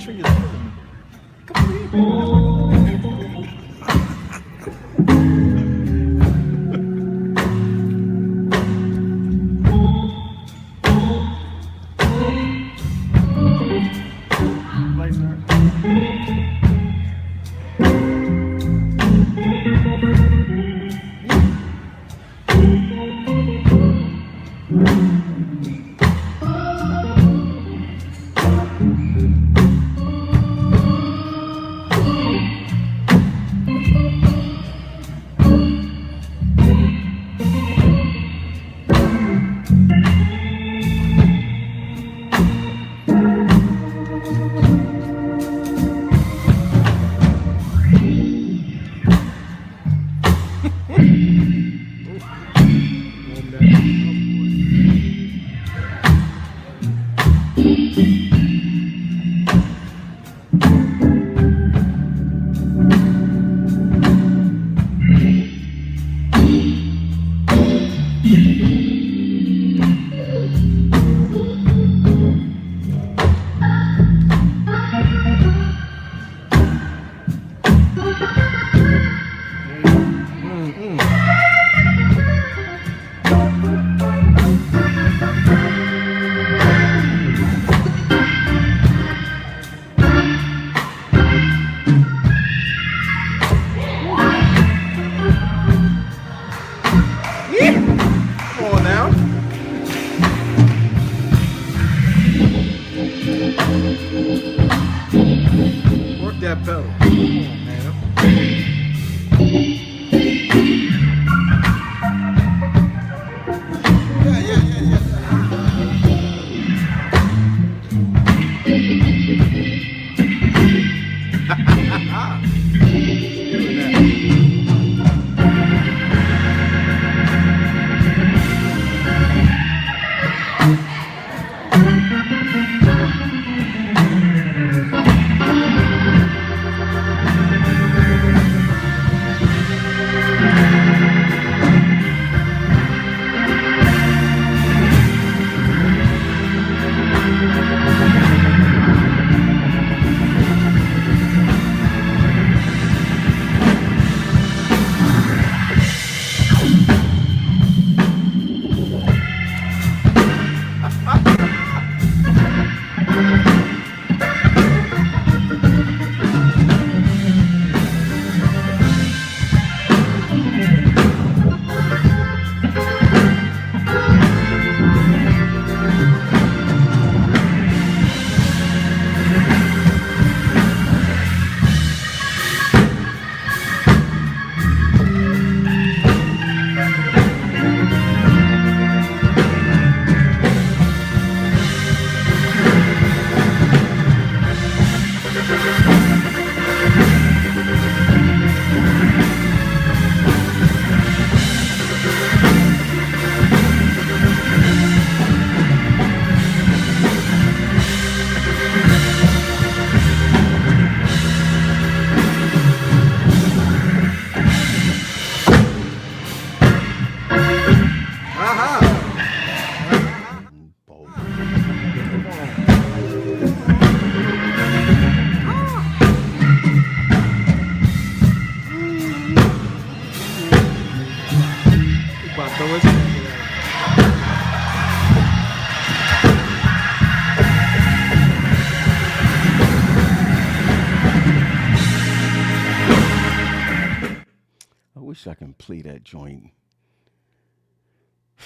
tree is killing me. Come on. That pedal. Come on, man. Wish I can play that joint.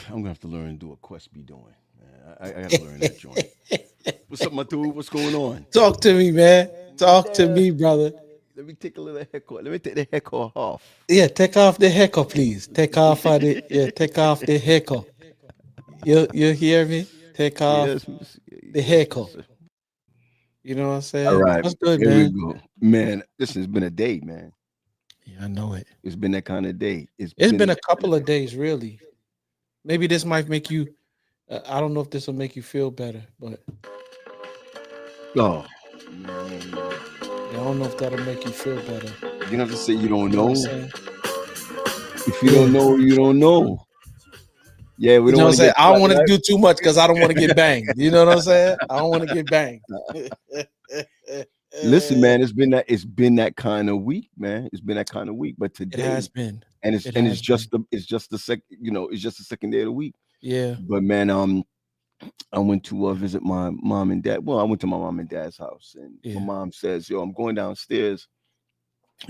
I'm gonna have to learn to do a Quest be doing. Man. I gotta learn that joint. What's up, my dude? What's going on? Talk to me, man. Talk to me, brother. Let me take a little heckle. Let me take the heckle off. Yeah, take off the heckle, please. Take off the heckle. You hear me? Take off the heckle. You know what I'm saying? All right. What's good, Here man? we go. Man, this has been a day, man. Yeah, I know it. It's been that kind of day. It's been a couple of days, really. Maybe this might make you. I don't know if this will make you feel better, but oh, I don't know if that'll make you feel better. You don't have to say you don't know. If you Yeah. don't know, you don't know. Yeah, we You don't know what want I'm to saying? get. I don't want to do too much because I don't want to get banged. You know what I'm saying? I don't want to get banged. Listen, man, it's been that kind of week, man. It's been that kind of week. But It has today, been. and it's It and it's has been. just the second, it's just the second day of the week. Yeah. But man, I went to visit my mom and dad. Well, I went to my mom and dad's house, and my Yeah. mom says, "Yo,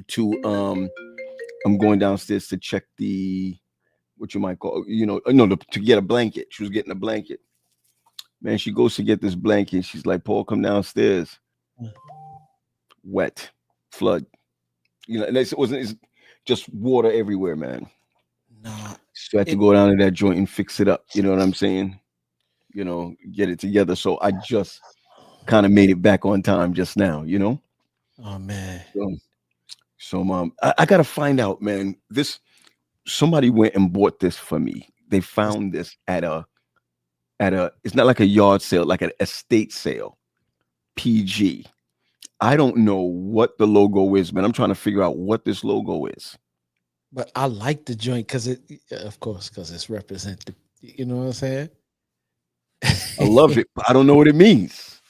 to um, I'm going downstairs to check the what you might call, no, to get a blanket." She was getting a blanket. Man, she goes to get this blanket. She's like, "Paul, come downstairs." Wet, flood. And it's just water everywhere, man. Nah. So I had to It. go down to that joint and fix it up. You know what I'm saying? Get it together. So I just kind of made it back on time just now. Oh man. So, Mom, I gotta find out, man. Somebody went and bought this for me. They It's- found this at a it's not like a yard sale, like an estate sale. PG. I don't know what the logo is, man. I'm trying to figure out what this logo is. But I like the joint because of course, because it's represented. You know what I'm saying? I love it, but I don't know what it means.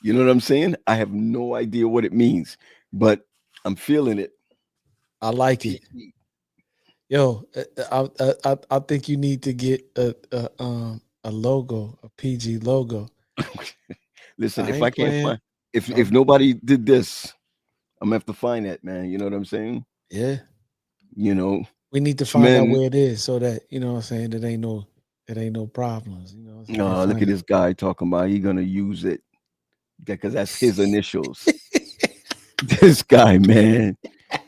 You know what I'm saying? I have no idea what it means, but I'm feeling it. I like it. PG. Yo, I think you need to get a logo, a PG logo. Listen, I if I ain't can't playing. find if I'm nobody did this, I'm gonna have to find that, man. You know what I'm saying? Yeah. You know, We need to so, find out man. where it is so that you know what I'm saying. It ain't no problems. You know what I'm saying. Look at Find this guy talking about he gonna use it because that's his initials. This guy, man,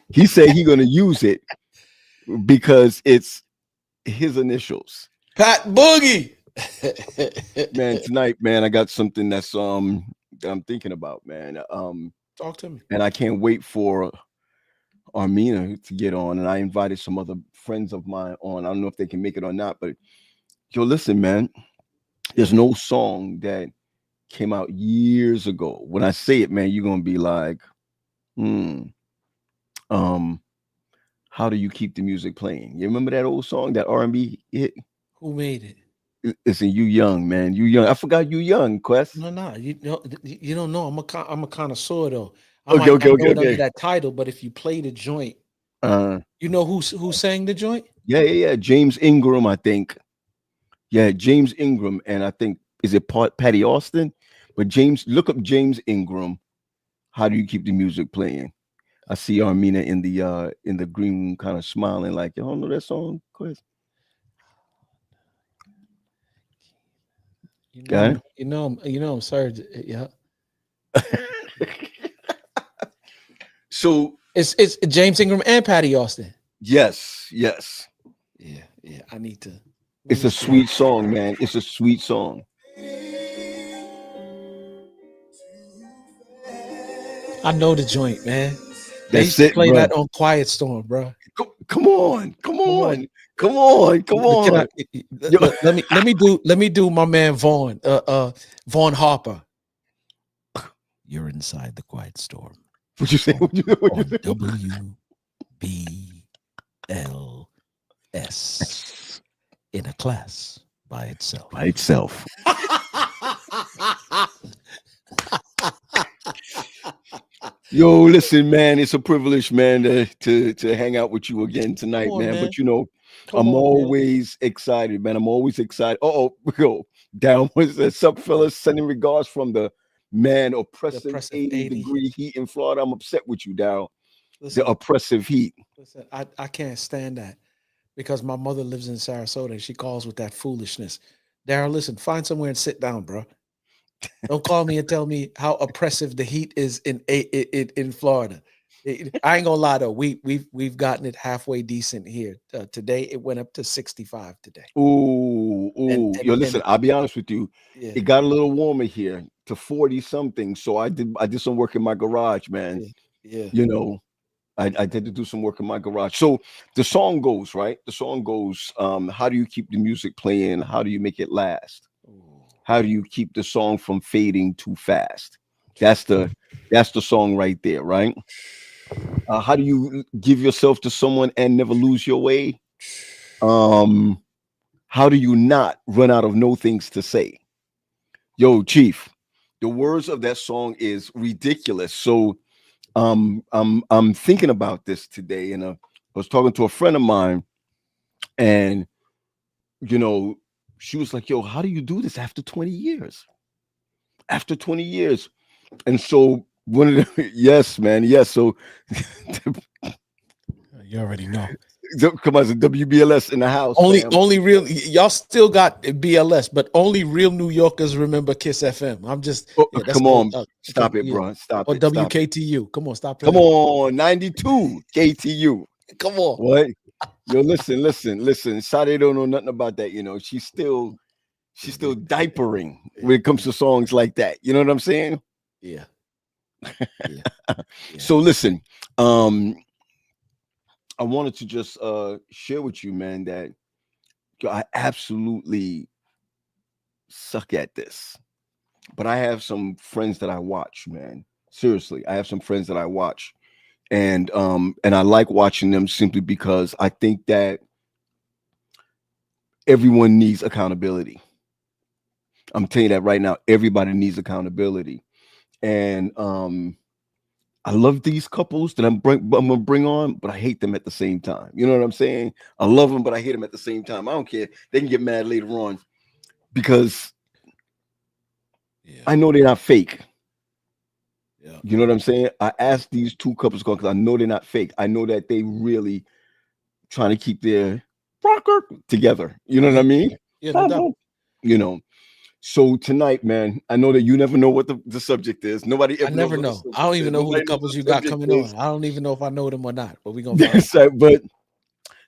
he said he gonna use it because it's his initials. Pat Boogie. Man, tonight, man, I got something that I'm thinking about, man. Talk to me. And I can't wait for Armina to get on. And I invited some other friends of mine on. I don't know if they can make it or not, but yo, listen, man. There's Yeah. no song that came out years ago. When I say it, man, you're gonna be like, hmm. Um, how do you keep the music playing? You remember that old song, that R&B hit? Who made it? Listen, you young, man. You young. I forgot you young, Quest. No. You don't know. I'm a connoisseur though. I Okay, might okay, not okay, know it under okay. that title, but if you play the joint, Uh, you know who sang the joint? yeah. James Ingram, I think. Yeah, James Ingram, and I think is it Patty Austin? But look up James Ingram. How do you keep the music playing? I see Armina in the green room, kind of smiling, like, you don't know that song, Quest. Got it. I'm sorry. Yeah. So It's James Ingram and Patty Austin. yes, Yeah. I need to let it's me a see. sweet song, man. It's a sweet song. I know the joint, man. They That's used to it, play bro. that on Quiet Storm, bro. Come on, come Come on. on, come on, come Can I on. Yo, let me do my man Vaughn Harper. You're inside the Quiet Storm what you say? on, What you on say? WBLS in a class by itself. By itself. Yo, listen, man, it's a privilege, man, to hang out with you again Come tonight, on, man. man. But Come I'm on, man. always excited, man. I'm always excited. Oh, yo, down was that sup, fellas? Sending regards from the man The oppressive oppressive 80 80. degree heat in Florida. I'm upset with you, Daryl. The Listen, oppressive heat. I can't stand that because my mother lives in Sarasota and she calls with that foolishness. Daryl, listen, find somewhere and sit down, bro. Don't call me and tell me how oppressive the heat is in Florida. I ain't gonna lie though, we've gotten it halfway decent here. Today it went up to 65 today, Ooh, and ooh. and Yo, and listen, I'll be honest with you. yeah, It got a little warmer here to 40 something. So I did some work in my garage, man. yeah, yeah. You know, I did to do some work in my garage. So the song goes, right? The song goes, how do you keep the music playing? How do you make it last? Ooh. How do you keep the song from fading too fast? That's the song right there, right? How do you give yourself to someone and never lose your way? Um, how do you not run out of no things to say? Yo, Chief, the words of that song is ridiculous. So I'm thinking about this today, and I was talking to a friend of mine, and you know, she was like, "Yo, how do you do this after 20 years? After 20 years?" And so one of the yes, man, yes. So You already know. come on, it's a WBLS in the house, Only, fam. only real. Y'all still got BLS, but only real New Yorkers remember Kiss FM. I'm just, Oh, yeah, that's come cool. on, stop it, bro. Stop Or it, stop it. WKTU. Come on, stop Come playing. on, 92 KTU. Come on. What? Yo, listen. Sade don't know nothing about that. You know, she's still diapering when it comes to songs like that. You know what I'm saying? Yeah. Yeah. So listen, um, I wanted to just share with you, man, that I absolutely suck at this. But I have some friends that I watch, man. Seriously, I have some friends that I watch. And I like watching them simply because I think that everyone needs accountability. I'm telling you that right now. Everybody needs accountability. And I love these couples that I'm gonna bring on, but I hate them at the same time. You know what I'm saying? I love them, but I hate them at the same time. I don't care. They can get mad later on because I know they're not fake. Yeah. You know what I'm saying? I asked these two couples because I know they're not fake. I know that they really trying to keep their rocker together. You know what I mean? Yeah, no doubt. You know. So tonight, man, I know that you never know what the subject is. Nobody I ever never knows what the know. I don't subject even is. know who the Nobody knows couples what you the got subject coming is. on. I don't even know if I know them or not, but we're gonna find That's out. right. But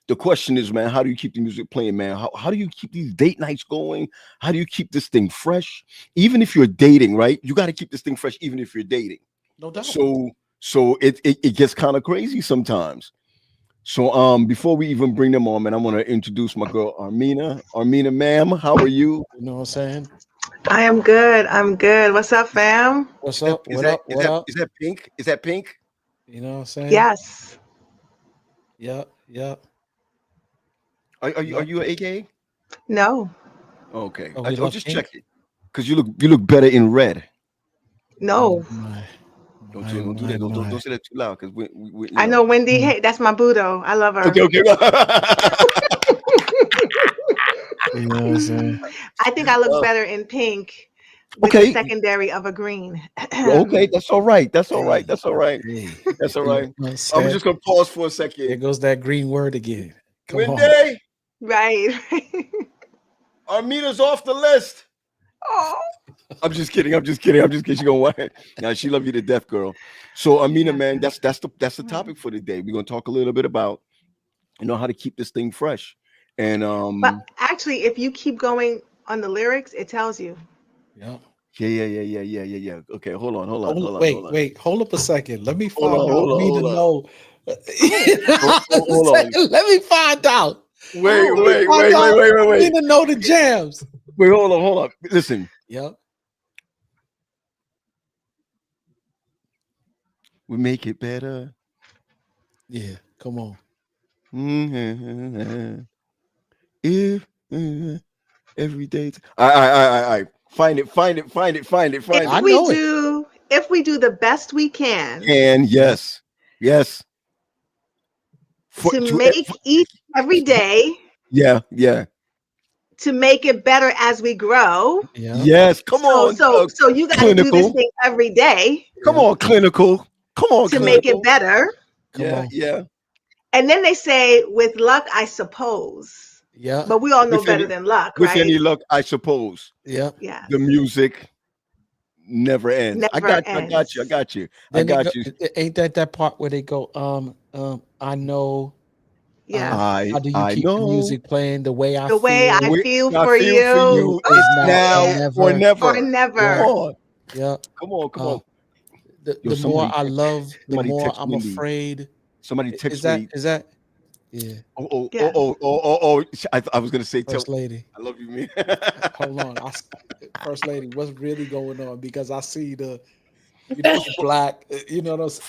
the question is, man, how do you keep the music playing, man? How do you keep these date nights going? How do you keep this thing fresh? Even if you're dating, right? You got to keep this thing fresh, even if you're dating. No doubt. So it gets kind of crazy sometimes. So before we even bring them on, man, I want to introduce my girl Armina. Armina, ma'am, how are you? You know what I'm saying? I am good. I'm good. What's up, fam? What's Is that up? is What that up? is What that up? is that pink? Is that pink? You know what I'm saying? Yes. Yep. Yep. Are Yep. you an AKA? No. Okay, Oh, I we was love just pink. checking because you look better in red. No. My, Don't do that. Don't my. say that too loud because we you I know. know Wendy. Mm. Hey, that's my boo though. I love her. Okay, okay. You know what I'm saying? I think I look Uh, better in pink with the okay, secondary of a green. okay. That's all right. That's all right. Hey, That's all right. hey. That's all You right. know what I'm I'm saying? just gonna pause for a There second. goes that green word again. Come on. Wendy, Right. Armina's off the list. Oh. I'm just kidding. I'm just kidding. I'm just kidding. She gonna now she love you to death, girl. So Amina, Yeah. man, that's the topic for today. We're gonna talk a little bit about how to keep this thing fresh. And But actually, if you keep going on the lyrics, it tells you. Yep. yeah. Okay, hold on. Wait. Hold up a second. Let me Hold find on, out. hold on, Need to hold on. know. You know what I'm Hold on. saying? Let me find out. Wait, Let me wait, find wait, wait, out. wait, wait, I wait. need to know the jams. Wait, hold on. Listen, Yep. we make it better. Yeah. Come on. If every day. I. Find it. If I we know it. do, if we do the best we can And Yep. yes. For to to make each every day yeah. to make it better as we grow. Yep. Yes, come So on, so so you got to do this clinical. thing every day Come Yep. on, clinical. Come on, to make it clinical. better. Come on. Yeah. And then they say, with luck, I suppose. Yep. But we all know With better any than luck, with right? any luck, I suppose Yep. the Yes. music never ends. I Never got you. I got you. I ends. got you. I Then it go, got you. ain't that part where they go, I know, Yes. how do you I keep the know music playing the way I The way I feel we feel I for feel for you. you is is now or now or never. Or never. Come Yep. never. on. Yep. Come Uh, on. Yo, the more I love, the somebody more text I'm Wendy. afraid. Somebody Is text that Wendy. yeah, Yes. I was gonna say tell First Lady? I love you, man. Hold on. First Lady, what's really going on? Because I see it's black. You know those.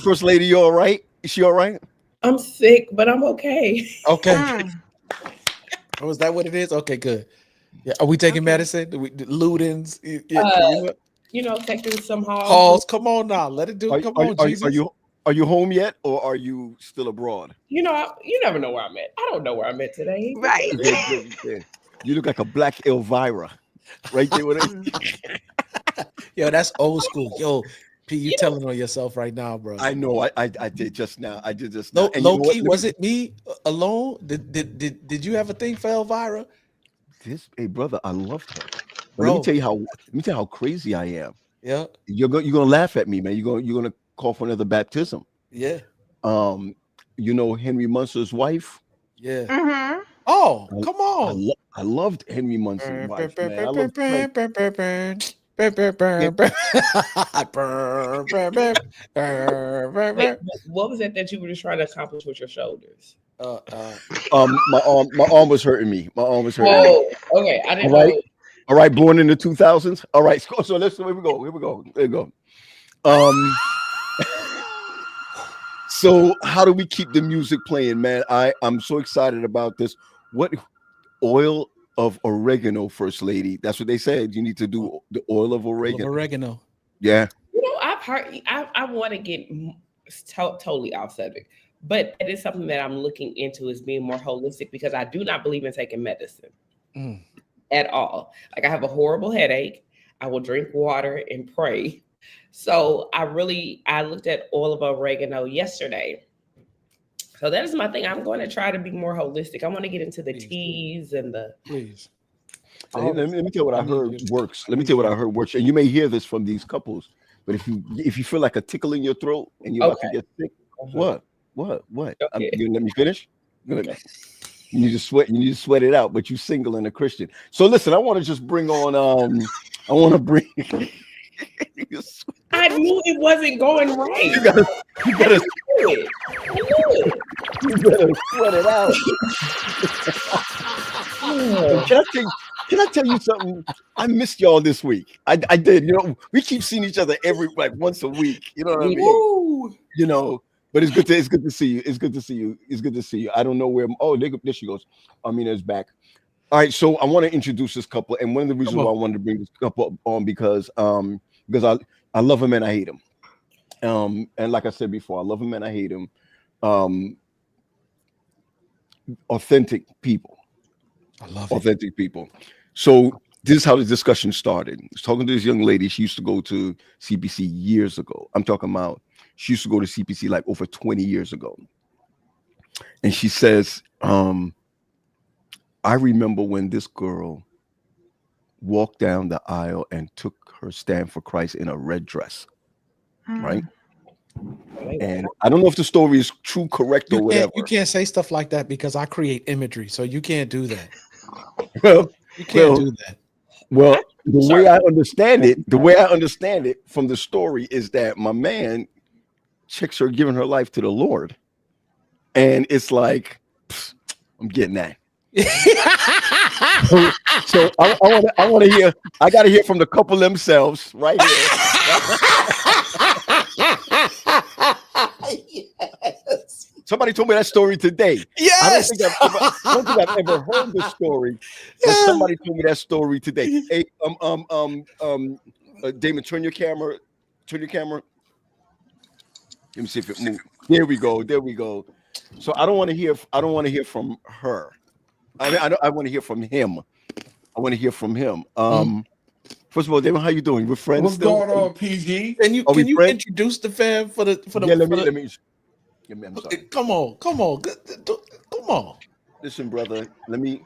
First lady, you all right? Is she all right? I'm sick, but I'm okay. Okay. Mm, Oh, is that what it is? Okay, good. Yeah. Are we taking okay. medicine? Ludens? Uh, You know? taking some halls. Pause. Come on now. Let it do. Are, Come are, on, are, Jesus. are you home yet, or are you still abroad? You never know where I'm at. I don't know where I'm at today. Right. Yeah. You look like a black Elvira, right there with it. Yo, that's old school. Yo, P, you telling on yourself right now, bro. I know. I did just now. I did just now. Low, And you know what? key, was it me alone? Did you have a thing for Elvira? Hey brother, I loved her. But Bro. let me tell you how crazy I am. Yeah. You're gonna laugh at me, man. You're gonna call for another baptism. Yeah. You know Henry Munster's wife. Yeah. Mm-hmm. Oh, come on. I loved Henry Munster's wife, man. I loved Wait, what was that you were just trying to accomplish with your shoulders? my arm was hurting me. My arm was hurting me. Oh, okay. I didn't know. All right, born in the 2000s. All right, so let's here we go. There we go. So how do we keep the music playing, man? I'm so excited about this. What oil of oregano, First Lady? That's what they said. You need to do the oil of oregano. Yeah. I've heard. I want to get totally off subject, but it is something that I'm looking into is being more holistic because I do not believe in taking medicine at all. Like I have a horrible headache. I will drink water and pray. So I looked at oil of oregano yesterday. So that is my thing. I'm going to try to be more holistic. I want to get into the teas and the. Please. Let me tell you what I heard works. Let me tell you what I heard works. And you may hear this from these couples, but if you feel like a tickle in your throat and you're about to get sick, what? Okay. You let me finish. Okay. You need to sweat it out, but you single and a Christian. So listen, I want to just bring on. I want to bring. I knew it wasn't going right. You gotta sweat it out. Can I tell you something? I missed y'all this week. I did. You know, we keep seeing each other every once a week. You know what I mean? Woo. You know, but it's good to see you. It's good to see you. I don't know where. Oh, there she goes. Amina's back. All right, so I want to introduce this couple, and one of the reasons why I wanted to bring this couple on because I love him and I hate him. And like I said before, I love him and I hate him. Authentic people. I love authentic people. So this is how the discussion started. I was talking to this young lady. She used to go to CPC years ago. I'm talking about she used to go to CPC like over 20 years ago. And she says, I remember when this girl walked down the aisle and took her stand for Christ in a red dress, right? And I don't know if the story is true, correct, or whatever. You can't say stuff like that because I create imagery, so you can't do that. Well, you can't do that. Well, the way I understand it from the story is that my man checks her giving her life to the Lord, and it's like I'm getting that. so I want to hear. I got to hear from the couple themselves right here. Yes. Somebody told me that story today. Yes. I don't think I've ever heard the story, but somebody told me that story today. Hey, Damon, turn your camera. Let me see if it moves. There we go. So I don't want to hear from her. I want to hear from him. First of all, Damon, how you doing? We're friends. What's going on, PG? Can you introduce the fam for the? Let me. I'm sorry. Come on. Listen, brother. Let me.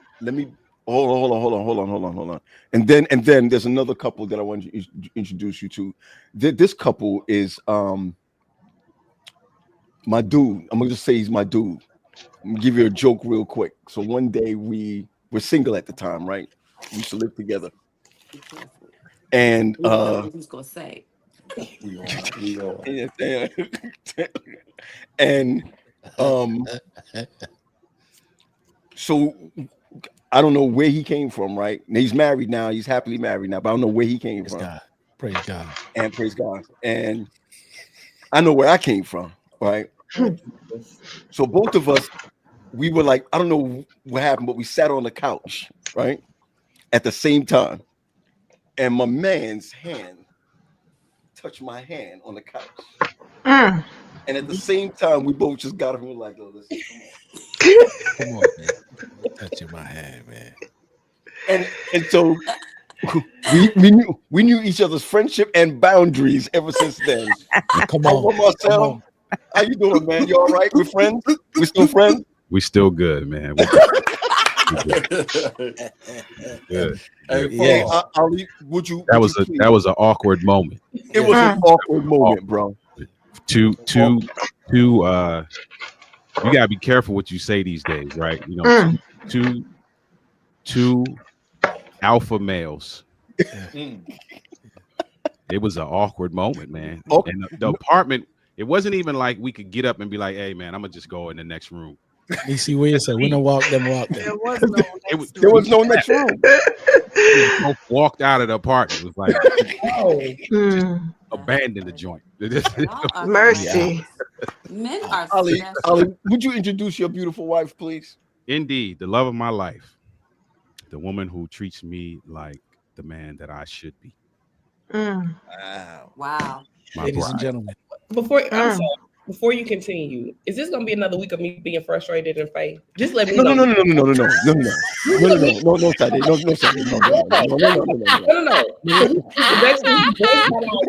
Hold on. And then there's another couple that I want to introduce you to. This couple is my dude. I'm gonna just say he's my dude. I'm gonna give you a joke real quick. So one day we were single at the time, right? We used to live together. And he's gonna say. And so I don't know where he came from, right? And he's married now, he's happily married now, but I don't know where he came from. Praise God. And praise God. And I know where I came from, right? So both of us, we were like, I don't know what happened, but we sat on the couch, right? At the same time. And my man's hand touched my hand on the couch. Mm. And at the same time, we both just got up and were like, oh, listen, Come on, man. You're touching my hand, man. and so we knew each other's friendship and boundaries ever since then. Come Oh, on. Come Marcel, on. how you doing, man? You all right? We're friends? We still friends? We still good, man. We good. Good. Hey, Yeah. Paul. Ali, would you That please? was an awkward moment. It was an awkward moment, bro. Two, you gotta be careful what you say these days, right? You know, Mm. two alpha males. Mm. It was an awkward moment, man. Oh. And the apartment, it wasn't even like we could get up and be like, hey man, I'm gonna just go in the next room. DC Weir said, "When I walk them, walk There them." was no There was no next room. We both walked out of the apartment. It was like Mm. abandon the joint. Mercy. Men are Ali, special. Ali, would you introduce your beautiful wife, please? Indeed, the love of my life, the woman who treats me like the man that I should be. Mm. Wow. Wow. My Ladies and bride. gentlemen. Before you continue, is this gonna be another week of me being frustrated and fake? Just let me No, know. no, no, no, no, no, no, no, no, no, Saturday, no, Saturday, no. Next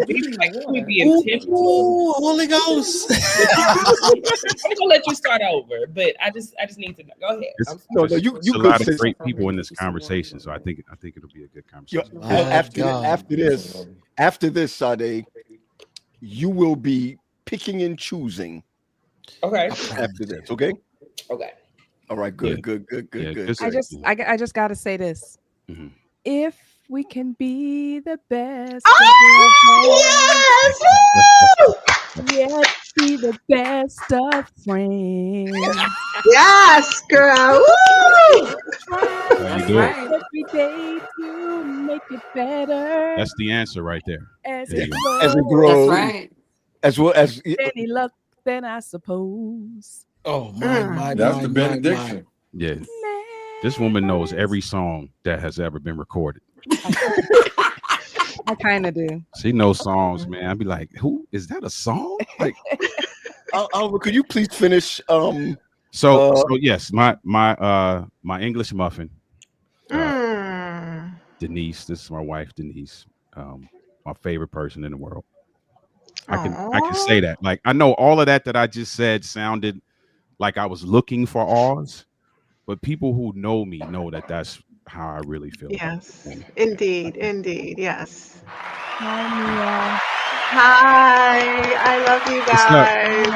week, like we be intentional. Ooh, Holy Ghost. I'm gonna let you start over, but I just need to know. Go ahead. There's you a good, lot of sis. great people in this conversation, so I think it'll be a good conversation. After this, Sade, you will be picking and choosing. Okay. After this, okay? Okay. All right, good, Yeah. good. I just gotta say this. Mhm. If we can be the best, Yes! yet be the best of friends. Yes, girl. Woo! How you doing? Every day to make it better. That's the answer right there. As There it you grows. As it grows, That's right. as well as Any luck, then I suppose. Oh, my. That's the benediction. Yeah. This woman knows every song that has ever been recorded. I kind of do. She knows songs, man. I'd be like, who is that a song? Like, Oliver, could you please finish? so yes, my English muffin, Mm. Denise. This is my wife, Denise. My favorite person in the world. I can say that. Like, I know all of that I just said sounded like I was looking for Oz, but people who know me know that that's how I really feel. Yes, indeed, yes. Hi, Hi, I love you guys.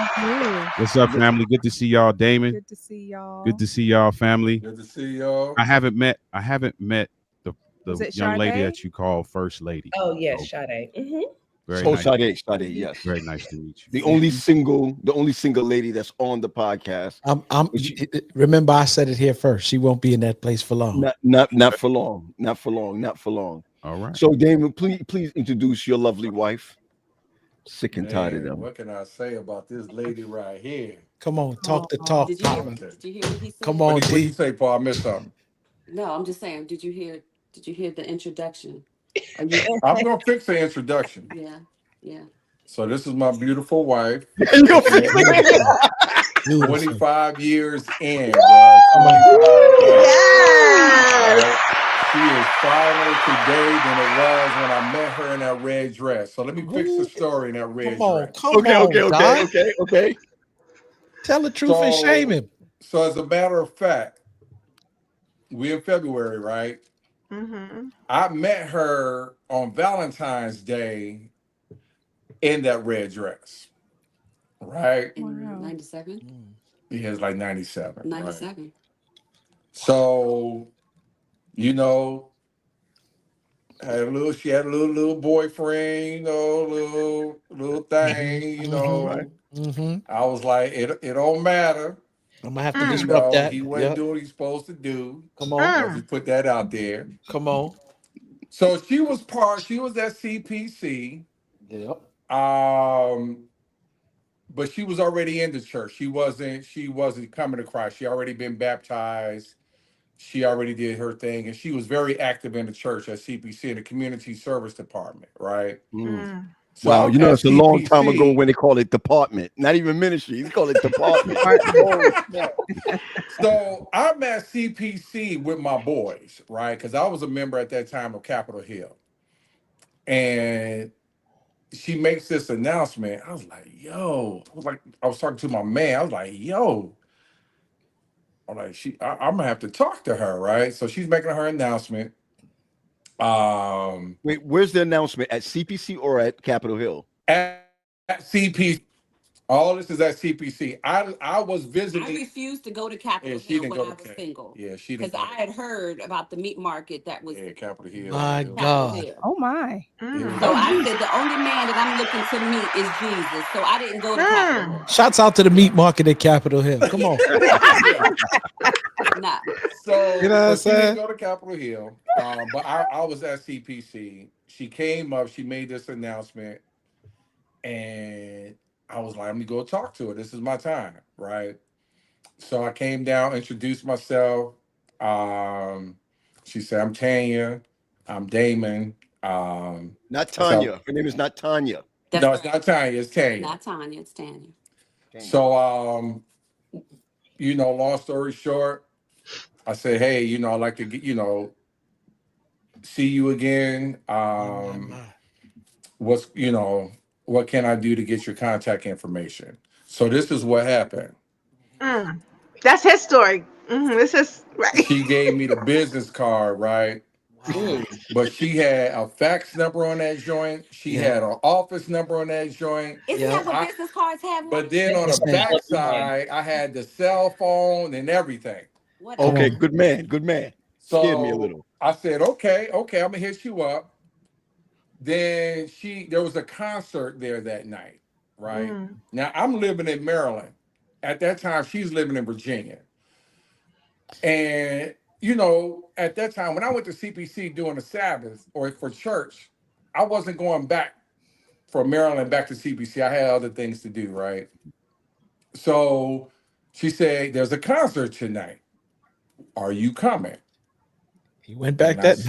What's up, family? Good to see y'all, Damon. Good to see y'all. Good to see y'all, family. Good to see y'all. I haven't met the young lady Sade? that you call First Lady. Oh yes, Sade. Mm-hmm. Very Oh, nice. Sade, yes. Very nice to meet you. The only single lady that's on the podcast. Remember, I said it here first. She won't be in that place for long. Not for long. Not for long. All right. So, Damon, please introduce your lovely wife. Sick and tired of them. What can I say about this lady right here? Come on, talk the talk. Did you hear what he said? Come on, What did you D. say, Paul? I missed something. No, I'm just saying. Did you hear the introduction? I'm gonna fix the introduction. Yeah. So this is my beautiful wife. You're fixing it. 25 years in, bro. 25 years. Yes. She is finer today than it was when I met her in that red dress. So let me fix the story in that red dress. Come on, Okay. Tell the truth and shame him. So as a matter of fact, we in February, right? Mm-hmm. I met her on Valentine's Day in that red dress, right? In 97? Yeah, it's like 97. 97. Right? So, she had a little boyfriend, little thing, Right. Mm-hmm. I was like, it don't matter. I'm gonna have to disrupt that. He wasn't doing what he's supposed to do. Come on. I'll just put that out there. Come on. So she was at CPC. Yep. But she was already in the church. She wasn't coming to Christ. She already been baptized. She already did her thing, and she was very active in the church at CPC in the community service department, right? Mm. So Wow, I'm you know, at it's a long time ago CPC. when they called it department, not even ministry. They call it department. Oh, snap. So I'm at CPC with my boys, right? Because I was a member at that time of Capitol Hill. And she makes this announcement. I was like, yo, I was talking to my man. I was like, yo, I'm like, I'm gonna have to talk to her, right? So she's making her announcement. Wait, where's the announcement? At CPC or at Capitol Hill? At CPC. All this is at CPC. I was visiting. I refused to go to Capitol she Hill didn't when go I to was single. Yeah, she didn't Because go I had heard about the meat market that was to Capitol Hill. My It was- Capitol God. Hill. Oh my. So I said the only man that I'm looking to meet is Jesus. So I didn't go to Capitol Hill. Shouts out to the meat market at Capitol Hill. Come on. Nah. So, You know what I'm she didn't saying? go to Capitol Hill, but I was at CPC. She came up, she made this announcement, and I was like, let me go talk to her. This is my time, right? So I came down, introduced myself. She said, I'm Tanya, I'm Damon. Not so- Tanya. Her name is not Tanya. That's no, right. it's not Tanya, it's Tanya. Not Tanya, it's Tanya. So, you know, long story short, I said, hey, you know, I'd like to get, you know, see you again. What's, you know, what can I do to get your contact information? So this is what happened. That's his story. This is right. She gave me the business card, right? Wow. But she had a fax number on that joint. She had an office number on that joint. Isn't that what business cards have? But then on Yes, the ma'am. back side, I had the cell phone and everything. What Okay, on. good man, good man. Scared me a little. I said, okay, I'm gonna hit you up. Then there was a concert there that night, right? Now I'm living in Maryland. At that time, she's living in Virginia. And you know, at that time, when I went to CPC doing the Sabbath or for church, I wasn't going back from Maryland back to CPC. I had other things to do, right? So she said, there's a concert tonight. Are you coming? He went back that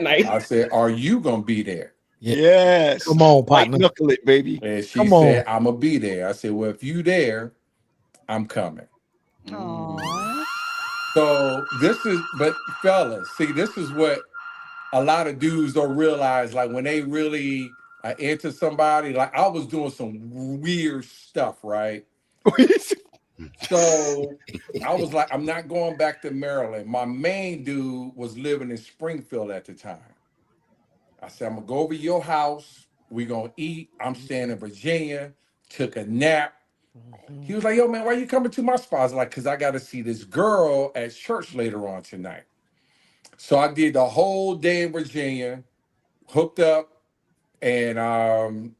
night. I said, are you gonna be there? Yes. Come on, White partner. knuckle it, baby. And she Come said, on. I'm gonna be there. I said, well, if you there, I'm coming. Aww. So but fellas, see, this is what a lot of dudes don't realize. Like when they really are into somebody, like I was doing some weird stuff, right? So I was like, I'm not going back to Maryland. My main dude was living in Springfield at the time. I said, I'm gonna go over to your house. We're gonna eat. I'm staying in Virginia. Took a nap. He was like, yo, man, why you coming to my spot? I was like, because I got to see this girl at church later on tonight. So I did the whole day in Virginia, hooked up, and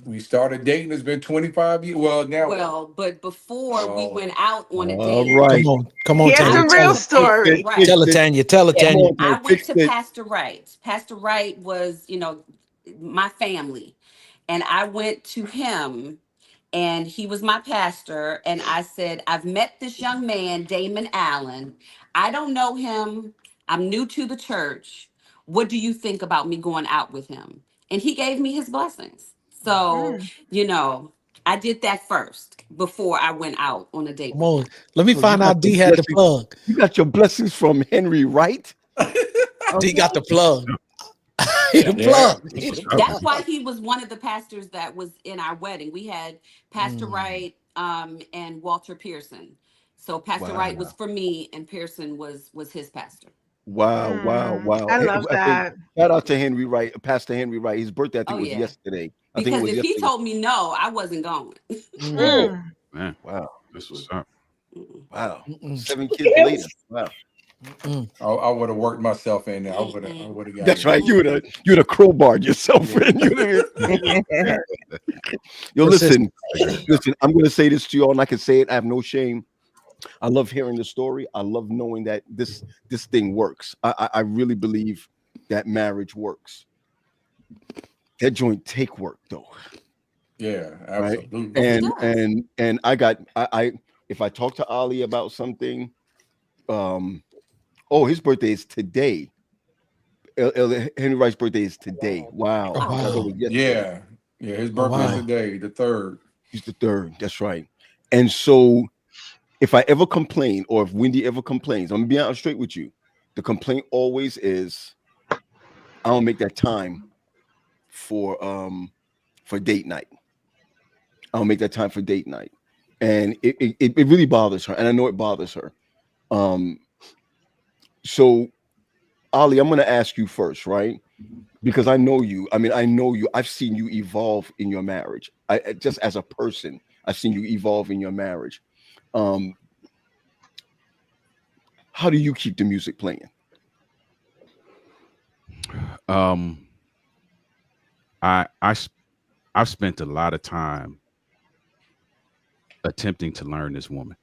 we started dating. It's been 25 years. Well, now. Well, but before we went out on a All date. right. Come on, Here's Tanya. the real story. Right. Tell her, Tanya. Tell her, Tanya. I went to Pastor Wright. Pastor Wright was, you know, my family. And I went to him and he was my pastor. And I said, I've met this young man, Damon Allen. I don't know him. I'm new to the church. What do you think about me going out with him? And he gave me his blessings. So, you know, I did that first before I went out on a date. Come on. Let me So find you out got D the had the blessings- plug. You got your blessings from Henry Wright? D got the plug. The plug. That's why he was one of the pastors that was in our wedding. We had Pastor Wright and Walter Pearson. So Pastor Wright was for me and Pearson was his pastor. Wow. I love that. Shout out to Henry Wright, Pastor Henry Wright. His birthday, I think, was yesterday. Because if he told me no, I wasn't going. Oh, man. Wow. This was up. Wow. 7 kids later. Wow. I would have worked myself in there. I would have got. That's right. You'd have crowbarred yourself in. Yo, listen. I'm going to say this to you all, and I can say it. I have no shame. I love hearing the story. I love knowing that this thing works. I really believe that marriage works. That joint take work though. Yeah, absolutely. Right? And I if I talk to Ali about something, his birthday is today. Henry Wright's birthday is today. Wow. Oh, I thought it wow. was yesterday. Yeah, his Oh, birthday's wow. today, the 3rd. He's the 3rd. That's right. And so if I ever complain, or if Wendy ever complains, I'm gonna be straight with you. The complaint always is I don't make that time for date night. I don't make that time for date night. And it really bothers her. And I know it bothers her. So Ali, I'm gonna ask you first, right? Because I know you. I mean, I know you. I've seen you evolve in your marriage. I just as a person, I've seen you evolve in your marriage. How do you keep the music playing? I've spent a lot of time attempting to learn this woman.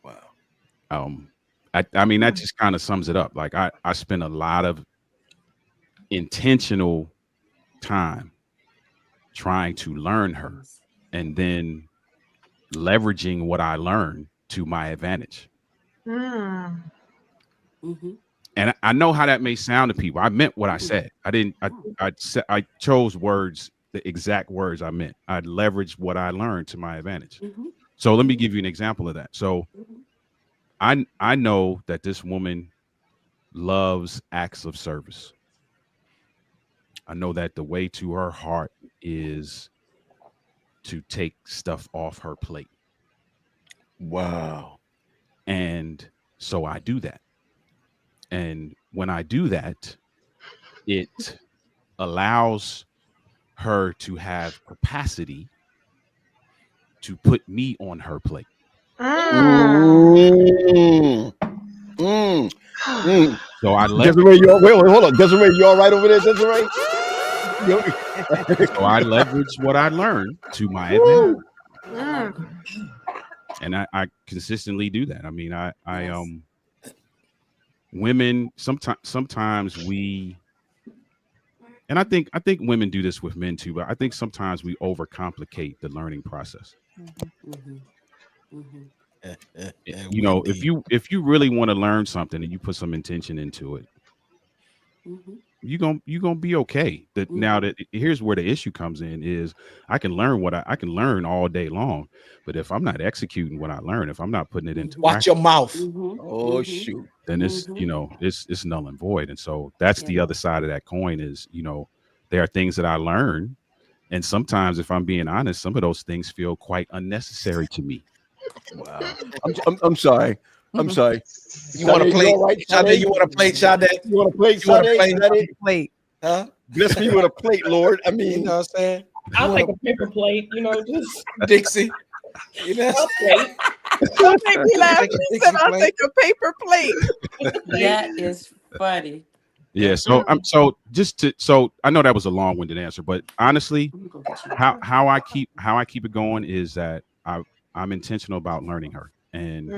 Wow. I mean, that just kind of sums it up. Like I spent a lot of intentional time trying to learn her, and then leveraging what I learned to my advantage. Mm. Mm-hmm. And I know how that may sound to people. I meant what I said. I didn't. I chose words, the exact words I meant. I leveraged what I learned to my advantage. Mm-hmm. So let me give you an example of that. So I know that this woman loves acts of service. I know that the way to her heart is to take stuff off her plate. Wow. And so I do that. And when I do that, it allows her to have capacity to put me on her plate. Mm. Mm. Mm. So I Desiree, wait, hold on. Desiree, you all right over there, Desiree? So I leverage what I learned to my advantage. And I consistently do that. I mean, women sometimes we, and I think women do this with men too, but I think sometimes we overcomplicate the learning process. Mm-hmm. Mm-hmm. You know, if you really want to learn something and you put some intention into it, Mm-hmm. you're gonna be okay. Now that here's where the issue comes in is I can learn I can learn all day long, but if I'm not executing what I learn, if I'm not putting it into Watch your mouth. Mm-hmm. Oh shoot. Then it's it's null and void. And so that's the other side of that coin is, there are things that I learn, and sometimes, if I'm being honest, some of those things feel quite unnecessary to me. Wow. I'm sorry. I'm sorry. You want to play? Sade, you want to play? Sade, you want to play? You want to Sade? play? Huh? Bless me with a plate, Lord. I mean, You know what I'm saying? I'll take a paper plate, just Dixie. You know, plate. Don't make me laugh. He said, "I'll take a paper plate." That is funny. Yeah. So so I know that was a long-winded answer, but honestly, how I keep it going is that I'm intentional about learning her, and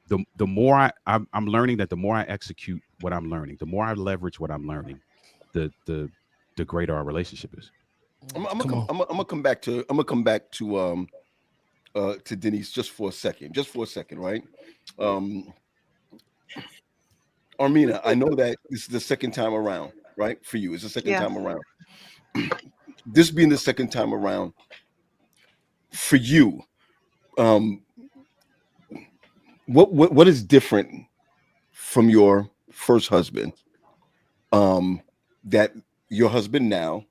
the more I'm learning that the more I execute what I'm learning, the more I leverage what I'm learning, the greater our relationship is. I'm gonna come back to Denise just for a second, right? Armina, I know that this is the second time around, right? For you, it's the second time around. This being the second time around for you, what is different from your first husband, that your husband now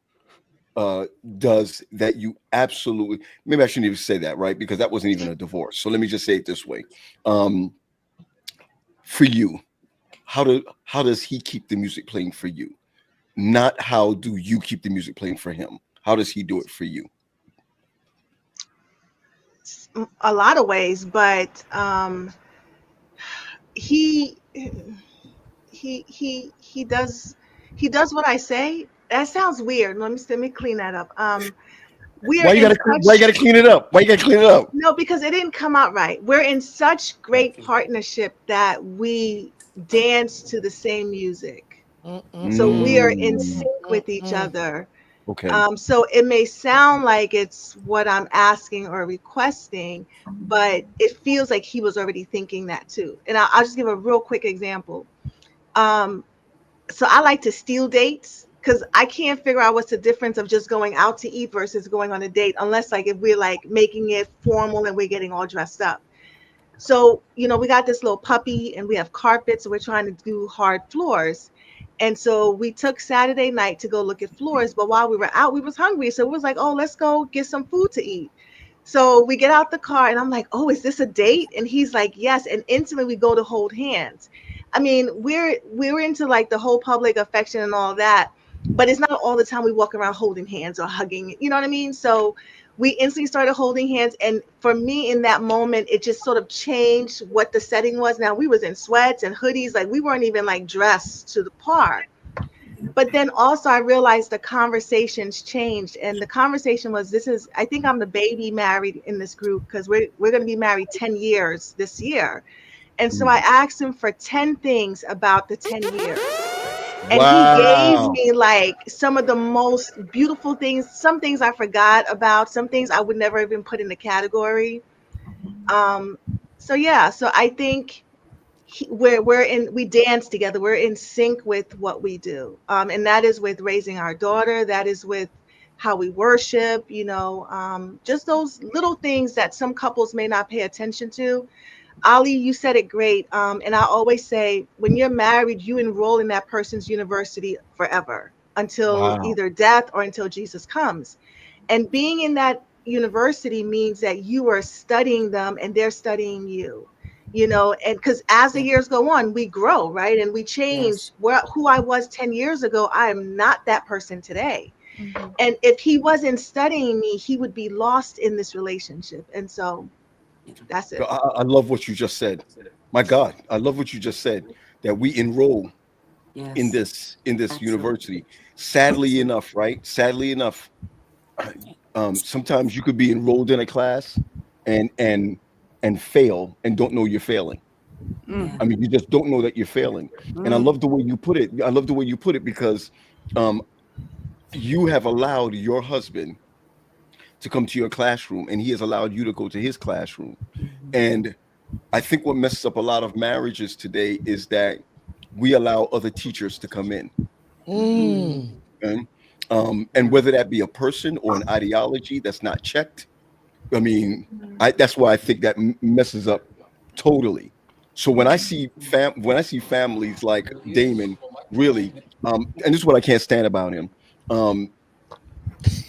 does that you absolutely, maybe I shouldn't even say that, right? Because that wasn't even a divorce. So let me just say it this way. For you, how does he keep the music playing for you? Not how do you keep the music playing for him? How does he do it for you? A lot of ways, but he does what I say. That sounds weird. Let me clean that up. Why you gotta clean it up? Why you gotta clean it up? No, because it didn't come out right. We're in such great partnership that we dance to the same music. So we are in sync with each other. Okay. So it may sound like it's what I'm asking or requesting, but it feels like he was already thinking that too. And I'll just give a real quick example. So I like to steal dates because I can't figure out what's the difference of just going out to eat versus going on a date, unless like if we're like making it formal and we're getting all dressed up. So, we got this little puppy and we have carpets, so we're trying to do hard floors. And so we took Saturday night to go look at floors, but while we were out, we was hungry. So it was like, oh, let's go get some food to eat. So we get out the car and I'm like, oh, is this a date? And he's like, yes. And instantly we go to hold hands. I mean, we're into like the whole public affection and all that, but it's not all the time we walk around holding hands or hugging, you know what I mean? So we instantly started holding hands. And for me in that moment, it just sort of changed what the setting was. Now we was in sweats and hoodies, like we weren't even like dressed to the part. But then also I realized the conversations changed, and the conversation was, I think I'm the baby married in this group because we're going to be married 10 years this year. And so I asked him for 10 things about the 10 years. And he gave Wow. me like some of the most beautiful things, some things I forgot about, some things I would never even put in the category. So yeah, so I think we dance together. We're in sync with what we do. And that is with raising our daughter. That is with how we worship, just those little things that some couples may not pay attention to. Ali, you said it great. And I always say, when you're married, you enroll in that person's university forever until Wow. either death or until Jesus comes. And being in that university means that you are studying them and they're studying you, and because as the years go on, we grow, right? And we change. Who I was 10 years ago, I am not that person today. Mhm. And if he wasn't studying me, he would be lost in this relationship. And so that's it. I love what you just said. My God, I love what you just said, that we enroll in Yes. this Absolutely. university. Sadly enough, right? Sadly enough, sometimes you could be enrolled in a class and fail and don't know you're failing. Yeah. I mean, you just don't know that you're failing. And I love the way you put it. I love the way you put it because you have allowed your husband to come to your classroom and he has allowed you to go to his classroom. And I think what messes up a lot of marriages today is that we allow other teachers to come in. Okay? And whether that be a person or an ideology that's not checked, I mean, that's why I think that messes up totally. So when I see families like Damon, really, and this is what I can't stand about him.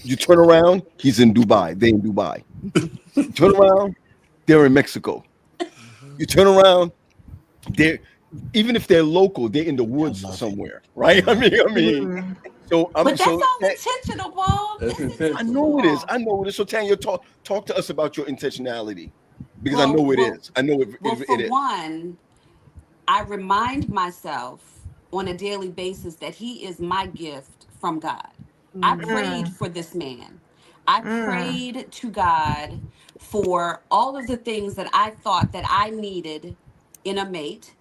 You turn around, he's in Dubai. They're in Dubai. You turn around, they're in Mexico. You turn around, they're even if they're local, they're in the woods somewhere, right? I mean. So But that's all that, intentional, Paul. That's That's intentional. I know it is. intentional. I know it is. So Tanya, talk to us about your intentionality, because I Well, know it well, is. I know well, it for is. one, I remind myself on a daily basis that he is my gift from God. I prayed Mm, for this man. I mm, prayed to God for all of the things that I thought that I needed in a mate.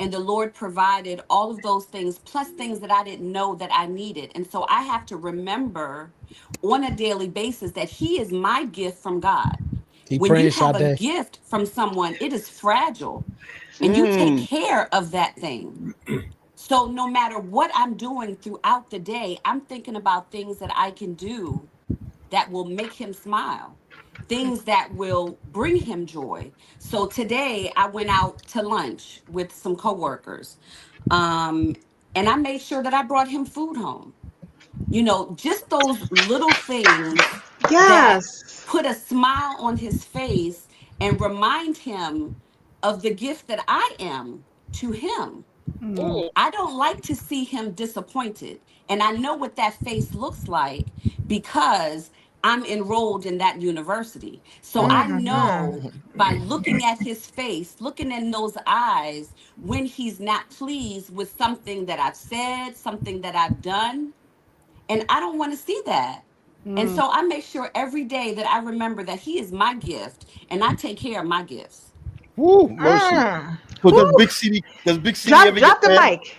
And the Lord provided all of those things, plus things that I didn't know that I needed. And so I have to remember on a daily basis that he is my gift from God. Keep When you praying, have a Sade. gift from someone, it is fragile and you take Mm, care of that thing. So no matter what I'm doing throughout the day, I'm thinking about things that I can do that will make him smile, things that will bring him joy. So today I went out to lunch with some coworkers, and I made sure that I brought him food home. Just those little things that yes. put a smile on his face and remind him of the gift that I am to him. Mm. mm, I don't like to see him disappointed. And I know what that face looks like because I'm enrolled in that university. So I Mm-hmm. know by looking at his face, looking in those eyes, when he's not pleased with something that I've said, something that I've done. And I don't want to see that. And Mm. so I make sure every day that I remember that he is my gift and I take care of my gifts. woo, mercy. Mm. So Whew. does big city Drop ever get drop the mad? mic.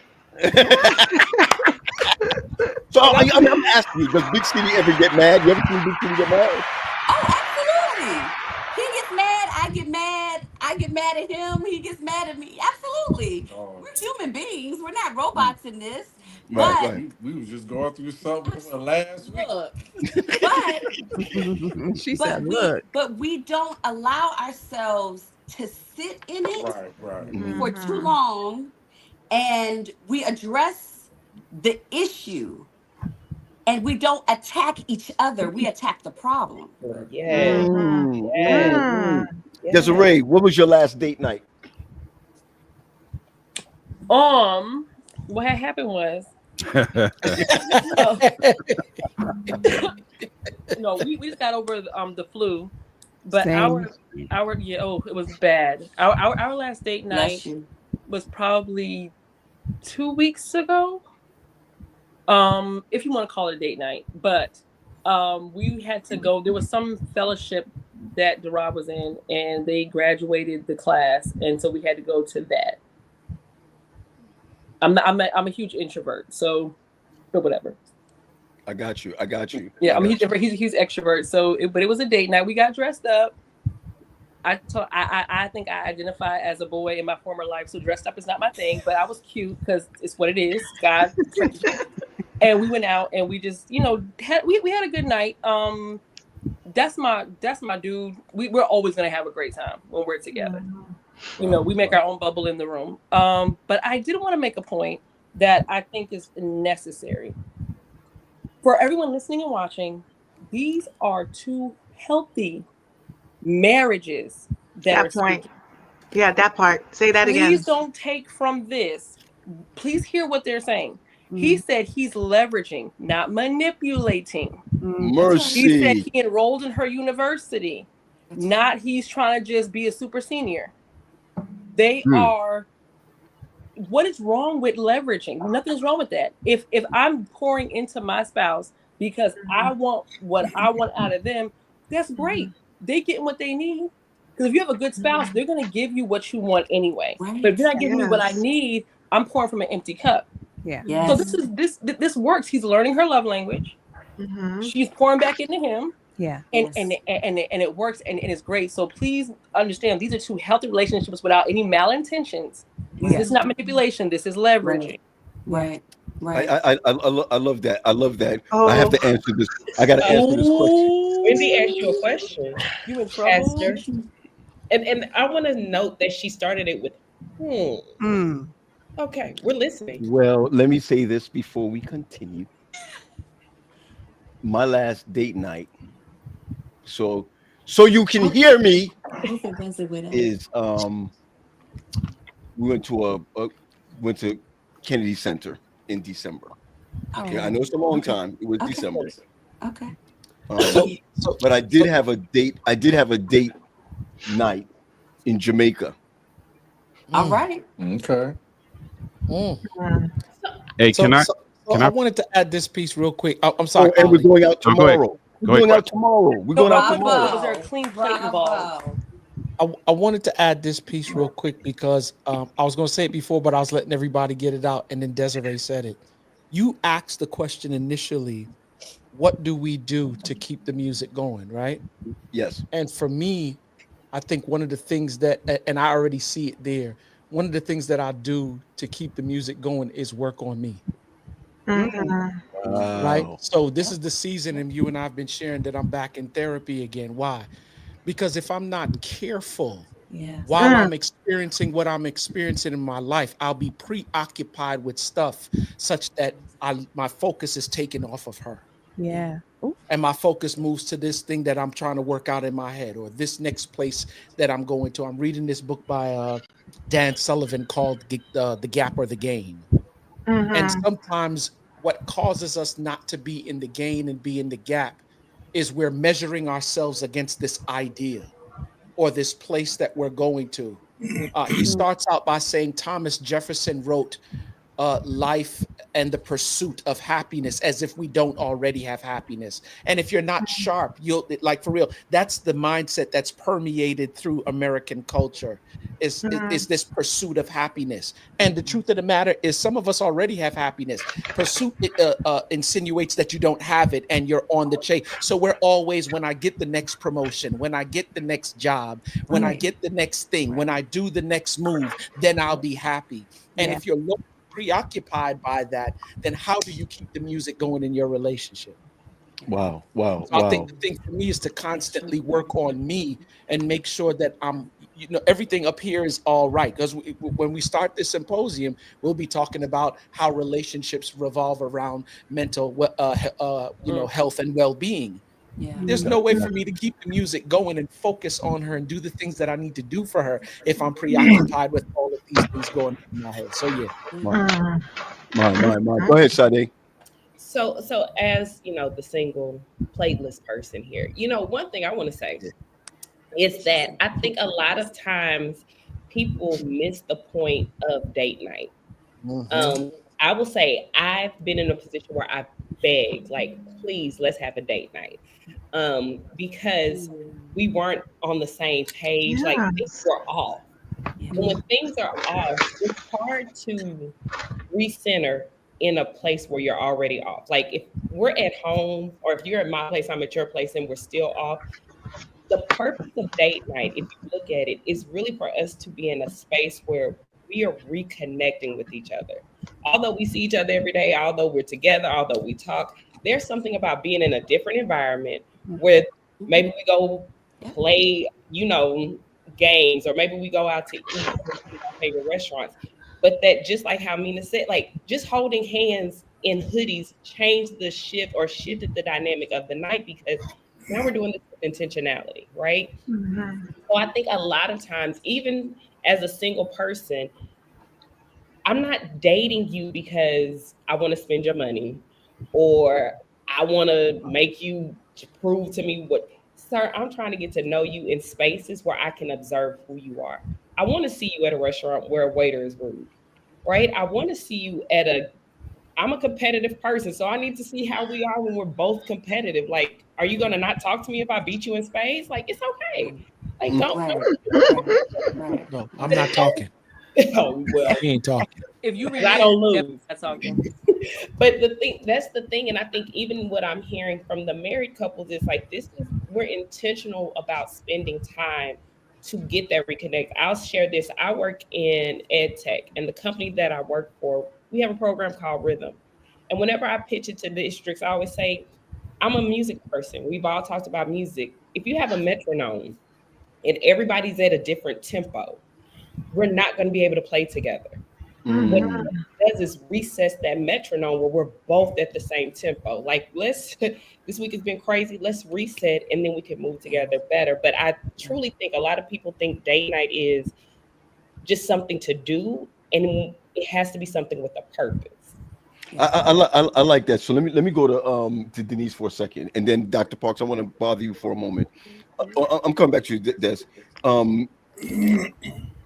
So I'm asking you, does big city ever get mad? You ever seen big city get mad? Oh, absolutely. He gets mad. I get mad. I get mad at him, he gets mad at me. Absolutely. Oh, We're human beings. We're not robots in this. Right, But right. we was just going through something last week. look, but She said, "Look, we don't allow ourselves to sit in it Right. for too long, and we address the issue, and we don't attack each other. We attack the problem. Yes. Mm, Yes. mm. Yes. Desiree, what was your last date night? what had happened was, we just got over the flu, but Same. it was bad. Our last date night Bless you. was probably 2 weeks ago. If you want to call it a date night, but we had to go. There was some fellowship that Darab was in, and they graduated the class, and so we had to go to that. I'm a huge introvert, so but whatever. I got you. Yeah, he's extrovert. So, but it was a date night. We got dressed up. I think I identify as a boy in my former life, so dressed up is not my thing. But I was cute because it's what it is. God, and we went out and we just we had a good night. That's my dude. We're always gonna have a great time when we're together. We make our own bubble in the room. But I did want to make a point that I think is necessary for everyone listening and watching. These are two healthy marriages That point. Yeah, that part. Say that again. Please don't take from this. Please hear what they're saying. He said he's leveraging, not manipulating. Mercy. He said he enrolled in her university, not he's trying to just be a super senior. They are. What is wrong with leveraging? Nothing's wrong with that. If I'm pouring into my spouse because I want what I want out of them, that's great. They getting what they need. Because if you have a good spouse, they're going to give you what you want anyway. Right. But if you're not giving me what I need, I'm pouring from an empty cup. Yeah. Yes. So this works. He's learning her love language. She's pouring back into him. Yeah. And it works and it's great. So please understand, these are two healthy relationships without any malintentions. This is not manipulation. This is leveraging. Right. I love that. I love that. Oh. I have to answer this. I got to answer this question. Wendy asked you a question. You in trouble? Esther. And I want to note that she started it with Okay, we're listening. Well, let me say this before we continue. My last date night, so you can hear me, is we went to Kennedy Center in December. Okay, I know it's a long time. It was December. Okay. But I did have a date. I did have a date night in Jamaica. All right. Okay. Hey, I wanted to add this piece real quick. I'm sorry. And we're going out tomorrow. We're going out tomorrow. Was there a clean plate involved? I wanted to add this piece real quick because I was going to say it before, but I was letting everybody get it out, and then Desiree said it. You asked the question initially, what do we do to keep the music going, right? Yes. And for me, I think one of the things that, and I already see it there, one of the things that I do to keep the music going is work on me. Right? So this is the season, and you and I have been sharing that I'm back in therapy again. Why? Because if I'm not careful, while I'm experiencing what I'm experiencing in my life, I'll be preoccupied with stuff such that my focus is taken off of her. Yeah. And my focus moves to this thing that I'm trying to work out in my head, or this next place that I'm going to. I'm reading this book by Dan Sullivan called The Gap or the Gain. And sometimes what causes us not to be in the gain and be in the gap is we're measuring ourselves against this idea or this place that we're going to. He starts out by saying Thomas Jefferson wrote life and the pursuit of happiness as if we don't already have happiness. And if you're not sharp, you'll, like, for real, that's the mindset that's permeated through American culture, is this pursuit of happiness. And the truth of the matter is, some of us already have happiness. Pursuit insinuates that you don't have it and you're on the chase. So we're always, when I get the next promotion, when I get the next job, when I get the next thing, when I do the next move, then I'll be happy. And if you're preoccupied by that, then how do you keep the music going in your relationship? Wow. So I think the thing for me is to constantly work on me and make sure that I'm, everything up here is all right. Because when we start this symposium, we'll be talking about how relationships revolve around mental, health and well-being. Yeah. There's no way for me to keep the music going and focus on her and do the things that I need to do for her if I'm preoccupied with all of these things going in my head. So yeah. Go ahead, Sade. So as the single plateless person here, one thing I want to say is that I think a lot of times people miss the point of date night. I will say I've been in a position where I've begged, like, please, let's have a date night. Because we weren't on the same page, like things were off. And when things are off, it's hard to recenter in a place where you're already off. Like if we're at home, or if you're at my place, I'm at your place, and we're still off. The purpose of date night, if you look at it, is really for us to be in a space where we are reconnecting with each other. Although we see each other every day, although we're together, although we talk, there's something about being in a different environment where maybe we go play, games, or maybe we go out to eat at our favorite restaurants. But that, just like how Mina said, like just holding hands in hoodies shifted the dynamic of the night, because now we're doing this with intentionality, right? So I think a lot of times, even as a single person, I'm not dating you because I want to spend your money or I want to make you prove to me what. Sir, I'm trying to get to know you in spaces where I can observe who you are. I want to see you at a restaurant where a waiter is rude, right? I want to see you I'm a competitive person, so I need to see how we are when we're both competitive. Like, are you going to not talk to me if I beat you in spades? Like, it's okay. Like, don't. No, I'm not talking. Oh, well, he ain't talking. If you I don't lose. That's talking. But that's the thing. And I think even what I'm hearing from the married couples is like, we're intentional about spending time to get that reconnect. I'll share this. I work in ed tech, and the company that I work for, we have a program called Rhythm. And whenever I pitch it to districts, I always say, I'm a music person. We've all talked about music. If you have a metronome and everybody's at a different tempo, we're not going to be able to play together. What it does is recess that metronome where we're both at the same tempo. Like, this week has been crazy. Let's reset, and then we can move together better. But I truly think a lot of people think date night is just something to do, and it has to be something with a purpose. I like that. So let me go to Denise for a second, and then Dr. Parks, I want to bother you for a moment. I'm coming back to you, Des.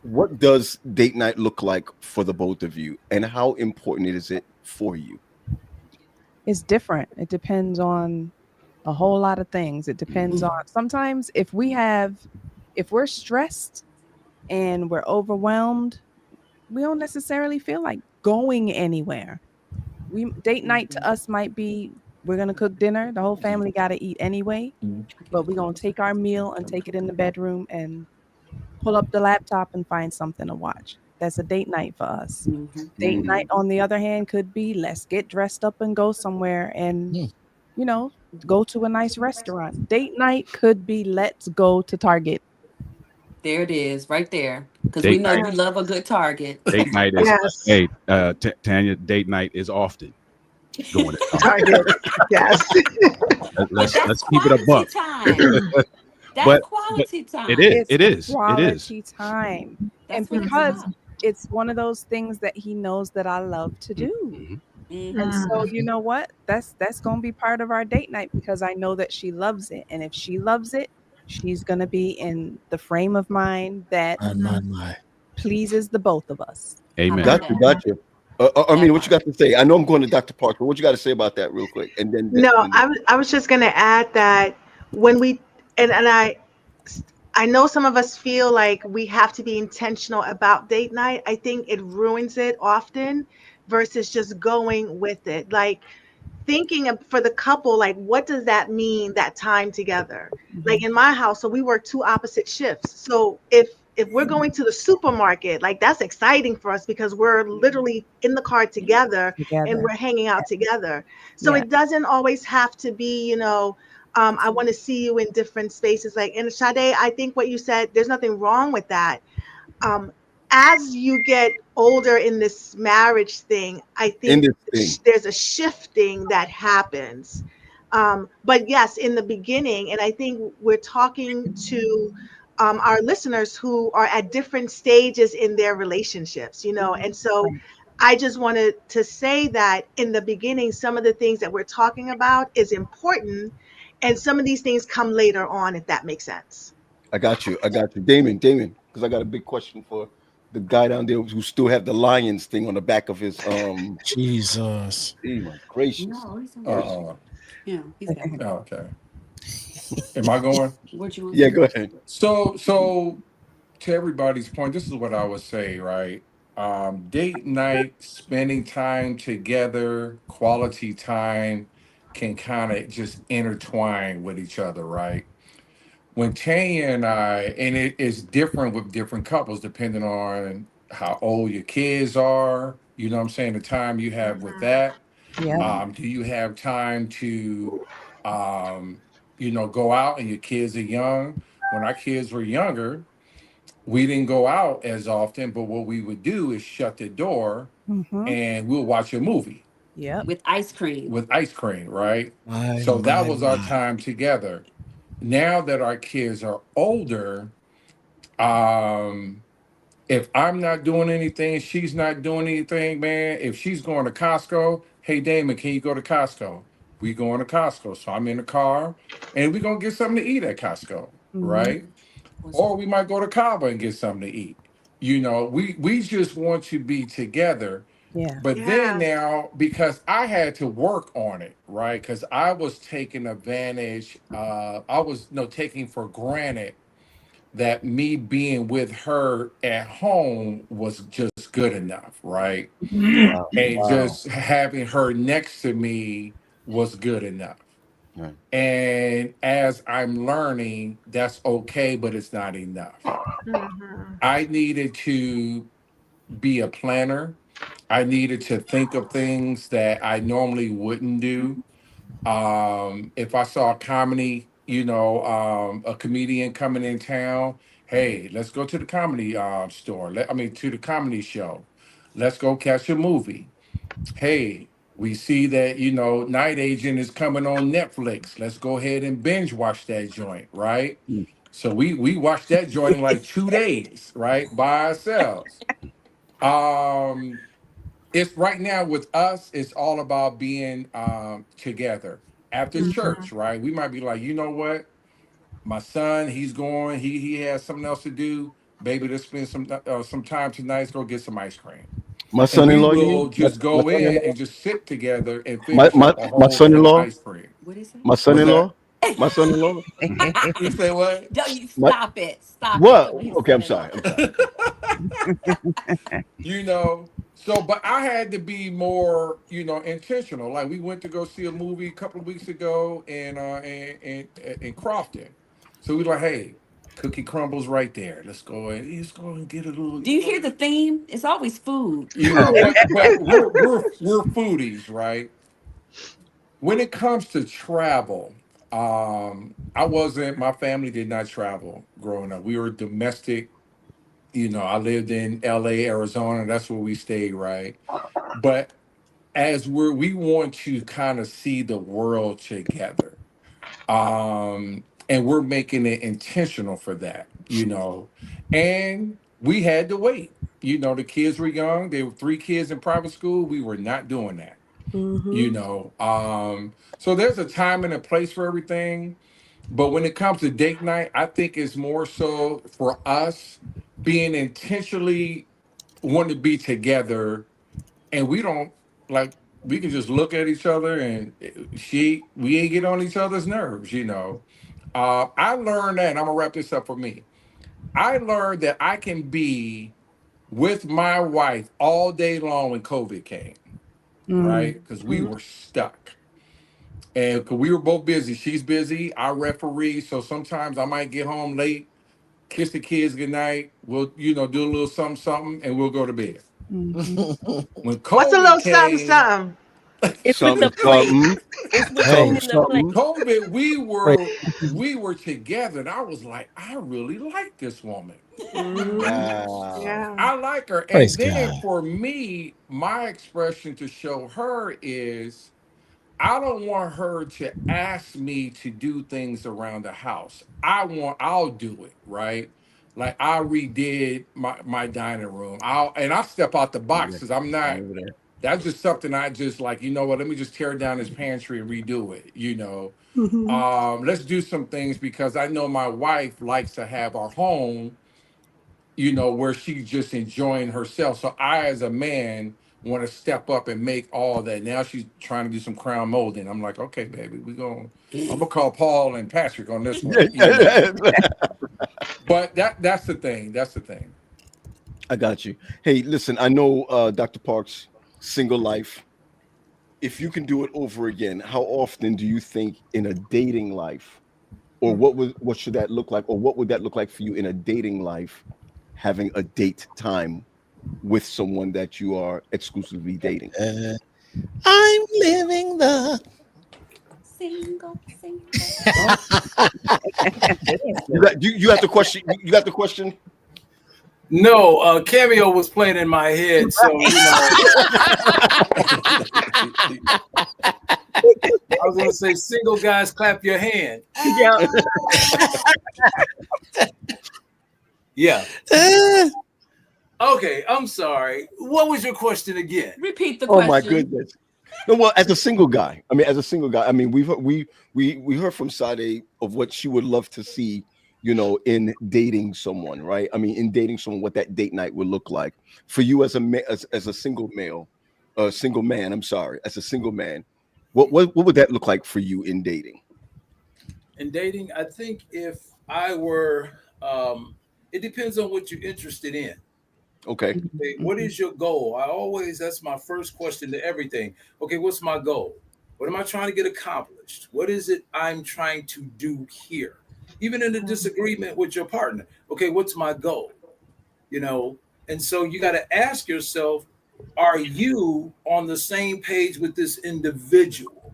What does date night look like for the both of you, and how important is it for you? It's different. It depends on a whole lot of things. It depends on, sometimes if we're stressed and we're overwhelmed, we don't necessarily feel like going anywhere. Date night to us might be, we're going to cook dinner. The whole family got to eat anyway, but we're going to take our meal and take it in the bedroom and pull up the laptop and find something to watch. That's a date night for us. Date night, on the other hand, could be, let's get dressed up and go somewhere and, go to a nice restaurant. Date night could be, let's go to Target. There it is, right there. Because we know you love a good Target. Date night is, Tanya, date night is often going to Target. Yes. Let's keep it a buck. That's quality time. It is quality time. And because it's one of those things that he knows that I love to do. And so, you know what? That's going to be part of our date night, because I know that she loves it. And if she loves it, she's going to be in the frame of mind that pleases the both of us. Amen. Gotcha. I mean, what you got to say? I know I'm going to Dr. Parks, but what you got to say about that real quick? And then, No, then I was just going to add that when we, and I know some of us feel like we have to be intentional about date night. I think it ruins it often versus just going with it. Like for the couple, like what does that mean, that time together? Like in my house, so we work two opposite shifts. So if we're going to the supermarket, like that's exciting for us because we're literally in the car together and we're hanging out together. So Yeah. it doesn't always have to be, I want to see you in different spaces. Like, and Sade, I think what you said, there's nothing wrong with that. um, as you get older in this marriage thing, I in think this thing, there's a shifting that happens. But yes, in the beginning, and I think we're talking to our listeners who are at different stages in their relationships, and so I just wanted to say that in the beginning, some of the things that we're talking about is important, and some of these things come later on, if that makes sense. I got you. I got you, Damon, because I got a big question for the guy down there who still have the lions thing on the back of his. Jesus. Hey, my gracious. No, he's okay. Uh, Yeah, he's got one. okay. Am I going? What you want Yeah, to go do? ahead. So to everybody's point, this is what I would say, right? Date night, spending time together, quality time can kind of just intertwine with each other, right? When Tanya and I, and it is different with different couples depending on how old your kids are, you know what I'm saying, the time you have with Mhm. that. Yeah. Do you have time to, um, go out and your kids are young? When our kids were younger, we didn't go out as often, but what we would do is shut the door Mm-hmm. and we'll watch a movie Yep. With ice cream. with ice cream, right? My, So that my, was our my. time together. Now that our kids are older, um, if I'm not doing anything, she's not doing anything, man. If she's going to Costco, hey Damon, can you go to Costco? We going to Costco. So I'm in the car and we're gonna get something to eat at Costco, Mm-hmm. right? Or we might go to Cabo and get something to eat. We just want to be together. Yeah. But then Yes. now, because I had to work on it, right? Because I was taking advantage, I was no taking for granted that me being with her at home was just good enough, right? Wow. And Wow. just having her next to me was good enough. Right. And as I'm learning, that's okay, but it's not enough. Mhm. I needed to be a planner. I needed to think of things that I normally wouldn't do. If I saw a comedy, a comedian coming in town, hey, let's go to the comedy store. To the comedy show. Let's go catch a movie. Hey, we see that, Night Agent is coming on Netflix. Let's go ahead and binge watch that joint, right? Mm. So we watched that joint in like 2 days, right? By ourselves. Um, it's right now with us, it's all about being together. After Mhm. church, right? We might be like, you know what? My son, he's going, he has something else to do. Baby, let's spend some time tonight. Let's go get some ice cream. My And we son-in-law, you will mean? My, just my go in son-in-law? and just sit together and My, finish my, up a my whole thing of son-in-law? ice cream. What is it? My What's that? son-in-law? My son-in-law? You say what? Don't you My, stop it. Stop it. what? Don't his Okay, I'm son-in-law. sorry. I'm sorry. But I had to be more, intentional. Like we went to go see a movie a couple of weeks ago in Crofton. So we were like, hey, cookie crumbles right there. Let's go and get a little, Do you hear the theme? It's always food. but we're foodies, right? When it comes to travel, I wasn't, my family did not travel growing up. We were domestic. I lived in LA, Arizona. That's where we stayed, right? But as we want to kind of see the world together. And we're making it intentional for that. And we had to wait. The kids were young. There were 3 kids in private school. We were not doing that. Mm-hmm. So there's a time and a place for everything. But when it comes to date night, I think it's more so for us being intentionally wanting to be together and we don't like. We can just look at each other, and we ain't get on each other's nerves. I learned that, and I'm gonna wrap this up for me. I learned that I can be with my wife all day long when COVID came, right? Because we were stuck. And cause we were both busy. She's busy. I referee. So sometimes I might get home late, kiss the kids goodnight. We'll, do a little something, something, and we'll go to bed. Mhm. When What's a COVID little something, came, something? It's with the Something, plate. something. It's with Something, cleaning the plate. something. COVID, Right. we were together, and I was like, I really like this woman. Wow. Yeah. I like her. Praise And then God. for me, my expression to show her is I don't want her to ask me to do things around the house. I'll do it, right? Like I redid my dining room. I'll step out the box because I'm not, that's just something I just like, you know what, let me just tear down this pantry and redo it. Let's do some things because I know my wife likes to have our home, where she's just enjoying herself. So I, as a man, want to step up and make all that. Now she's trying to do some crown molding. I'm like, okay, baby, I'm gonna call Paul and Patrick on this one. But that's the thing. That's the thing. I got you. Hey, listen, I know Dr. Parks' single life. If you can do it over again, how often do you think in a dating life, or what should that look like, or what would that look like for you in a dating life, having a date time with someone that you are exclusively dating? I'm living the Single. You got the question. You got the question. No, Cameo was playing in my head, so I was gonna say, single guys, clap your hand. Yeah. Okay, I'm sorry. What was your question again? Repeat the question. Oh my goodness. No, well, as a single guy, we heard from Sade of what she would love to see, in dating someone, right? I mean, in dating someone, what that date night would look like for you as a single male, single man. I'm sorry, as a single man, what would that look like for you in dating? In dating, I think if I were, it depends on what you're interested in. Okay. What is your goal? That's my first question to everything. Okay, what's my goal? What am I trying to get accomplished? What is it I'm trying to do here? Even in a disagreement with your partner. Okay, what's my goal? And so you got to ask yourself, are you on the same page with this individual?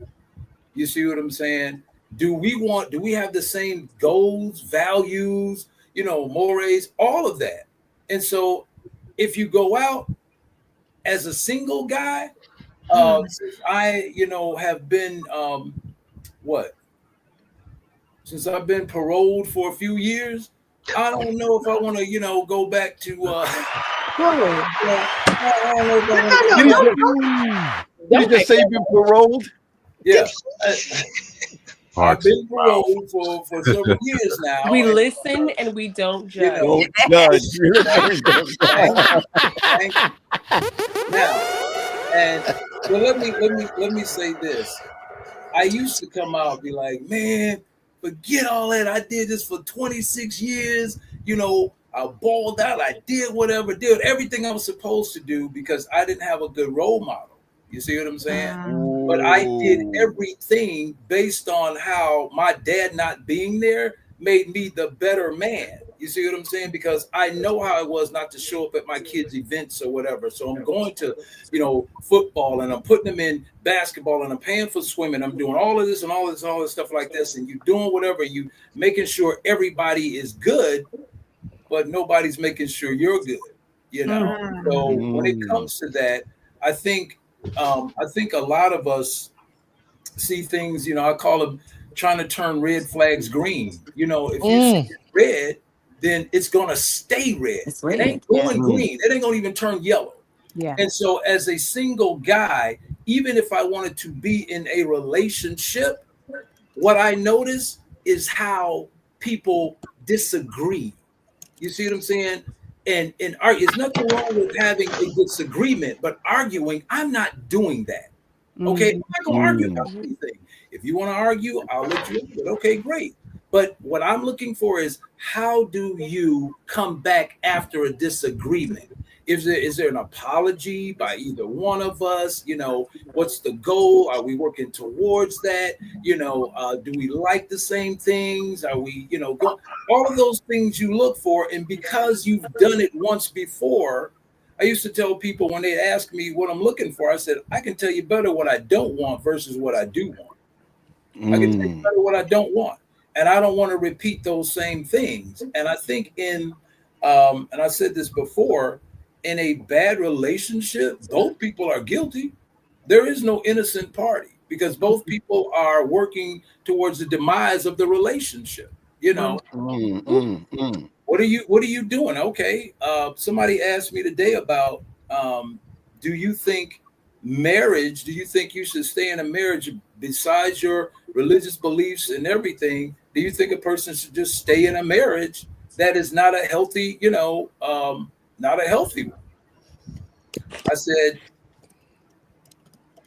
You see what I'm saying? Do we have the same goals, values, mores, all of that? And so if you go out as a single guy, since I, have been since I've been paroled for a few years, I don't know if I want to, go back to I don't know if I want Did you just say you've been paroled? Yeah. I've been paroled for several years now. We listen and we don't judge. Don't judge. Now, and well, let me say this. I used to come out and be like, man, forget all that. I did this for 26 years. I balled out. I did did everything I was supposed to do because I didn't have a good role model. You see what I'm saying? But I did everything based on how my dad not being there made me the better man. You see what I'm saying? Because I know how it was not to show up at my kids' events or whatever. So I'm going to, football, and I'm putting them in basketball, and I'm paying for swimming. I'm doing all of this and all this stuff like this. And you doing whatever, you making sure everybody is good, but nobody's making sure you're good. So when it comes to that, I think a lot of us see things, I call them trying to turn red flags green. If you see it red, then it's going to stay red. It ain't going green. It ain't going to even turn yellow. Yeah. And so as a single guy, even if I wanted to be in a relationship, what I notice is how people disagree. You see what I'm saying? and it's nothing wrong with having a disagreement, but arguing, I'm not doing that. Okay, I'm not gonna argue about anything. If you want to argue, I'll let you into it. Okay, great. But what I'm looking for is, how do you come back after a disagreement? Is there an apology by either one of us? You know, what's the goal? Are we working towards that? You know, do we like the same things? Are we, you know, all of those things you look for. And because you've done it once before, I used to tell people when they ask me what I'm looking for, I said, I can tell you better what I don't want versus what I do want. I can tell you better what I don't want. And I don't want to repeat those same things. And I think and I said this before, in a bad relationship, both people are guilty. There is no innocent party, because both people are working towards the demise of the relationship. You know, what are you doing? Okay. Somebody asked me today about, do you think you should stay in a marriage besides your religious beliefs and everything? Do you think a person should just stay in a marriage that is not a healthy, not a healthy one? I said,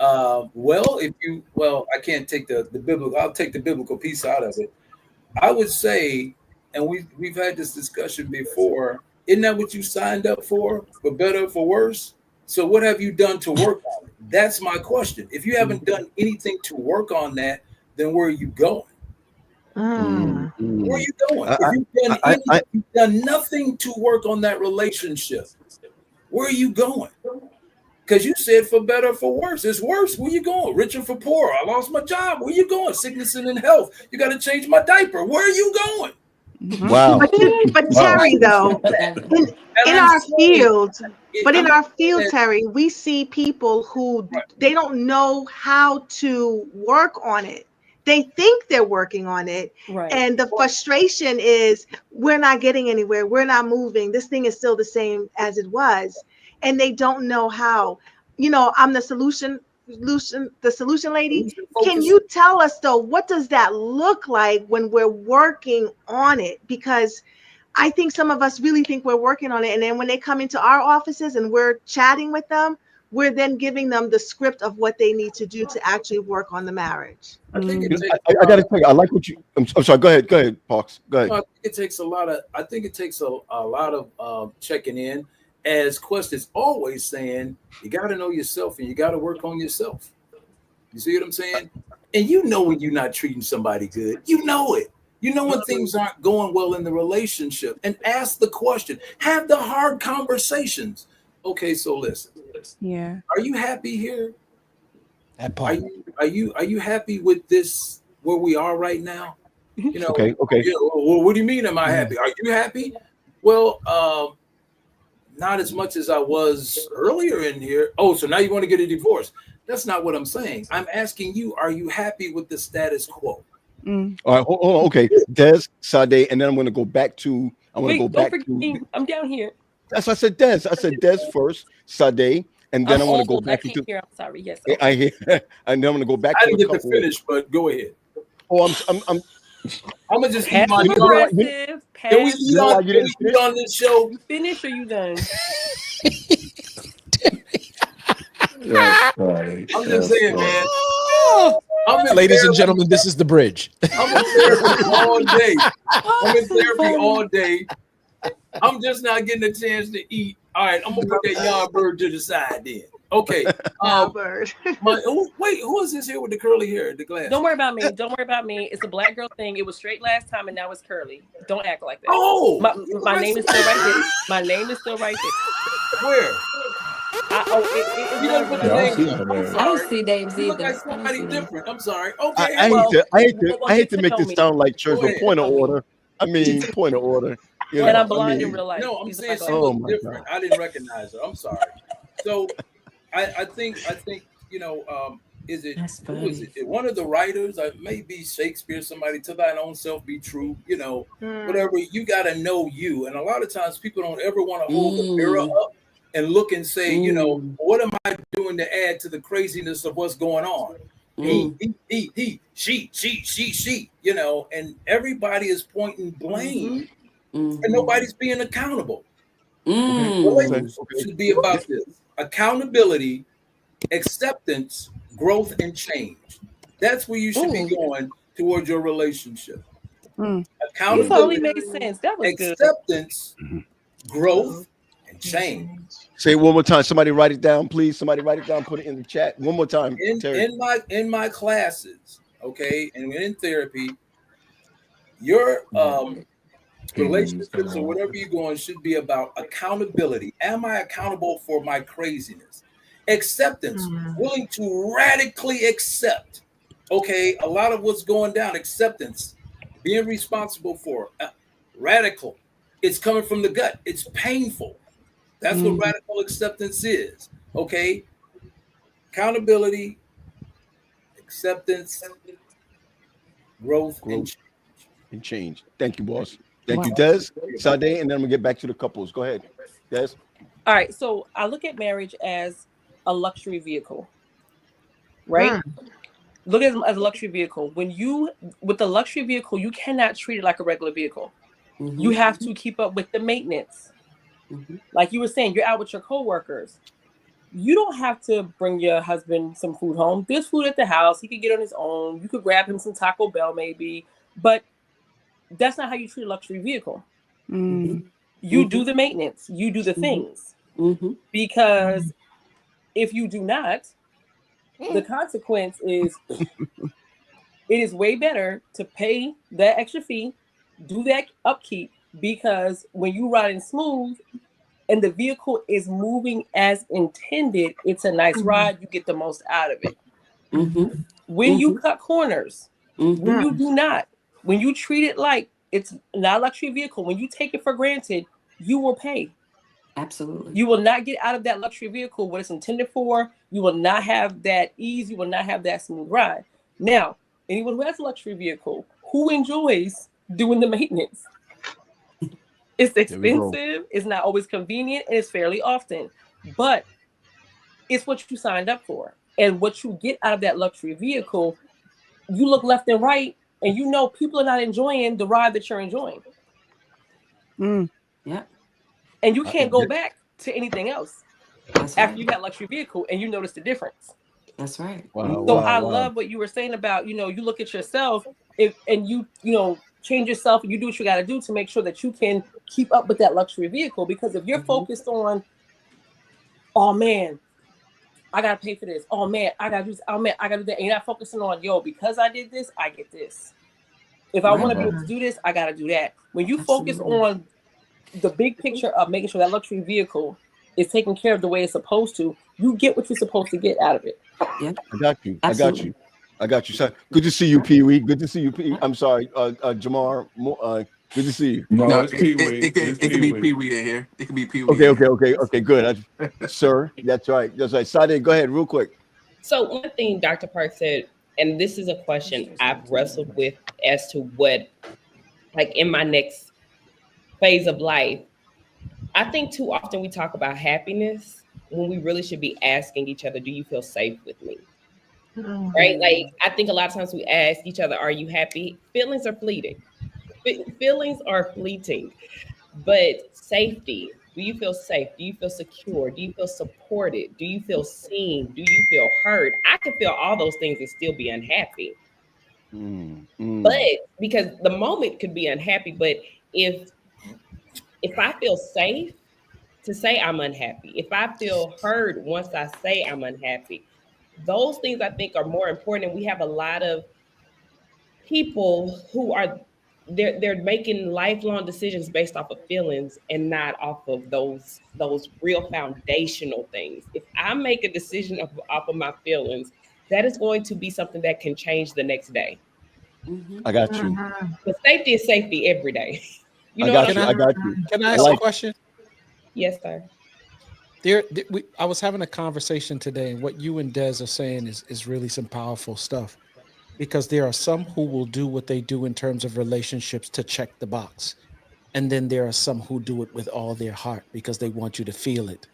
I can't take the biblical, I'll take the biblical piece out of it. I would say, and we've had this discussion before, isn't that what you signed up for better or for worse? So what have you done to work on it? That's my question. If you haven't done anything to work on that, then where are you going? Where are you going? If you've done nothing to work on that relationship, where are you going? Because you said for better or for worse. It's worse. Where you going? Richer for poor. I lost my job. Where you going? Sickness and in health. You got to change my diaper. Where are you going? Wow. But Terry, though, in our field, Terry, we see people who they don't know how to work on it. They think they're working on it. Right. And the frustration is, we're not getting anywhere. We're not moving. This thing is still the same as it was. And they don't know how. You know, I'm the solution lady. Can you tell us, though, what does that look like when we're working on it? Because I think some of us really think we're working on it. And then when they come into our offices and we're chatting with them, we're then giving them the script of what they need to do to actually work on the marriage. I think it takes, I got to tell you, I like what you. I'm sorry. Go ahead, Parks. Go ahead. I think it takes a lot of. I think it takes a lot of checking in. As Quest is always saying, you got to know yourself and you got to work on yourself. You see what I'm saying? And you know when you're not treating somebody good. You know it. You know when things aren't going well in the relationship. And ask the question. Have the hard conversations. Okay, so listen. Yeah. Are you happy here? That part. Are you happy with this where we are right now? You know. Okay. You know, well, what do you mean? Am I happy? Are you happy? Well, not as much as I was earlier in here. Oh, so now you want to get a divorce? That's not what I'm saying. I'm asking you: are you happy with the status quo? All right. Hold on. Okay, Des, Sade, and then I'm going to go back to. Don't forget me. I'm down here. That's what I said. Des. I said Des first, Sade, and then I want to go back into. I'm sorry. Yes. Okay. I hear, and then I'm going to go back. I didn't get to finish, but go ahead. Oh, I'm gonna just eat my. Can we eat on this show? You finish or you done? I'm just saying, man. Ladies and gentlemen, this is the bridge. I'm in therapy all day. All day. I'm just not getting a chance to eat. All right, I'm gonna put that yard bird to the side then. Okay. Bird. Who is this here with the curly hair, the glass? Don't worry about me. It's a black girl thing. It was straight last time, and now it's curly. Don't act like that. Oh, my name is still right there. My name is still right there. Where? I don't see names either. Like somebody different. I'm sorry. Okay. I hate to make this sound like church, but point of order. I mean, point of order. You know, and I'm blind in real life. No, I'm saying something different. I didn't recognize her. I'm sorry. So I think is it one of the writers? Maybe Shakespeare, somebody, to thine own self be true, whatever. You got to know you. And a lot of times people don't ever want to hold the mirror up and look and say, what am I doing to add to the craziness of what's going on? He, she, and everybody is pointing blame and nobody's being accountable. Relationships should be about this: accountability, acceptance, growth, and change. That's where you should be going towards your relationship. You Accountability, totally made sense. That was good. acceptance, growth, and change. Say it one more time. Somebody write it down, please. Somebody write it down. Put it in the chat one more time. Terry. In my classes, okay, and in therapy, your relationships or whatever you're going should be about accountability. Am I accountable for my craziness? Acceptance, willing to radically accept. Okay, a lot of what's going down. Acceptance, being responsible for. Radical, it's coming from the gut. It's painful. That's what radical acceptance is. Okay, accountability, acceptance, growth, and change. Thank you, boss. Thank you, Des, Sade, and then I'm gonna get back to the couples. Go ahead, Des. All right, so I look at marriage as a luxury vehicle, right? Look at it as a luxury vehicle. With the luxury vehicle, you cannot treat it like a regular vehicle. You have to keep up with the maintenance. Like you were saying, you're out with your coworkers. You don't have to bring your husband some food home. There's food at the house. He could get on his own. You could grab him some Taco Bell maybe, but that's not how you treat a luxury vehicle. You do the maintenance. You do the things. Because if you do not, the consequence is it is way better to pay that extra fee, do that upkeep, because when you riding smooth and the vehicle is moving as intended, it's a nice ride. You get the most out of it. When you cut corners, when you do not, when you treat it like it's not a luxury vehicle, when you take it for granted, you will pay. Absolutely. You will not get out of that luxury vehicle what it's intended for. You will not have that ease. You will not have that smooth ride. Now, anyone who has a luxury vehicle, who enjoys doing the maintenance? It's expensive, it's not always convenient, and it's fairly often. But it's what you signed up for. And what you get out of that luxury vehicle, you look left and right, and you know people are not enjoying the ride that you're enjoying. Yeah. And you can't go back to anything else after you got luxury vehicle and you notice the difference. That's right. I love what you were saying about, you look at yourself and you change yourself and you do what you got to do to make sure that you can keep up with that luxury vehicle. Because if you're focused on, oh man, I got to pay for this. Oh man, I got to do this. Oh man, I got to do that. And you're not focusing on, because I did this, I get this. If I want to be able to do this, I got to do that. When you focus on the big picture of making sure that luxury vehicle is taken care of the way it's supposed to, you get what you're supposed to get out of it. Yeah. I got you. Absolutely. I got you. So, good to see you, Pee Wee. Good to see you, Pee. I'm sorry, Jamar. Good to see you. No, it's Pee Wee. It can be Pee Wee in here. It can be Pee Wee. Okay. Good, sir. That's right. Sade, go ahead, real quick. So one thing Dr. Park said, and this is a question I've wrestled with as to what, like in my next phase of life, I think too often we talk about happiness when we really should be asking each other, do you feel safe with me? Right? Like, I think a lot of times we ask each other, are you happy? Feelings are fleeting. Feelings are fleeting, but safety, do you feel safe? Do you feel secure? Do you feel supported? Do you feel seen? Do you feel heard? I can feel all those things and still be unhappy. But because the moment could be unhappy, but if I feel safe to say I'm unhappy, if I feel heard once I say I'm unhappy, those things I think are more important. And we have a lot of people who are they're making lifelong decisions based off of feelings and not off of those real foundational things. If I make a decision off of my feelings, that is going to be something that can change the next day. I got you. But safety is safety every day. I got you. Can I ask a question? Yes, sir. I was having a conversation today, and what you and Des are saying is really some powerful stuff, because there are some who will do what they do in terms of relationships to check the box, and then there are some who do it with all their heart because they want you to feel it.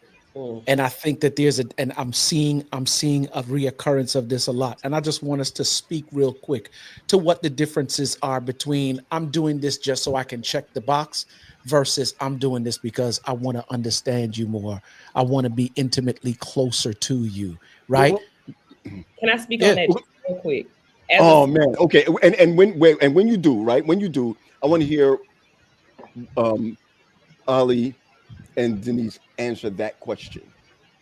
And I think that and I'm seeing a reoccurrence of this a lot. And I just want us to speak real quick to what the differences are between I'm doing this just so I can check the box versus I'm doing this because I want to understand you more. I want to be intimately closer to you, right? Can I speak Yeah. on that just real quick? Oh man, okay. And when you do, right? When you do, I want to hear Ali and Denise answer that question.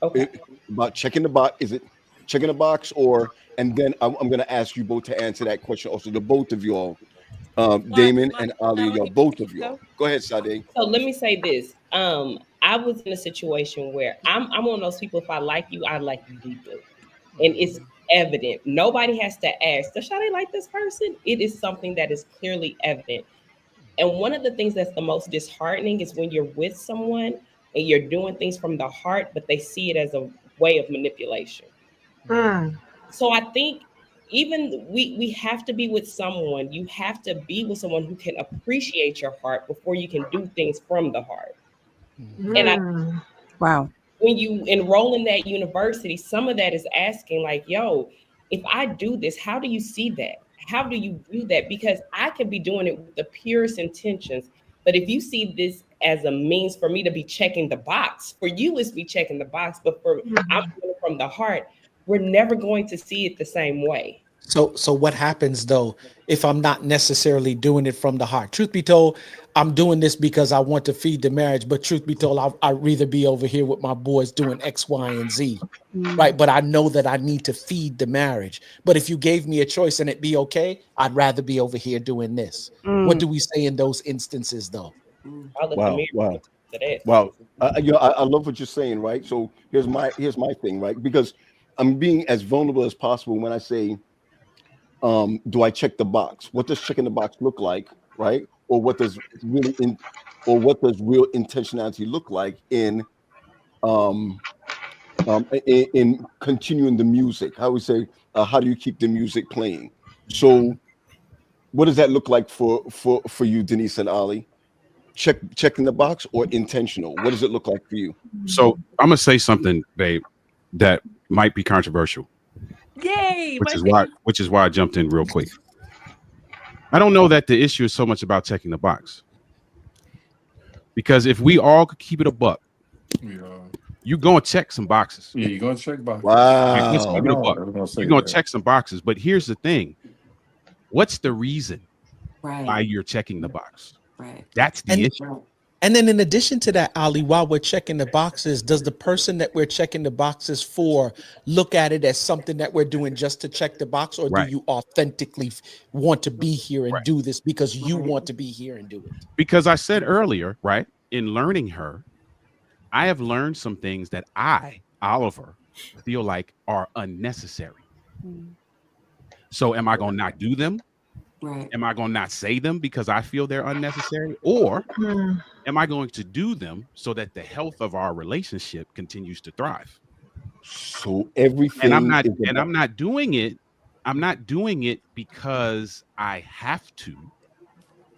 Okay. About checking the box. Is it checking the box, or and then I'm going to ask you both to answer that question also. The both of y'all, Damon and Ali, y'all, both of y'all. Go ahead, Sade. So let me say this. I was in a situation where I'm one of those people. If I like you, I like you deeply, and it's evident. Nobody has to ask, does Sade like this person? It is something that is clearly evident. And one of the things that's the most disheartening is when you're with someone and you're doing things from the heart, but they see it as a way of manipulation. So I think even we have to be with someone. You have to be with someone who can appreciate your heart before you can do things from the heart. And wow. When you enroll in that university, some of that is asking like, yo, if I do this, how do you see that? How do you view that? Because I could be doing it with the purest intentions. But if you see this as a means for me to be checking the box, for you is be checking the box, but for I'm doing it from the heart, we're never going to see it the same way. So what happens though if I'm not necessarily doing it from the heart? Truth be told, I'm doing this because I want to feed the marriage, but truth be told, I'd rather be over here with my boys doing X, Y, and Z, right? But I know that I need to feed the marriage. But if you gave me a choice and it be okay, I'd rather be over here doing this. What do we say in those instances though? Wow. I love what you're saying, right? So here's my thing, right? Because I'm being as vulnerable as possible when I say, do I check the box? What does checking the box look like, right? Or what does real intentionality look like in continuing the music? How we say, how do you keep the music playing? So what does that look like for you, Denise and Ali? Checking the box or intentional? What does it look like for you? So I'm gonna say something, babe, that might be controversial. Yay! Which is why I jumped in real quick. I don't know that the issue is so much about checking the box. Because if we all could keep it a buck, you're gonna check some boxes. Yeah, you're gonna check boxes. Wow. Let's keep it a buck. You're gonna check some boxes. But here's the thing: what's the reason why you're checking the box? Right. That's the issue. And then in addition to that, Ali, while we're checking the boxes, does the person that we're checking the boxes for look at it as something that we're doing just to check the box, or do you authentically want to be here and do this because you want to be here and do it? Because I said earlier, right, in learning her, I have learned some things that I, Oliver, feel like are unnecessary. So am I going to not do them? Right. Am I going to not say them because I feel they're unnecessary? Or am I going to do them so that the health of our relationship continues to thrive? So everything, and I'm not doing it. I'm not doing it because I have to.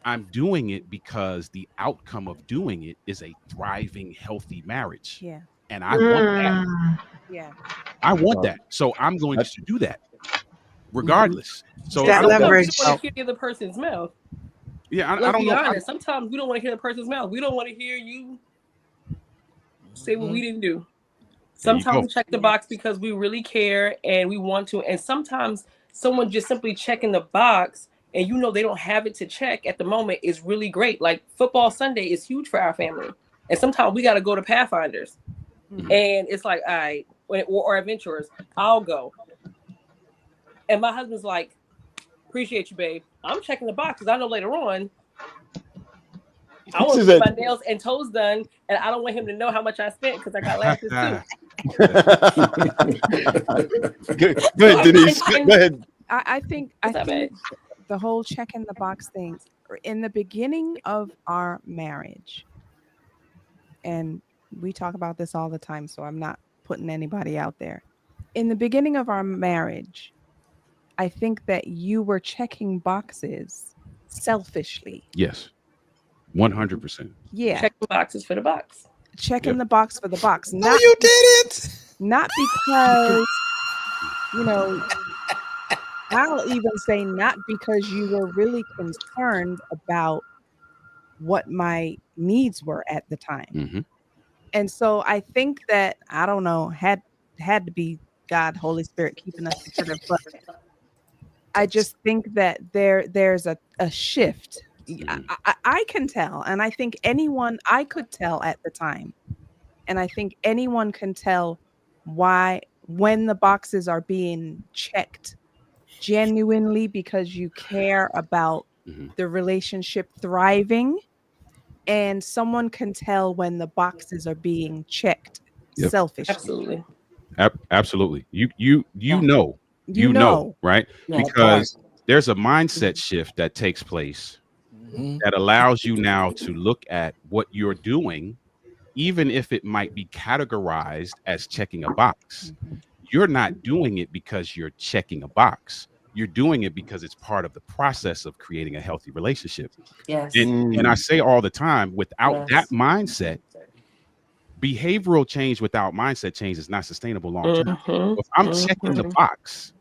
I'm doing it because the outcome of doing it is a thriving, healthy marriage. Yeah. And I want that. Yeah. I want that. So I'm going to do that regardless. So I I don't want to hear the other person's mouth. Yeah, I Let's don't be know. honest. Sometimes we don't want to hear the person's mouth. We don't want to hear you say what we didn't do. Sometimes we check the box because we really care and we want to. And sometimes someone just simply checking the box and you know they don't have it to check at the moment is really great. Like football Sunday is huge for our family. And sometimes we got to go to Pathfinders. And it's like, all right, or adventurers, I'll go. And my husband's like, appreciate you, babe. I'm checking the box because I know later on I want to get my nails and toes done, and I don't want him to know how much I spent because I got lashes too. Go ahead, Denise. Go ahead. I think the whole check in the box thing in the beginning of our marriage, and we talk about this all the time, so I'm not putting anybody out there. In the beginning of our marriage, I think that you were checking boxes selfishly. Yes. 100%. Yeah. Check the boxes for the box. Checking the box for the box. No, you didn't. Not because, I'll even say not because you were really concerned about what my needs were at the time. Mm-hmm. And so I think that, I don't know, had to be God, Holy Spirit keeping us together, but I just think that there's a shift. I can tell, and I think I could tell at the time, and I think anyone can tell why, when the boxes are being checked genuinely because you care about the relationship thriving, and someone can tell when the boxes are being checked selfishly. Absolutely. Absolutely. You know, right? Yeah. Because there's a mindset shift that takes place that allows you now to look at what you're doing, even if it might be categorized as checking a box. You're not doing it because you're checking a box. You're doing it because it's part of the process of creating a healthy relationship. Yes. And I say all the time, without that Yes. mindset, behavioral change without mindset change is not sustainable long term. Mhm. If I'm checking the box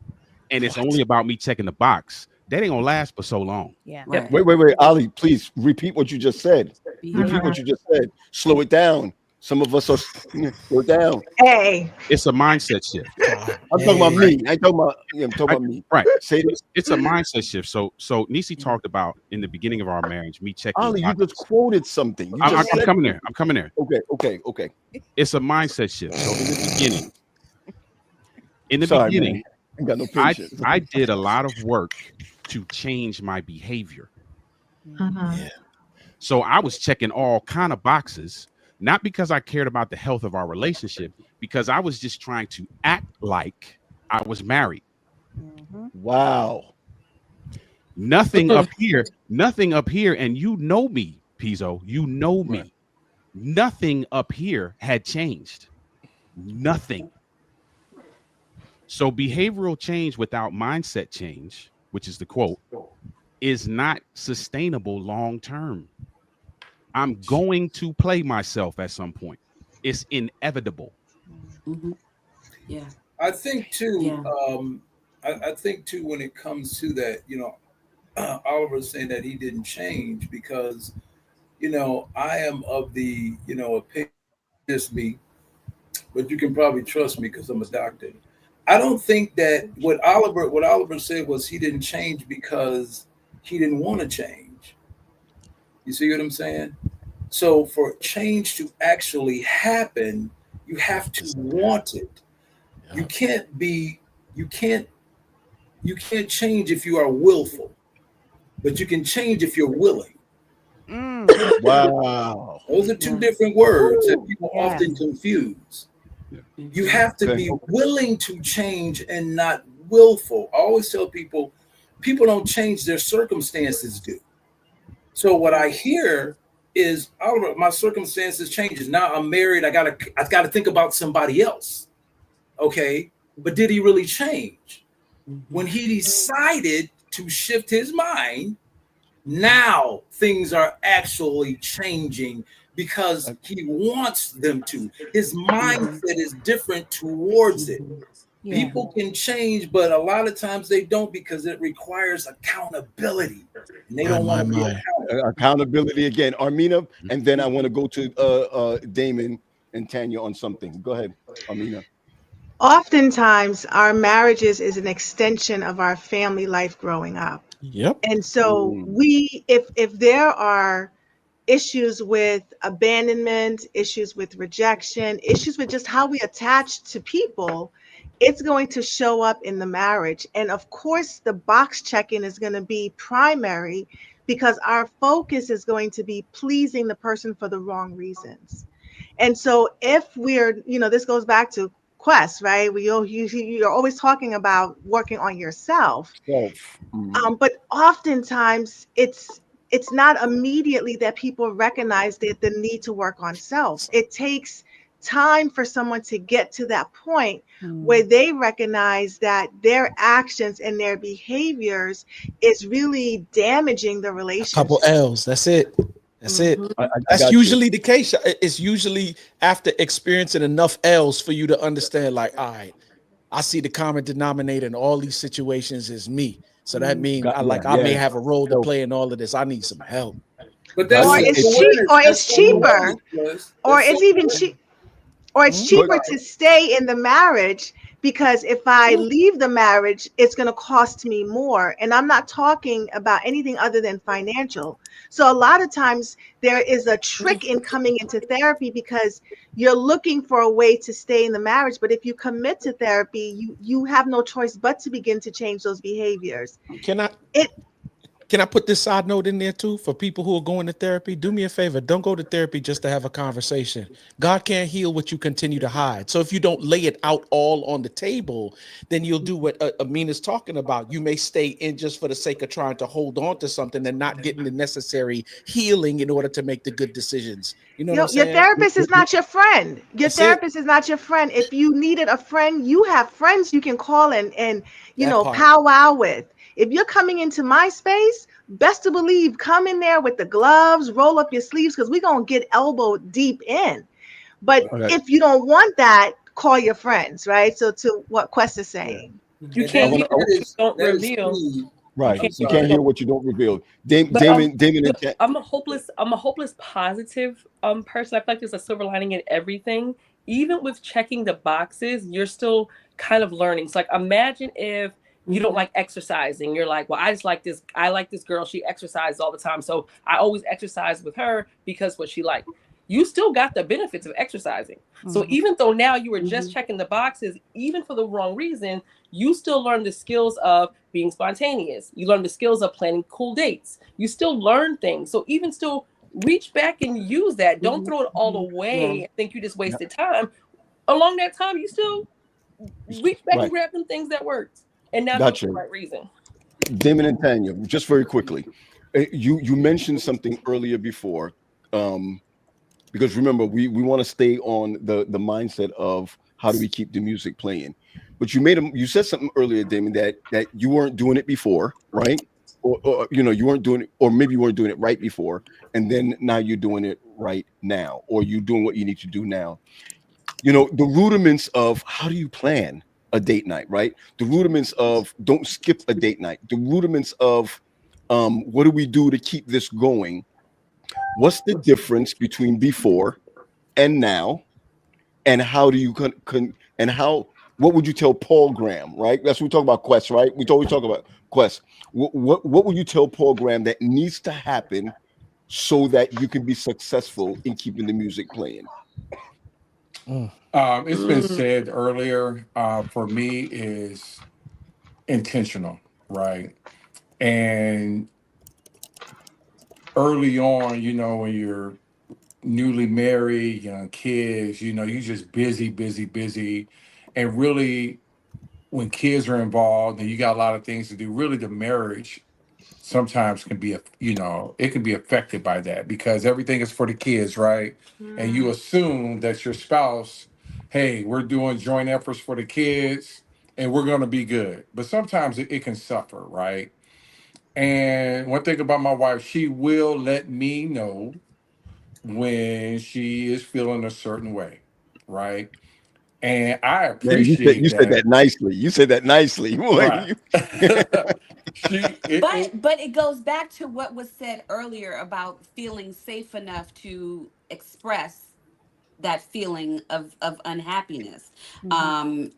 and it's only about me checking the box, that ain't gonna last for so long. Yeah. Right. Wait, Ali, please repeat what you just said. Repeat what Behavior. you just said. Slow it down. Some of us are slow it down. Hey, It's a mindset shift. I'm talking about me. I ain't talking about. Yeah, I'm talking about me. Right. Say this. It's a mindset shift. So Nisi talked about in the beginning of our marriage, me checking. Ali, you just quoted something. You I'm just said. coming there. I'm coming there. Okay. It's a mindset shift. So in the Sorry, beginning, man. I got no patience. I did a lot of work to change my behavior. uh-huh. So I was checking all kind of boxes, not because I cared about the health of our relationship, because I was just trying to act like I was married. Wow. Nothing up here, and you know me, Pizzo, you know me. Right. Nothing up here had changed. Nothing. So behavioral change without mindset change, which is the quote, is not sustainable long term. I'm going to play myself at some point. It's inevitable. Yeah. I think too. Yeah. I think too when it comes to that, Oliver's saying that he didn't change because, I am of the, opinion, just me, but you can probably trust me because I'm a doctor. I don't think that what Oliver said was he didn't change because he didn't want to change. You see what I'm saying? So for change to actually happen, you have to want it. You can't change if you are willful, but you can change if you're willing. Wow. Those are two different words that people often confuse. You have to be willing to change and not willful. I always tell people don't change, their circumstances do. So what I hear is, Oliver, my circumstances changes. Now I'm married. I've got to think about somebody else. Okay. But did he really change? When he decided to shift his mind, now things are actually changing because he wants them to. His mindset is different towards it. Yeah. People can change, but a lot of times they don't because it requires accountability. And they don't want to be accountable. Accountability again. Armina, and then I want to go to Damon and Tanya on something. Go ahead, Armina. Oftentimes, our marriages is an extension of our family life growing up. Yep. And so if there are issues with abandonment, issues with rejection, issues with just how we attach to people, it's going to show up in the marriage. And of course, the box checking is going to be primary because our focus is going to be pleasing the person for the wrong reasons. And so if we're, this goes back to Quest, right? You're always talking about working on yourself. But oftentimes it's not immediately that people recognize the need to work on self. It takes time for someone to get to that point where they recognize that their actions and their behaviors is really damaging the relationship. Couple L's. That's it. That's it. That's usually the case. It's usually after experiencing enough L's for you to understand, like, all right, I see the common denominator in all these situations is me. So that means I may have a role to play in all of this. I need some help. But that's or it's cheap, or it's cheaper, or it's even cheap, or it's cheaper to stay in the marriage, because if I leave the marriage, it's going to cost me more. And I'm not talking about anything other than financial. So a lot of times there is a trick in coming into therapy, because you're looking for a way to stay in the marriage. But if you commit to therapy, you have no choice but to begin to change those behaviors. Can I put this side note in there too for people who are going to therapy? Do me a favor. Don't go to therapy just to have a conversation. God can't heal what you continue to hide. So if you don't lay it out all on the table, then you'll do what Amina's talking about. You may stay in just for the sake of trying to hold on to something and not getting the necessary healing in order to make the good decisions. You know what I'm saying? Your therapist is not your friend. Your therapist is not your friend. If you needed a friend, you have friends you can call and powwow with. If you're coming into my space, best to believe, come in there with the gloves, roll up your sleeves, because we're going to get elbow deep in. But if you don't want that, call your friends, right? So to what Quest is saying. You can't hear what you don't reveal. Right. You can't hear what you don't reveal. Damon, I'm a hopeless positive person. I feel like there's a silver lining in everything. Even with checking the boxes, you're still kind of learning. So like imagine if you don't like exercising. You're like, well, I like this girl. She exercises all the time. So I always exercise with her because what she liked. You still got the benefits of exercising. So even though now you were just checking the boxes, even for the wrong reason, you still learn the skills of being spontaneous. You learn the skills of planning cool dates. You still learn things. So even still reach back and use that. Don't throw it all away and think you just wasted time. Along that time, you still reach back and grab them things that worked. And now that's the right reason. Damon and Tanya, just very quickly, you mentioned something earlier before, because remember we want to stay on the mindset of how do we keep the music playing. But you said something earlier, Damon, that you weren't doing it before, right? Or you weren't doing it, or maybe you weren't doing it right before, and then now you're doing it right now, or you're doing what you need to do now. The rudiments of how do you plan a date night, right? The rudiments of don't skip a date night. The rudiments of what do we do to keep this going? What's the difference between before and now? And how do you what would you tell Paul Graham, right? That's what we talk about Quest, right? We always talk about Quest. What would you tell Paul Graham that needs to happen so that you can be successful in keeping the music playing? It's been said earlier, for me is intentional, right? And early on, when you're newly married, young kids, you just busy. And really, when kids are involved and you got a lot of things to do, really the marriage sometimes can be, it can be affected by that because everything is for the kids, right? And you assume that your spouse, hey, we're doing joint efforts for the kids and we're going to be good. But sometimes it can suffer, right? And one thing about my wife, she will let me know when she is feeling a certain way, right? And I appreciate you said that nicely. You said that nicely. Right. But it goes back to what was said earlier about feeling safe enough to express that feeling of unhappiness. And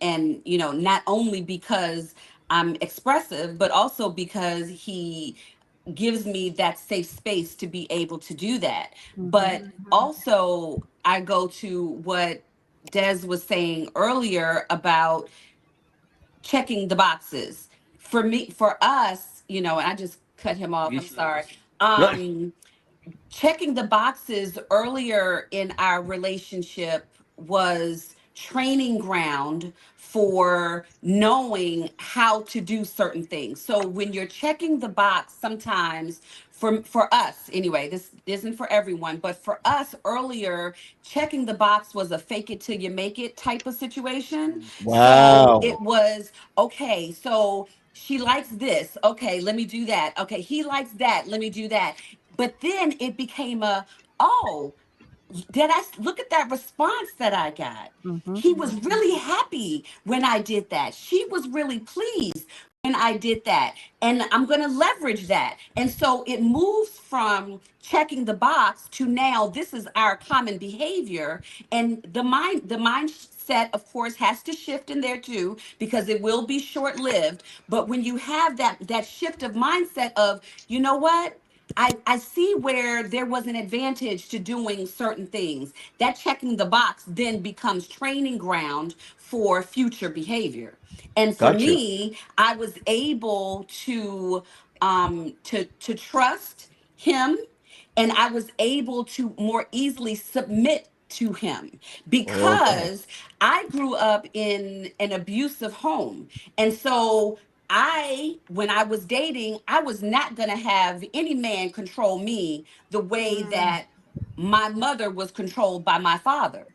not only because I'm expressive, but also because he gives me that safe space to be able to do that. But also I go to what Des was saying earlier about checking the boxes. For us, and I just cut him off. I'm sorry. Checking the boxes earlier in our relationship was training ground for knowing how to do certain things. So when you're checking the box, sometimes for us anyway, this isn't for everyone, but for us earlier, checking the box was a fake it till you make it type of situation. Wow. So it was, okay, so she likes this. Okay, let me do that. Okay, he likes that. Let me do that. But then it became did I look at that response that I got? He was really happy when I did that. She was really pleased when I did that. And I'm going to leverage that. And so it moves from checking the box to now this is our common behavior. And the mindset, of course, has to shift in there too, because it will be short-lived. But when you have that shift of mindset of, you know what? I see where there was an advantage to doing certain things. That checking the box then becomes training ground for future behavior. And for Gotcha. me, I was able to trust him, and I was able to more easily submit to him Okay. because I grew up in an abusive home. And so when I was dating, I was not going to have any man control me the way Mm, that my mother was controlled by my father.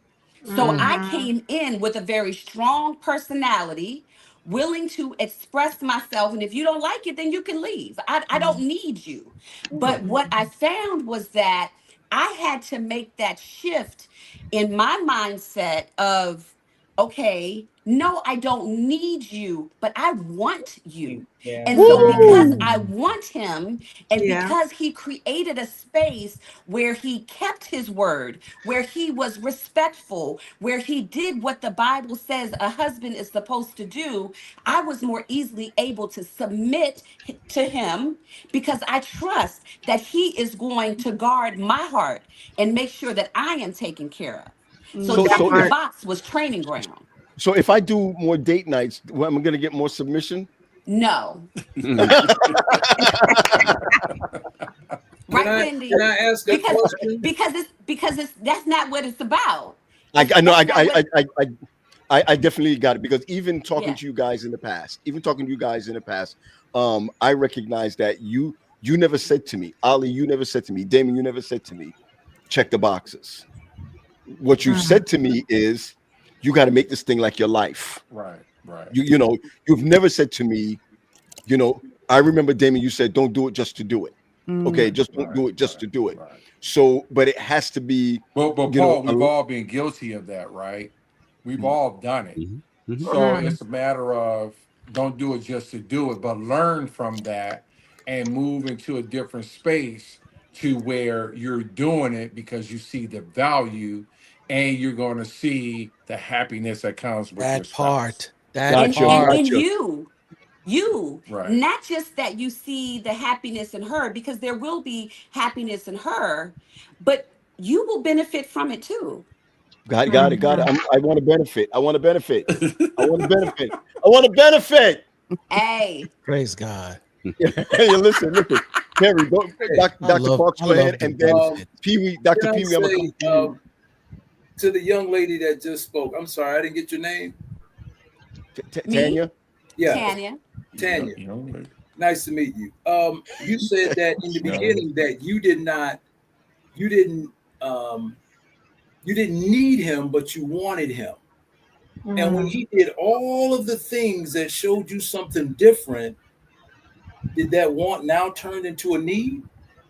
So I mhm, came in with a very strong personality, willing to express myself. And if you don't like it, then you can leave. I don't need you. But what I found was that I had to make that shift in my mindset of, okay, no, I don't need you, but I want you. Yeah. And so because Woo! I want him, and yeah. because he created a space where he kept his word, where he was respectful, where he did what the Bible says a husband is supposed to do, I was more easily able to submit to him because I trust that he is going to guard my heart and make sure that I am taken care of. So So That so checking the if part. box was training ground. so if I do more date nights, well, I'm gonna get more submission. No. Can Right, I Wendy? ask a Because question? it's that's not what it's about. I know That's not what I definitely got it because even talking yeah. to you guys in the past, I recognize that you never said to me, Ali, you never said to me, Damon, you never said to me, check the boxes. What you've Mm, said to me is you got to make this thing like your life. Right, right. You know, you've never said to me, you know, I remember Damon, you said don't do it just to do it. Okay, Mm. just don't Right, do it just right, to do it. right. So, but it has to be, But you know, Paul, we've all been guilty of that, right? We've all done it. Mhm. Mhm. So mm. it's a matter of don't do it just to do it, but learn from that and move into a different space to where you're doing it because you see the value and you're going to see the happiness that comes with your That spouse. part. That And gotcha, and part. and gotcha. you Right. not just that you see the happiness in her, because there will be happiness in her, but you will benefit from it too. Got it, got it. Mhm. I want to benefit. I want to benefit. I want to benefit. I want to benefit. Hey, Praise God. Hey, listen. Terry, Hey, Dr. Parks, I go ahead, love the and then um, benefit. Pee Wee, Dr. can I Pee Wee, I'm gonna come say to you. to the young lady that just spoke? I'm sorry, I didn't get your name. me, Tanya. Yes, Tanya. Tanya. You Nice to meet you. You said that in the know, beginning that you didn't, um, you didn't need him, but you wanted him. And when Mm. he did all of the things that showed you something different, did that want now turn into a need?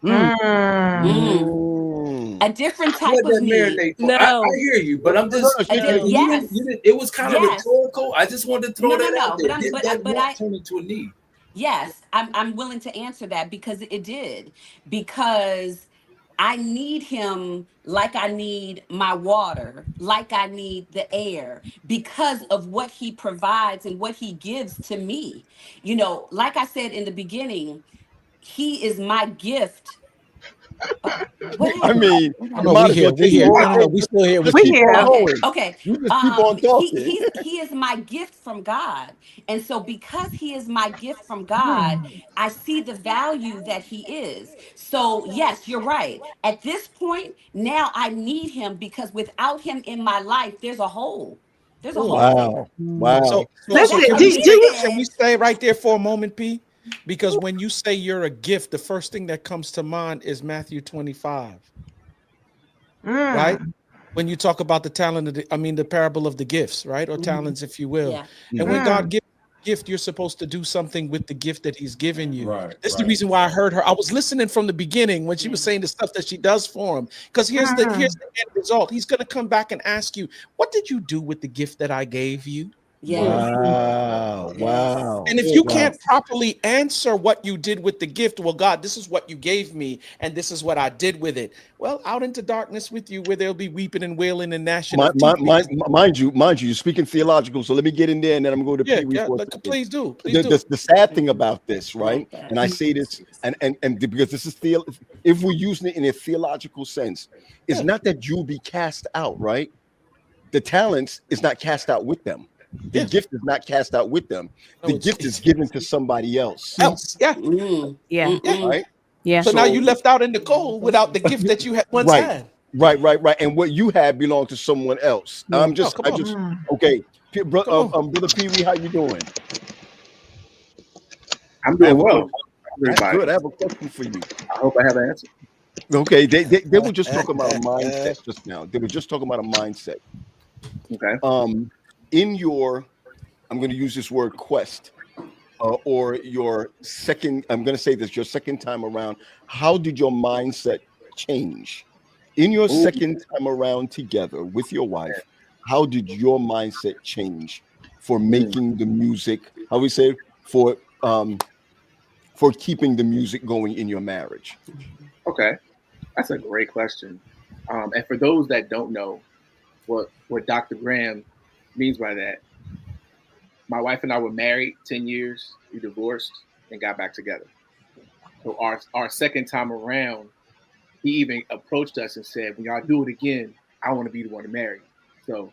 Mm. Mm. Mm, Mm. a different type Let of that need. marinate for. I No. hear you, No, but I'm no, just No. you Yes, didn't. It was kind of yes. rhetorical. I just wanted to throw No, no, that out no. there. Did that But want I turn into a need? yes, I'm willing to answer that because it did. Because I need him like I need my water, like I need the air, because of what he provides and what he gives to me. You know, like I said in the beginning, he is my gift. What I happened? mean, What Oh you no, happened? we might as well here. We take it here. all No, no, no. in. We still here. We Just We still keep here. on here. Okay, going. okay. You just keep on talking. He is my gift from God. And so because he is my gift from God, Mm. I see the value that he is. So yes, you're right. At this point, now I need him because without him in my life, there's a hole. There's a Ooh. hole there. Wow. Mm. So, Wow. so, so That's Listen, a can we minute. stay right there for a moment, P? Because when you say you're a gift, the first thing that comes to mind is Matthew 25, right? Mm. When you talk about the talent of the parable of the gifts, right? Or Mhm. talents, if you will. Yeah. And when Mhm. God Mm. gives you a gift, you're supposed to do something with the gift that he's given you. right, That's the right. reason why I heard her. I was listening from the beginning when she was Yeah. saying the stuff that she does for him. Because here's the Mm. end result. He's gonna come back and ask you, what did you do with the gift that I gave you? Yes. Wow. Yes. Wow. And if you Wow. can't properly answer what you did with the gift, well, God, this is what you gave me, and this is what I did with it. Well, out into darkness with you, where there'll be weeping and wailing and gnashing of teeth. Mind you, you're speaking theological. So let me get in there, and then I'm going to go to Yeah, Pee Wee for a second. please do. The sad thing about this, right? And I say this, and because this is if we're using it in a theological sense, it's not that you'll be cast out, right? The talents is not cast out with them. The gift is not cast out with them. The gift is given to somebody else. Yeah. Yeah. Right? Yeah. So now you left out in the cold without the gift that you had once had. Right. And what you had belonged to someone else. Okay. Brother Pee Wee, how you doing? I'm doing well. Good. I have a question for you. I hope I have an answer. Okay. They were just talking about a mindset just now. They were just talking about a mindset. Okay. In your, I'm going to use this word quest, or your second, I'm going to say this, your second time around, how did your mindset change? In your second time around together with your wife, how did your mindset change for making the music, how we say, for keeping the music going in your marriage? Okay. That's a great question. And for those that don't know what Dr. Graham means by that, my wife and I were married 10 years. We divorced and got back together. So our second time around, he even approached us and said, when y'all do it again, I want to be the one to marry. So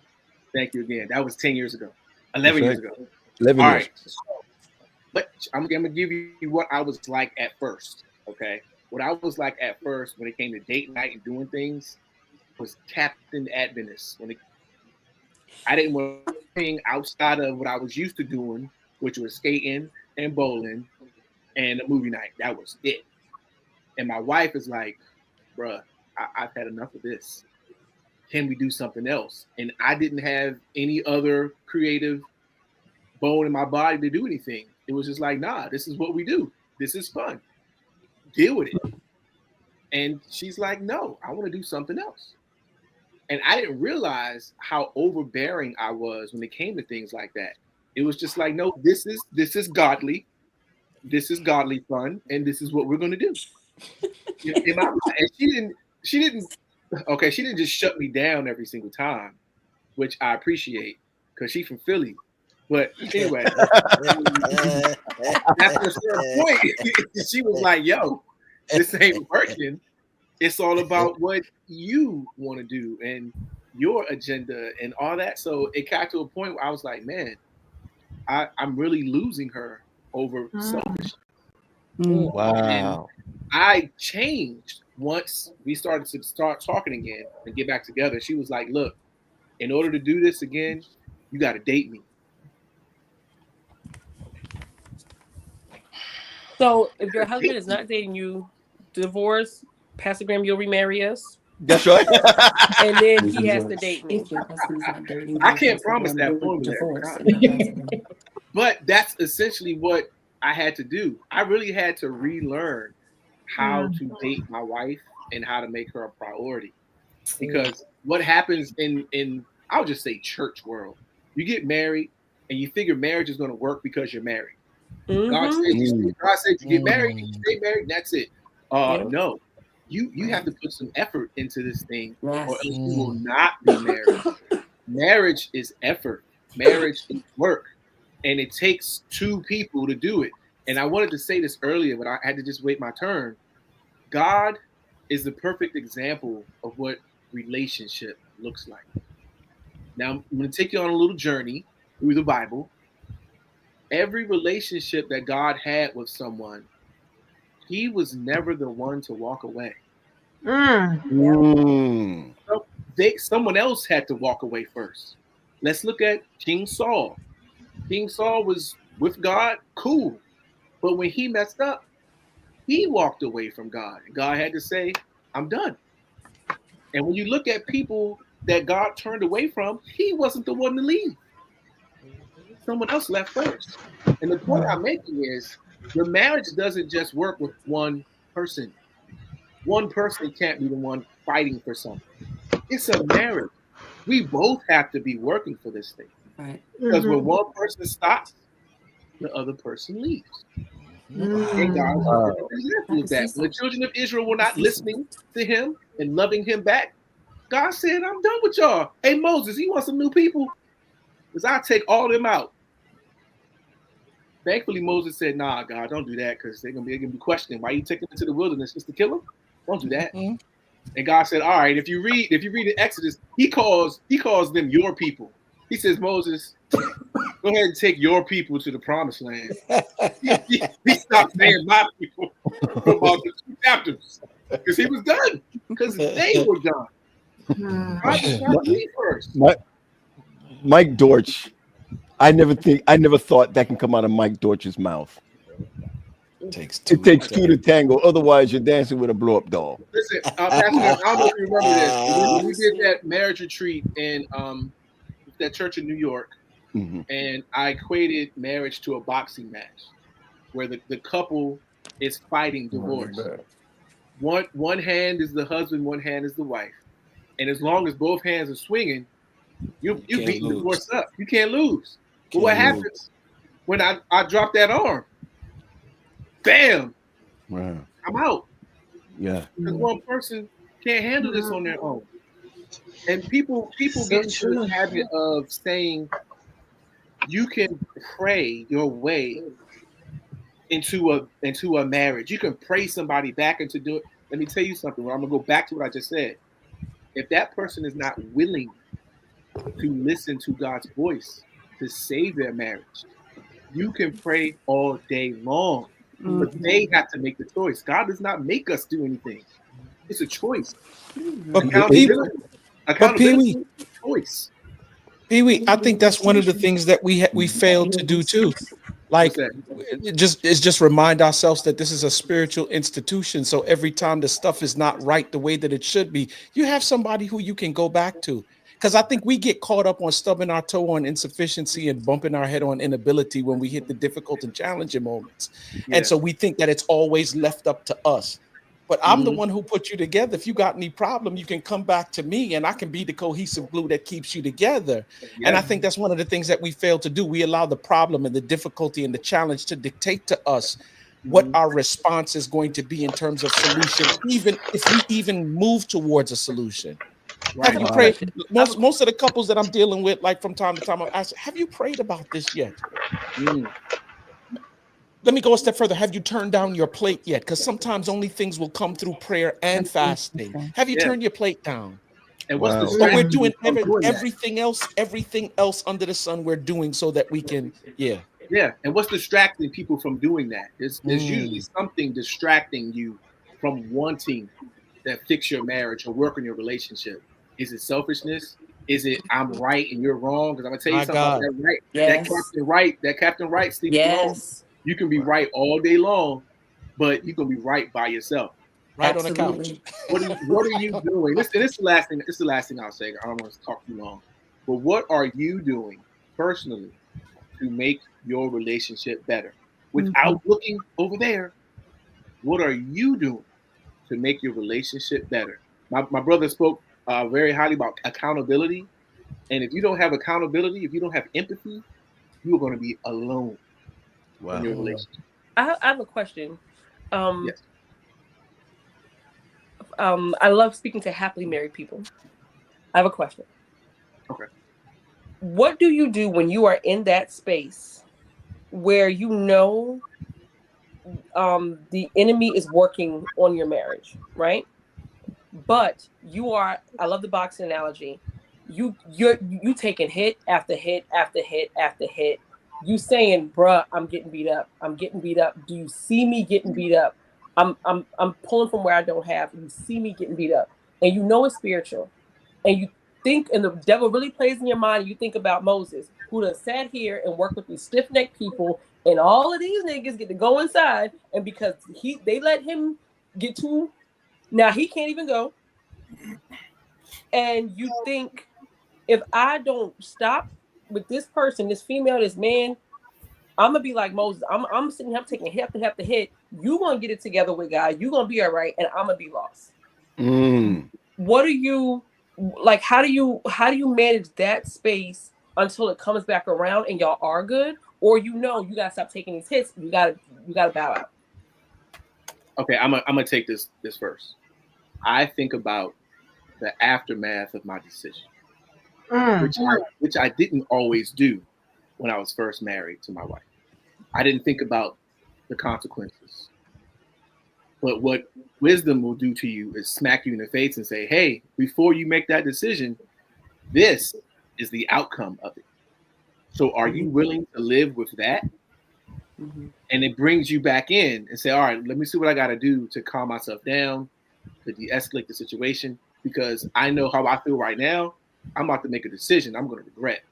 thank you again. That was 10 years ago, 11 years ago. 11 All years. right. But I'm going to give you what I was like at first, okay? What I was like at first when it came to date night and doing things was Captain Adventist. I didn't want anything outside of what I was used to doing, which was skating and bowling and a movie night. That was it. And my wife is like, bruh, I've had enough of this. Can we do something else? And I didn't have any other creative bone in my body to do anything. It was just like, nah, this is what we do. This is fun. Deal with it. And she's like, no, I want to do something else. And I didn't realize how overbearing I was when it came to things like that. It was just like, no, this is godly. This is godly fun, and this is what we're going to do. And she didn't just shut me down every single time, which I appreciate because she's from Philly. But anyway, after a certain point, she was like, yo, this ain't working. It's all about what you want to do and your agenda and all that. So it got to a point where I was like, man, I'm really losing her over selfishness. Wow. And I changed once we started to start talking again and get back together. She was like, look, in order to do this again, you got to date me. So if your husband is not dating you, divorce, Pastor Graham, you'll remarry us. That's right. And then he has to date me. I can't promise that formula, but that's essentially what I had to do. I really had to relearn how to date my wife and how to make her a priority. Because what happens in I'll just say church world, you get married and you figure marriage is going to work because you're married. God said you get married, you stay married, and that's it. No, you have to put some effort into this thing, or else you will not be married. Marriage is effort. Marriage is work, and it takes two people to do it. And I wanted to say this earlier, but I had to just wait my turn. God is the perfect example of what relationship looks like. Now I'm going to take you on a little journey through the Bible. Every relationship that God had with someone, he was never the one to walk away. Someone else had to walk away first. Let's look at King Saul. King Saul was with God, cool. But when he messed up, he walked away from God. And God had to say, I'm done. And when you look at people that God turned away from, he wasn't the one to leave. Someone else left first. And the point I'm making is your marriage doesn't just work with one person. One person can't be the one fighting for something. It's a marriage. We both have to be working for this thing. Right. Because when one person stops, the other person leaves. And God is a perfect example of that. When the children of Israel were not listening to him and loving him back, God said, I'm done with y'all. Hey, Moses, you want some new people? Because I'll take all them out. Thankfully, Moses said, nah, God, don't do that, because they're gonna be questioning why you taking them to the wilderness just to kill them? Don't do that. And God said, all right, if you read in Exodus, he calls them your people. He says, Moses, go ahead and take your people to the promised land. he stopped saying my people for about 2 chapters. Because he was done. Because they were done. God did not leave first. Mike Dortch. I never thought that can come out of Mike Dortch's mouth. It takes two to tango. Otherwise, you're dancing with a blow up doll. Listen, Pastor, I don't know if you remember this. When we did that marriage retreat in that church in New York, and I equated marriage to a boxing match where the couple is fighting divorce. One hand is the husband, one hand is the wife. And as long as both hands are swinging, you beating divorce up. You can't lose. But what happens when I drop that arm? Bam! Wow. I'm out. Yeah. Because one person can't handle this on their own. And people get into the habit of saying you can pray your way into a marriage. You can pray somebody back into do it. Let me tell you something. I'm gonna go back to what I just said. If that person is not willing to listen to God's voice to save their marriage, you can pray all day long, but they have to make the choice. God does not make us do anything. It's a choice. Accountability is a choice. Pee-wee, I think that's one of the things that we failed to do too. Like, just remind ourselves that this is a spiritual institution. So every time the stuff is not right the way that it should be, you have somebody who you can go back to. Because I think we get caught up on stubbing our toe on insufficiency and bumping our head on inability when we hit the difficult and challenging moments. Yeah. And so we think that it's always left up to us. But I'm the one who put you together. If you got any problem, you can come back to me and I can be the cohesive glue that keeps you together. Yeah. And I think that's one of the things that we fail to do. We allow the problem and the difficulty and the challenge to dictate to us what our response is going to be in terms of solution, even if we even move towards a solution. Right. Have you prayed? Most of the couples that I'm dealing with, like from time to time, I'm asking, have you prayed about this yet? Let me go a step further. Have you turned down your plate yet? Because sometimes only things will come through prayer and fasting. Have you turned your plate down? And what's the But we're doing everything else under the sun we're doing so that we can, Yeah. And what's distracting people from doing that? There's usually something distracting you from wanting to fix your marriage or work on your relationship. Is it selfishness? Is it I'm right and you're wrong? Because I'm gonna tell you something about that right. Yes. That Captain Right, Steve. Yes. You can be right all day long, but you can be right by yourself. Right. Absolutely. On the couch. What are you doing? This is the last thing. This is the last thing I'll say. I don't want to talk too long. But what are you doing personally to make your relationship better? Without looking over there, what are you doing to make your relationship better? My brother spoke very highly about accountability. And if you don't have accountability, if you don't have empathy, you are going to be alone. Wow. In your relationship. I have a question. Yes. I love speaking to happily married people. I have a question. Okay. What do you do when you are in that space where you know the enemy is working on your marriage, right? But you are, I love the boxing analogy. You taking hit after hit after hit after hit. You saying, bruh, I'm getting beat up. I'm getting beat up. Do you see me getting beat up? I'm pulling from where I don't have. You see me getting beat up. And you know it's spiritual. And you think, and the devil really plays in your mind, you think about Moses, who done sat here and worked with these stiff-necked people, and all of these niggas get to go inside, and because they let him get too, now he can't even go. And you think, if I don't stop with this person, this female, this man, I'm gonna be like Moses. I'm sitting here, I'm taking hit after hit after hit. You gonna get it together with God. You gonna be all right, and I'm gonna be lost. What are you like? How do you manage that space until it comes back around and y'all are good, or you gotta stop taking these hits. You gotta bow out. Okay, I'm gonna take this first. I think about the aftermath of my decision, which I didn't always do when I was first married to my wife. I didn't think about the consequences. But what wisdom will do to you is smack you in the face and say, hey, before you make that decision, this is the outcome of it. So are you willing to live with that? And it brings you back in and say, all right, let me see what I got to do to calm myself down, to de-escalate the situation, because I know how I feel right now. I'm about to make a decision I'm going to regret.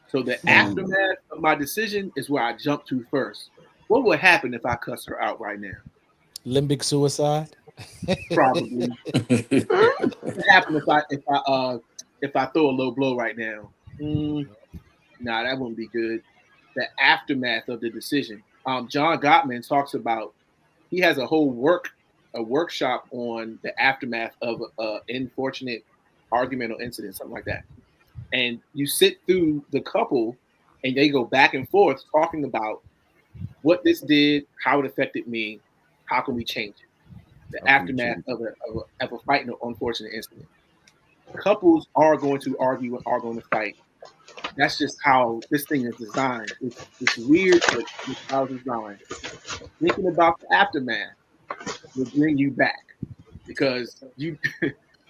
So the aftermath of my decision is where I jump to first. What would happen if I cuss her out right now? Limbic suicide? Probably. What would happen if I throw a low blow right now? Nah, that wouldn't be good. The aftermath of the decision. John Gottman talks about, he has a whole workshop on the aftermath of an unfortunate argument or incident, something like that. And you sit through the couple and they go back and forth talking about what this did, how it affected me, how can we change it? The aftermath of a fight and an unfortunate incident. Couples are going to argue and are going to fight. That's just how this thing is designed. It's weird, but it's how it's designed. Thinking about the aftermath will bring you back because you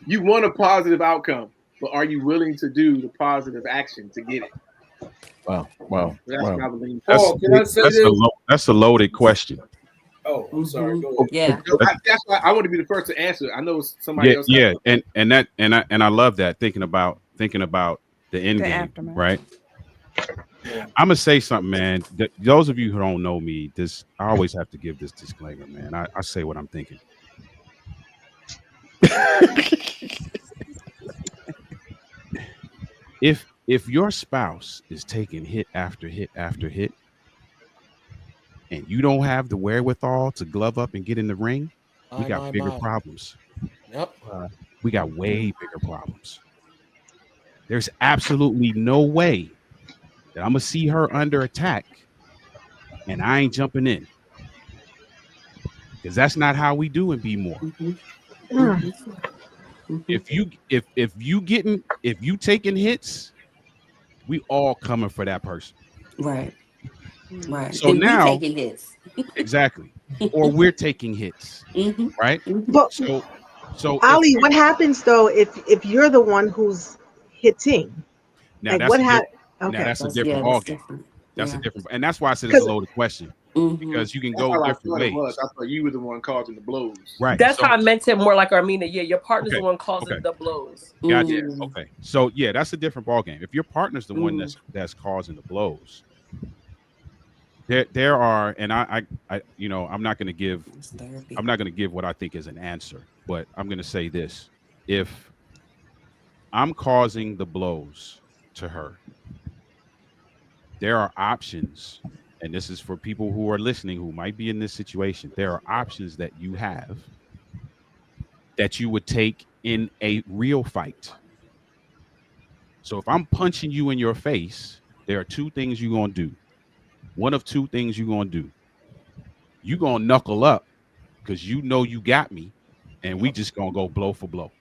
you want a positive outcome, but are you willing to do the positive action to get it? Wow. That's what I believe. That's a loaded question. Oh, I'm sorry. Go ahead. Yeah. That's why I want to be the first to answer. I know somebody else. Yeah, and I love that, thinking about the end game, aftermath. right? I'm gonna say something, man. Those of you who don't know me, I always have to give this disclaimer, man. I say what I'm thinking. If your spouse is taking hit after hit after hit, and you don't have the wherewithal to glove up and get in the ring, we got bigger problems. Yep. We got way bigger problems. There's absolutely no way that I'm gonna see her under attack and I ain't jumping in, because that's not how we do in Be More. If you taking hits, we all coming for that person. Right. So and now, we taking hits. Exactly, or we're taking hits, right? But so Ali, what happens though if you're the one who's hitting? Now like that's what now Okay, that's a different ballgame. That's a different, and that's why I said it's a 'Cause- loaded question, because you can go different ways. I thought you were the one causing the blows. Right. That's how I meant it more like Armina. Yeah, your partner's the one causing the blows. Gotcha. Okay. So yeah, that's a different ballgame. If your partner's the one that's causing the blows, there are, and I I'm not gonna give what I think is an answer, but I'm gonna say this: if I'm causing the blows to her, there are options, and this is for people who are listening who might be in this situation. There are options that you have that you would take in a real fight. So if I'm punching you in your face, there are two things you're going to do. One of two things you're going to do. You're going to knuckle up because you know you got me, and we just going to go blow for blow.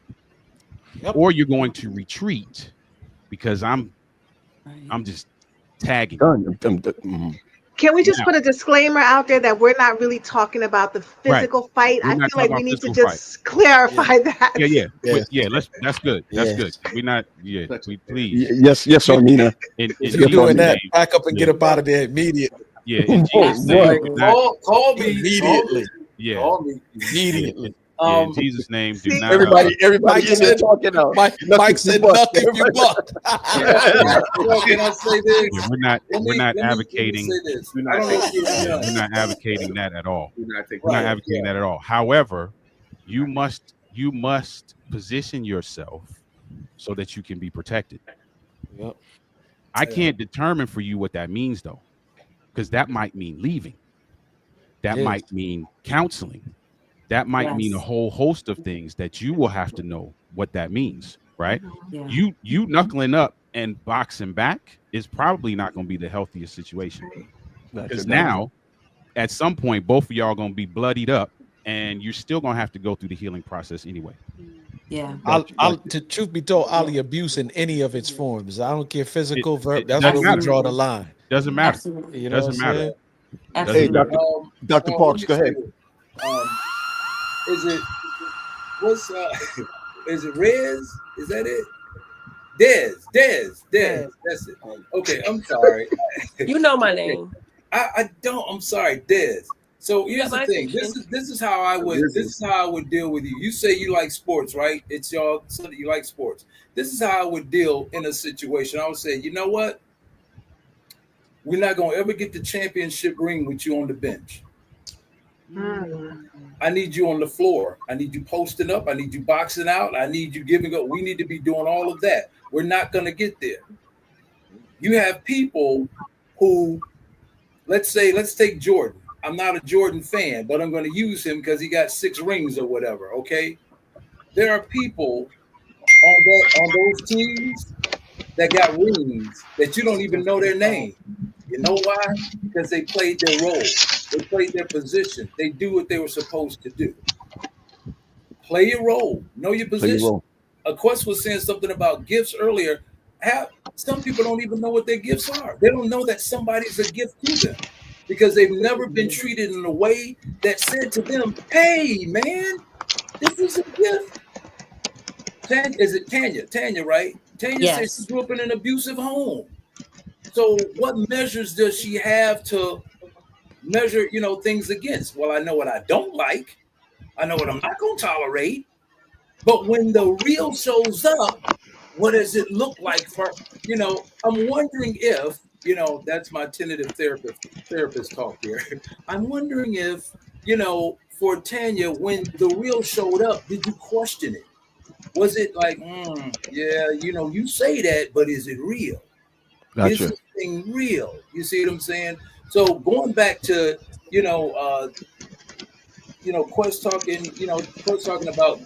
Or you're going to retreat because I'm just tagging. Can we just put a disclaimer out there that we're not really talking about the physical fight? I feel like we need to just clarify that. Yeah. That's good. That's good. We're not. Yeah. Please. Yes, Armina. If you're doing that, back up and get up out of there immediately. Yeah. In Jesus' name. Call me immediately. Yeah. Call me immediately. In Jesus' name, do not. Everybody Mike said, talking out. Mike said, "Duck if you buck." Can I say this? Yeah, we're not advocating. We're not advocating that at all. We're not Right, advocating that at all. However, you must position yourself so that you can be protected. Yep. I can't determine for you what that means, though, because that might mean leaving. That might mean counseling. That might mean a whole host of things that you will have to know what that means, right? Yeah. You knuckling up and boxing back is probably not going to be the healthiest situation. Because Gotcha. now, at some point, both of y'all going to be bloodied up, and you're still going to have to go through the healing process anyway. Yeah. To truth be told, I'll abuse in any of its forms. I don't care, physical, verb. That's doesn't where we matter. draw the line. Doesn't matter. Absolutely. You know Doesn't what I'm matter. saying? Hey, Absolutely. Dr. Parks, go ahead. Is it what's is it Rez? Is that it? Dez. That's it. Okay, I'm sorry. You know my name. I don't. I'm sorry, Dez. So here's the my thing. attention. This is how I would deal with you. You say you like sports, right? It's y'all so that you like sports. This is how I would deal in a situation. I would say, you know what? We're not gonna ever get the championship ring with you on the bench. I need you on the floor. I need you posting up. I need you boxing out. I need you giving up. We need to be doing all of that. We're not going to get there. You have people who, let's take Jordan. I'm not a Jordan fan, but I'm going to use him because he got 6 rings or whatever. Okay. There are people on those teams that got rings that you don't even know their name. You know why? Because they played their role. They played their position. They do what they were supposed to do. Play your role. Know your position. Quest was saying something about gifts earlier. Some people don't even know what their gifts are. They don't know that somebody's a gift to them because they've never been treated in a way that said to them, hey, man, this is a gift. Is it Tanya? Tanya, right? Tanya says she grew up in an abusive home. So what measures does she have to measure, things against? Well, I know what I don't like. I know what I'm not going to tolerate. But when the real shows up, what does it look like for, I'm wondering if, that's my tentative therapist talk here. I'm wondering if, for Tanya, when the real showed up, did you question it? Was it like, yeah, you say that, but is it real? Gotcha. Is this thing real? You see what I'm saying? So going back to, Quest talking about,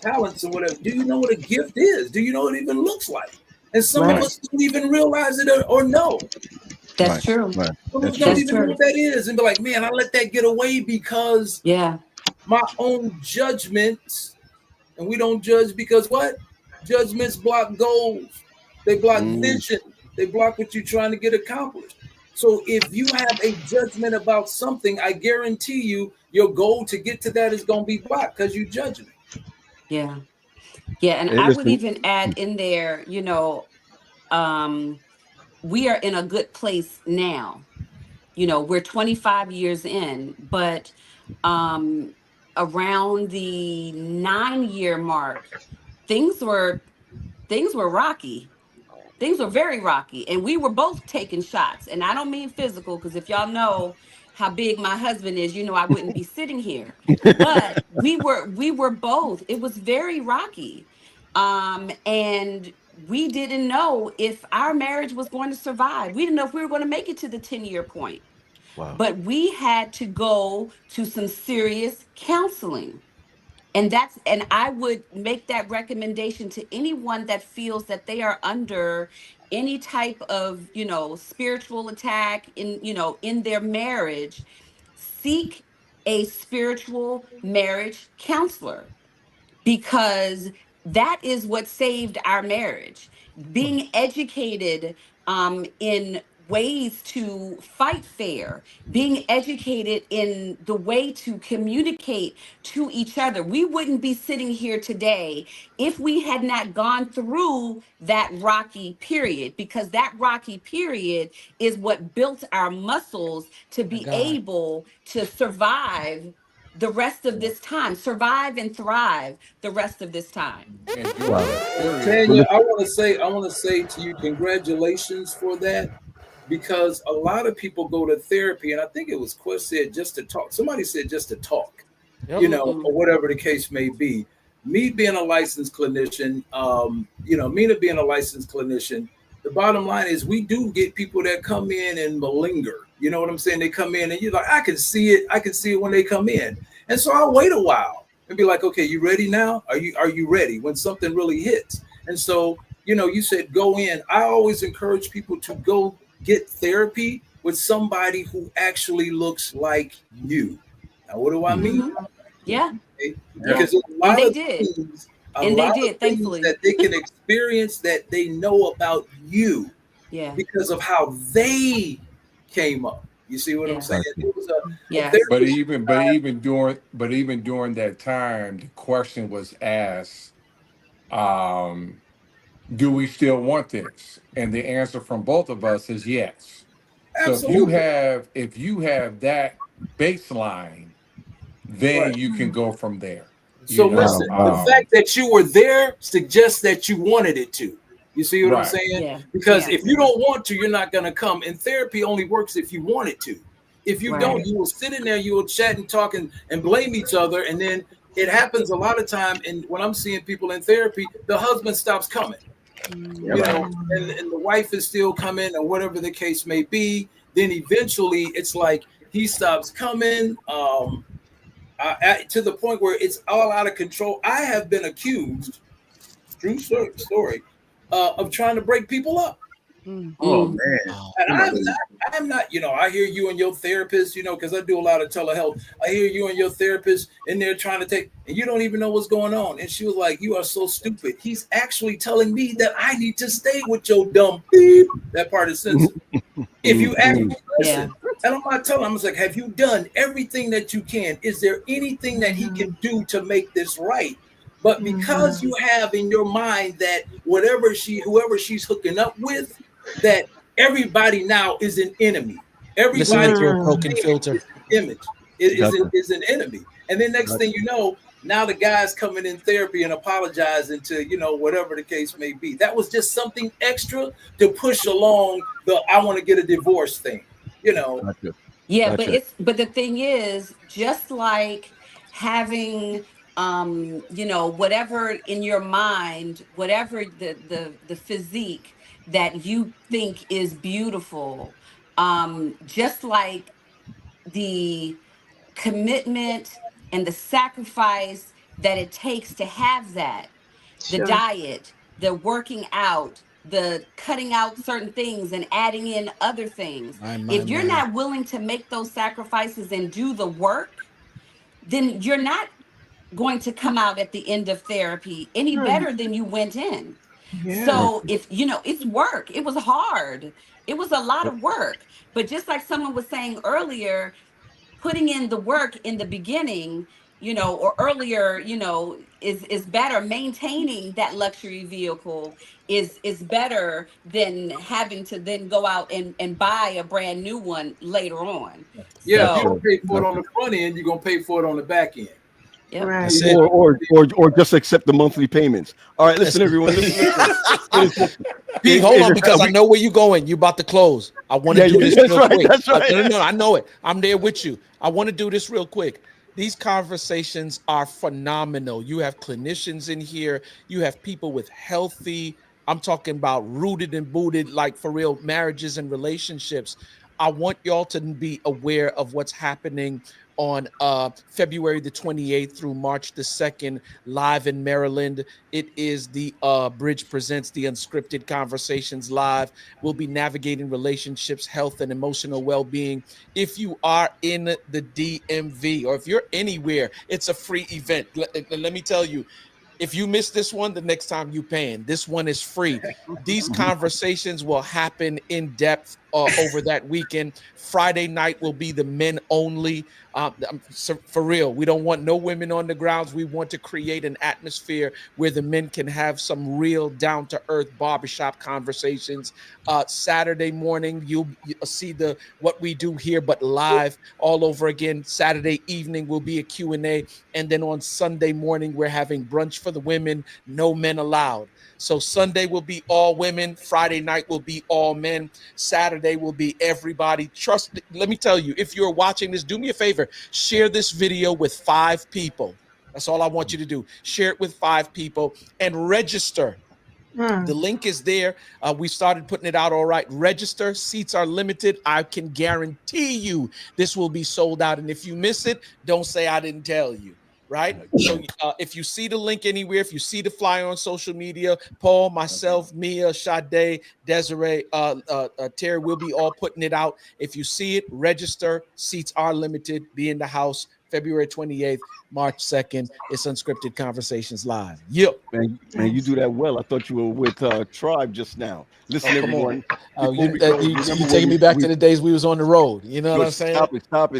talents and whatever. Do you know what a gift is? Do you know what it even looks like? And some of us don't even realize it or know. That's true. Some of us don't even know what that is and be like, man, I let that get away because my own judgments, and we don't judge because what? Judgments block goals. They block vision. They block what you're trying to get accomplished. So if you have a judgment about something, I guarantee you your goal to get to that is going to be blocked because you judge it. Yeah. Yeah. And I would even add in there, we are in a good place now. We're 25 years in, but around the 9-year mark, things were rocky. Things were very rocky, and we were both taking shots. And I don't mean physical, because if y'all know how big my husband is, I wouldn't be sitting here. But we were both. It was very rocky, and we didn't know if our marriage was going to survive. We didn't know if we were going to make it to the 10-year point. Wow. But we had to go to some serious counseling. And I would make that recommendation to anyone that feels that they are under any type of, spiritual attack in their marriage. Seek a spiritual marriage counselor, because that is what saved our marriage. Being educated in ways to fight fair, being educated in the way to communicate to each other. We wouldn't be sitting here today if we had not gone through that rocky period, because that rocky period is what built our muscles to be able to survive the rest of this time, survive and thrive the rest of this time. Tanya, I want to say to you, congratulations for that, because a lot of people go to therapy, and I think it was Quest said just to talk. Somebody said just to talk, or whatever the case may be. Me being a licensed clinician, Mina being a licensed clinician, the bottom line is we do get people that come in and malinger. You know what I'm saying? They come in and you're like, I can see it. I can see it when they come in. And so I'll wait a while and be like, okay, you ready now? Are you ready when something really hits? And so you said go in. I always encourage people to go get therapy with somebody who actually looks like you. Now, what do I mean? Yeah. Okay? Yeah. Because there's And they did. a lot of things that they can experience that they know about you because of how they came up. You see what I'm saying? It was a therapist. But even during that time, the question was asked, do we still want this? And the answer from both of us is yes. So Absolutely. if you have that baseline, then you can go from there. So listen, the fact that you were there suggests that you wanted it to. You see what I'm saying? Yeah. Because if you don't want to, you're not going to come. And therapy only works if you want it to. If you don't, you will sit in there, you will chat and talk and blame each other. And then it happens a lot of time. And when I'm seeing people in therapy, the husband stops coming. You know, and the wife is still coming, or whatever the case may be. Then eventually it's like he stops coming. To the point where it's all out of control. I have been accused, true story, of trying to break people up. Oh man! And I'm not. I hear you and your therapist. Because I do a lot of telehealth. I hear you and your therapist in there trying to take, and you don't even know what's going on. And she was like, "You are so stupid." He's actually telling me that I need to stay with your dumb beep. That part is sensitive. If you actually listen. And I'm not telling him, I was like, have you done everything that you can? Is there anything that he can do to make this right? But because you have in your mind that whoever she's hooking up with, that everybody now is an enemy. Everybody through a broken filter. is an image. Is an enemy. And then next thing you know, now the guy's coming in therapy and apologizing to, whatever the case may be. That was just something extra to push along the I want to get a divorce thing. Yeah, but the thing is, just like having whatever in your mind, whatever the physique that you think is beautiful, just like the commitment and the sacrifice that it takes to have that, the diet, the working out, the cutting out certain things and adding in other things. If you're not willing to make those sacrifices and do the work, then you're not going to come out at the end of therapy any better than you went in. So if it's work, it was hard. It was a lot of work. But just like someone was saying earlier, putting in the work in the beginning, or earlier, is better. Maintaining that luxury vehicle is better than having to then go out and buy a brand new one later on. Yeah, if you don't pay for it on the front end, you're gonna pay for it on the back end. Yep. Right. Or just accept the monthly payments. All right, listen, everyone. Listen. Pete, hold on, because I know where you're going. You about to close. I want to do this real quick. That's right. No, I know it. I'm there with you. I want to do this real quick. These conversations are phenomenal. You have clinicians in here. You have people with healthy, I'm talking about rooted and booted, like for real, marriages and relationships. I want y'all to be aware of what's happening on February the 28th through March the 2nd, live in Maryland. It is the Bridge Presents the Unscripted Conversations live. We'll be navigating relationships, health, and emotional well-being. If you are in the DMV or if you're anywhere, it's a free event. Let me tell you, if you miss this one, the next time you paying. This one is free. These conversations will happen in depth over that weekend. Friday night will be the men only. So for real, we don't want no women on the grounds. We want to create an atmosphere where the men can have some real down-to-earth barbershop conversations. Saturday morning, you'll see what we do here, but live all over again. Saturday evening will be a Q&A. And then on Sunday morning, we're having brunch for the women, no men allowed. So Sunday will be all women. Friday night will be all men. Saturday will be everybody. Let me tell you, if you're watching this, do me a favor, share this video with 5 people. That's all I want you to do. Share it with 5 people and register. The link is there. We started putting it out. All right. Register. Seats are limited. I can guarantee you this will be sold out. And if you miss it, don't say I didn't tell you. right? So if you see the link anywhere, if you see the flyer on social media, Paul, myself, Mia, Sade, Desiree, Terry, we'll be all putting it out. If you see it, register. Seats are limited. Be in the house February 28th, March 2nd. It's Unscripted Conversations Live. Yep. Man, you do that well. I thought you were with Tribe just now. Listen, everyone. You taking me back to the days we was on the road. You know what I'm saying?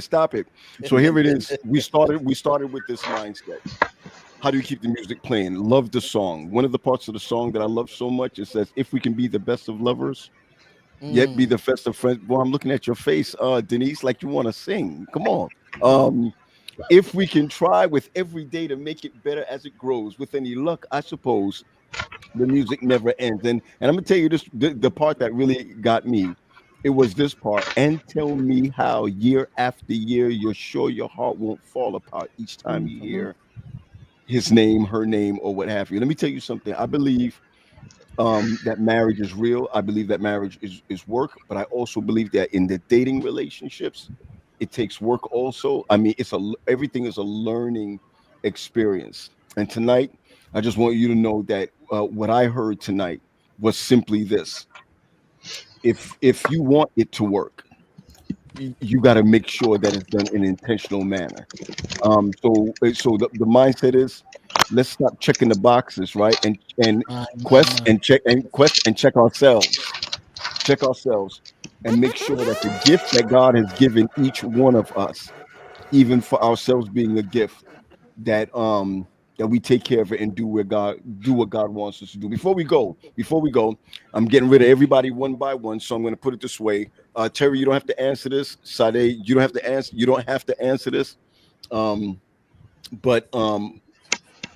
Stop it. So here it is. We started with this mindset. How do you keep the music playing? Love the song. One of the parts of the song that I love so much, it says, if we can be the best of lovers, yet be the best of friends. Well, I'm looking at your face, Denise, like you want to sing. Come on. If we can try with every day to make it better as it grows, with any luck, I suppose the music never ends. And I'm gonna tell you this, the part that really got me, it was this part. And tell me how year after year you're sure your heart won't fall apart each time you hear his name, her name, or what have you. Let me tell you something. I believe that marriage is real. I believe that marriage is work, but I also believe that in the dating relationships, it takes work also. I mean, everything is a learning experience. And tonight, I just want you to know that what I heard tonight was simply this: if you want it to work, you got to make sure that it's done in an intentional manner. So the mindset is, let's stop checking the boxes, right? And quest and check ourselves. Check ourselves and make sure that the gift that God has given each one of us, even for ourselves being a gift, that we take care of it and do what God wants us to do. Before we go, I'm getting rid of everybody one by one. So I'm going to put it this way. Terry, you don't have to answer this. Sade, you don't have to answer this. But I'm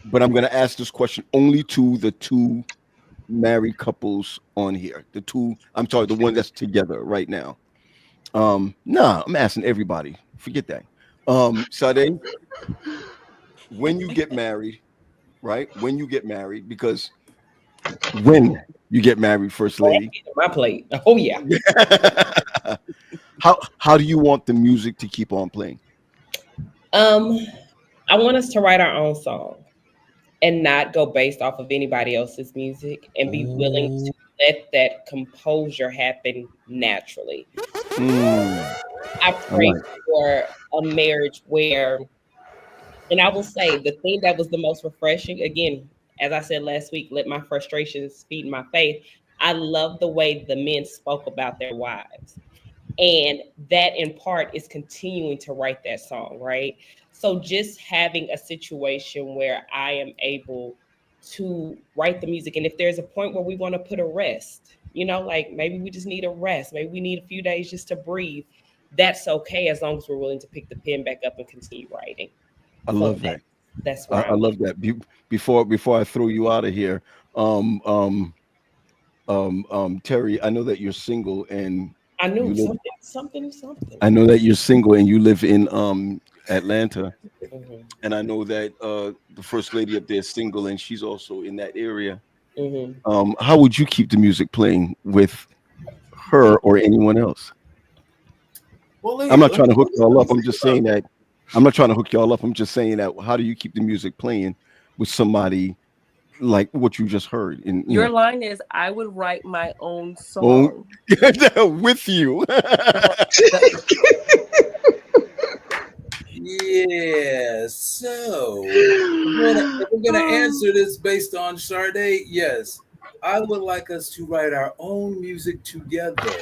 going to ask this question only to the two married couples on here. The one that's together right now. Nah, I'm asking everybody. Forget that. Sade, when you get married, right? When you get married, because when you get married, First Lady. My plate. Oh yeah. How do you want the music to keep on playing? I want us to write our own song and not go based off of anybody else's music, and be willing to let that composure happen naturally. I pray for a marriage where, and I will say the thing that was the most refreshing, again, as I said last week, let my frustrations feed my faith. I love the way the men spoke about their wives. And that in part is continuing to write that song, right? So just having a situation where I am able to write the music. And if there's a point where we want to put a rest, like maybe we just need a rest, maybe we need a few days just to breathe, that's okay, as long as we're willing to pick the pen back up and continue writing. I love that. That's where I love that. Before I throw you out of here, Terry, I know that you're single and I knew something. I know that you're single and you live in Atlanta. And I know that the First Lady up there is single and she's also in that area. How would you keep the music playing with her or anyone else? Well, I'm not trying to hook y'all up. I'm just saying that. I'm not trying to hook y'all up. I'm just saying that. How do you keep the music playing with somebody like what you just heard? Your line is, I would write my own song. With you. Yeah, so if we're gonna answer this based on Sade, yes, I would like us to write our own music together.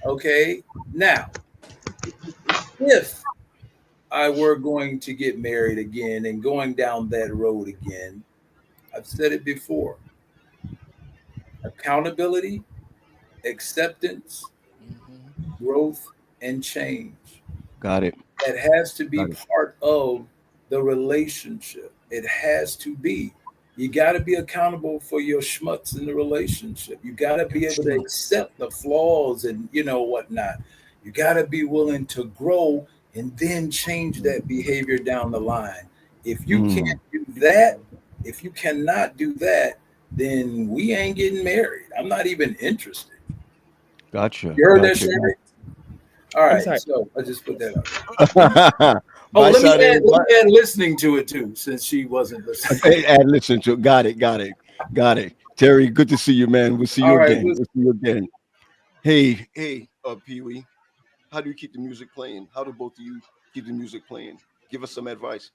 Okay, now, if I were going to get married again and going down that road again, I've said it before: accountability, acceptance, growth, and change. Got it. That has to be part of the relationship. It has to be. You got to be accountable for your schmutz in the relationship. You got to be able to accept the flaws and whatnot. You got to be willing to grow and then change that behavior down the line. If you can't do that, if you cannot do that, then we ain't getting married. I'm not even interested. Gotcha. You heard that, Sherry? All right, so I just put that up. Oh, Bye, let me Saturday. add listening to it too, since she wasn't listening. Add listen to it. Got it. Terry, good to see you, man. We'll see you All right, again. We'll see you again. Hey, Pee Wee, how do you keep the music playing? How do both of you keep the music playing? Give us some advice.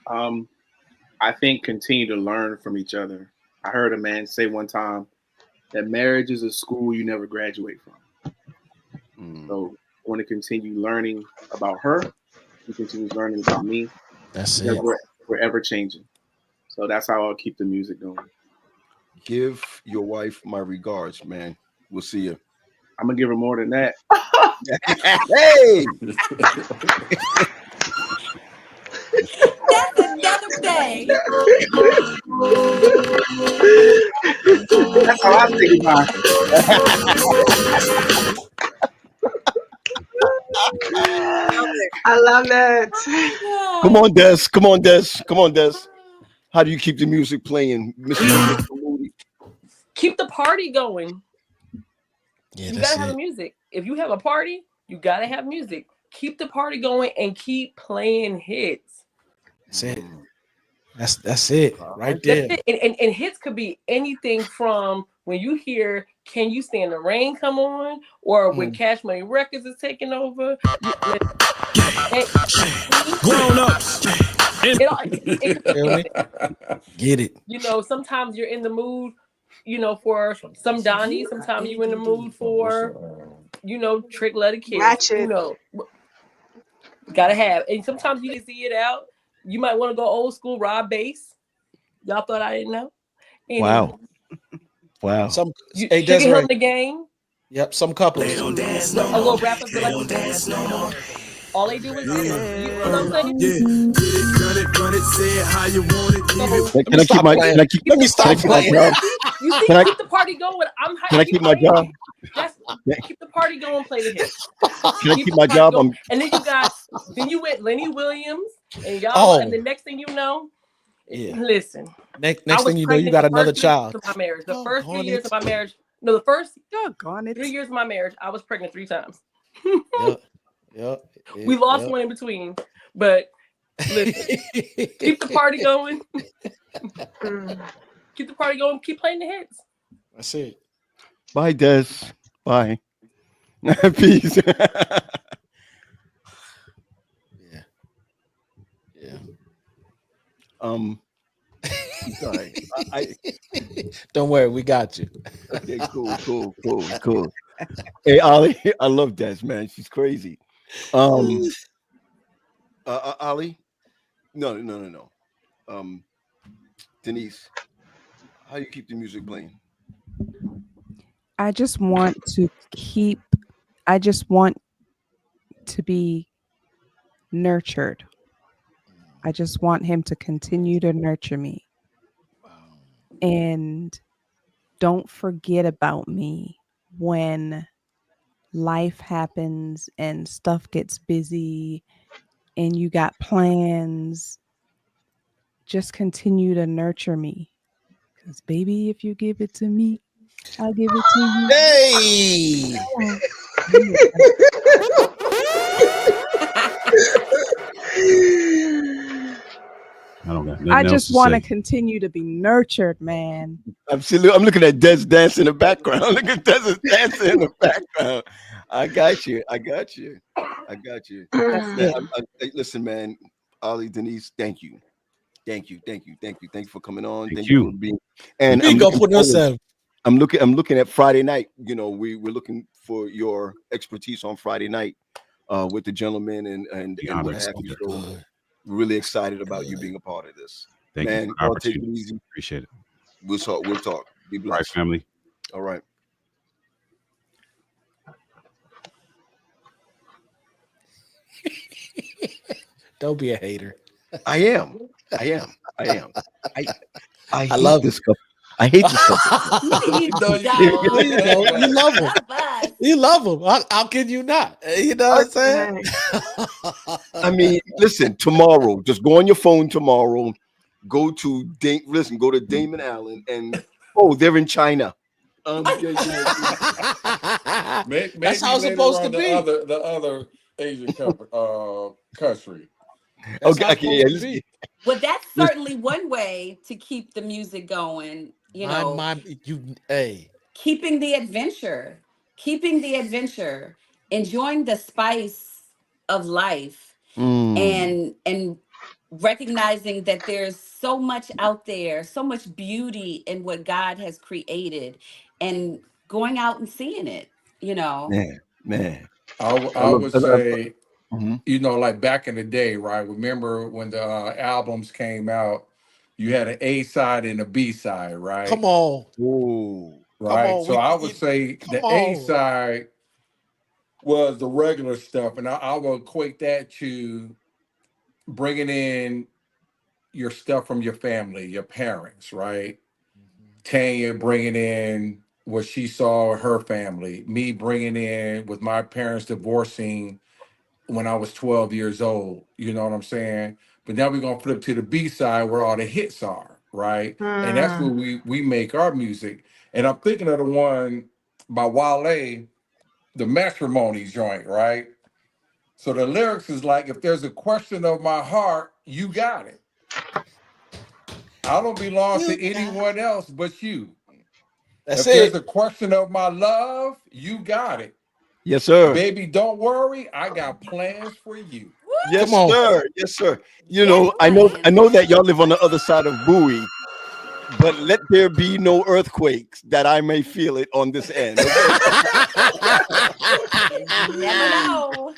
I think continue to learn from each other. I heard a man say one time that marriage is a school you never graduate from. So I want to continue learning about her. She continues learning about me. That's because it. we're ever changing. So that's how I'll keep the music going. Give your wife my regards, man. We'll see you. I'm gonna give her more than that. Hey. That's another day. That's how I think about I love it. Come on, Des. How do you keep the music playing, Mr. Moody? Keep the party going. Yeah, You that's gotta have it. the music. If you have a party, you gotta have music. Keep the party going and keep playing hits. That's it. That's it right there. That's it. And hits could be anything from when you hear "Can You Stand the Rain" come on, or when Cash Money Records is taking over. Grown ups. Get it. You know, sometimes you're in the mood, you know, for some Donnie. Sometimes you're in the mood for, you know, Trick Letter Kiss. Ratchet. You know, gotta have. And sometimes you can see it out. You might want to go old school Rob Bass. Y'all thought I didn't know? Anyway, Wow. Some Sugar hey, Hill Desiree. in the Game. Yep, some couples. A little wrap up. All they do is dance. You know what I'm saying? Can I keep my job? You see, keep the party going. Can I keep my job? Keep the party going. Play the hits. Can I keep my job? And then you went Lenny Williams and y'all. And the next thing you know, listen. Next thing you know, you got another child. Of my marriage. The first 3 years of my marriage. No, the first 3 years of my marriage, I was pregnant 3 times. Yep. We lost one in between, but listen, keep the party going. Keep the party going. Keep playing the hits. That's it. Bye, Des. Bye. Peace. Yeah. Sorry. Don't worry, we got you. Okay, cool. Hey, Ollie, I love Des, man. She's crazy. Ollie? No. Denise, how do you keep the music playing? I just want to be nurtured. I just want him to continue to nurture me. And don't forget about me when life happens and stuff gets busy and you got plans. Just continue to nurture me. Because baby, if you give it to me, I'll give it to you. Hey! I just want to continue to be nurtured, man. Absolutely. I'm looking at Des dancing in the background. Look at Des dancing in the background. I got you. Listen, man. Ollie, Denise, thank you. Thank you for coming on. Thank you for being. And I'm looking at Friday night. You know, we're looking for your expertise on Friday night with the gentlemen and what have you. So really excited about you being a part of this. Thank man, you. I'll take it easy. Appreciate it. We'll talk. Be blessed. All right, family. All right. Don't be a hater. I am. I love this couple. I hate this couple. You love him. You love him. How can you not? You know what I'm saying? I mean, listen, tomorrow, just go on your phone tomorrow. Go to Damon Allen and they're in China. Maybe That's how it's supposed to be. The other Asian country. Okay, Well, that's certainly one way to keep the music going. Keeping the adventure, enjoying the spice of life, and recognizing that there's so much out there, so much beauty in what God has created, and going out and seeing it. Man. I would say, you know, like back in the day, right? Remember when the albums came out, you had an A side and a B side, right? Come on. Ooh. Right. So I would say the A side was the regular stuff, and I will equate that to bringing in your stuff from your family, your parents, right? Tanya bringing in what she saw in her family, me bringing in with my parents divorcing when I was 12 years old. You know what I'm saying? But now we're gonna flip to the B side where all the hits are, right? And that's where we make our music. And I'm thinking of the one by Wale, the matrimony joint, right? So the lyrics is like, if there's a question of my heart, you got it. I don't belong to anyone else but you. That's if it. there's a question of my love, you got it. Yes, sir. Baby, don't worry. I got plans for you. Yes, sir. Yes, sir. You know, I know that y'all live on the other side of Bowie, but let there be no earthquakes that I may feel it on this end. You never know.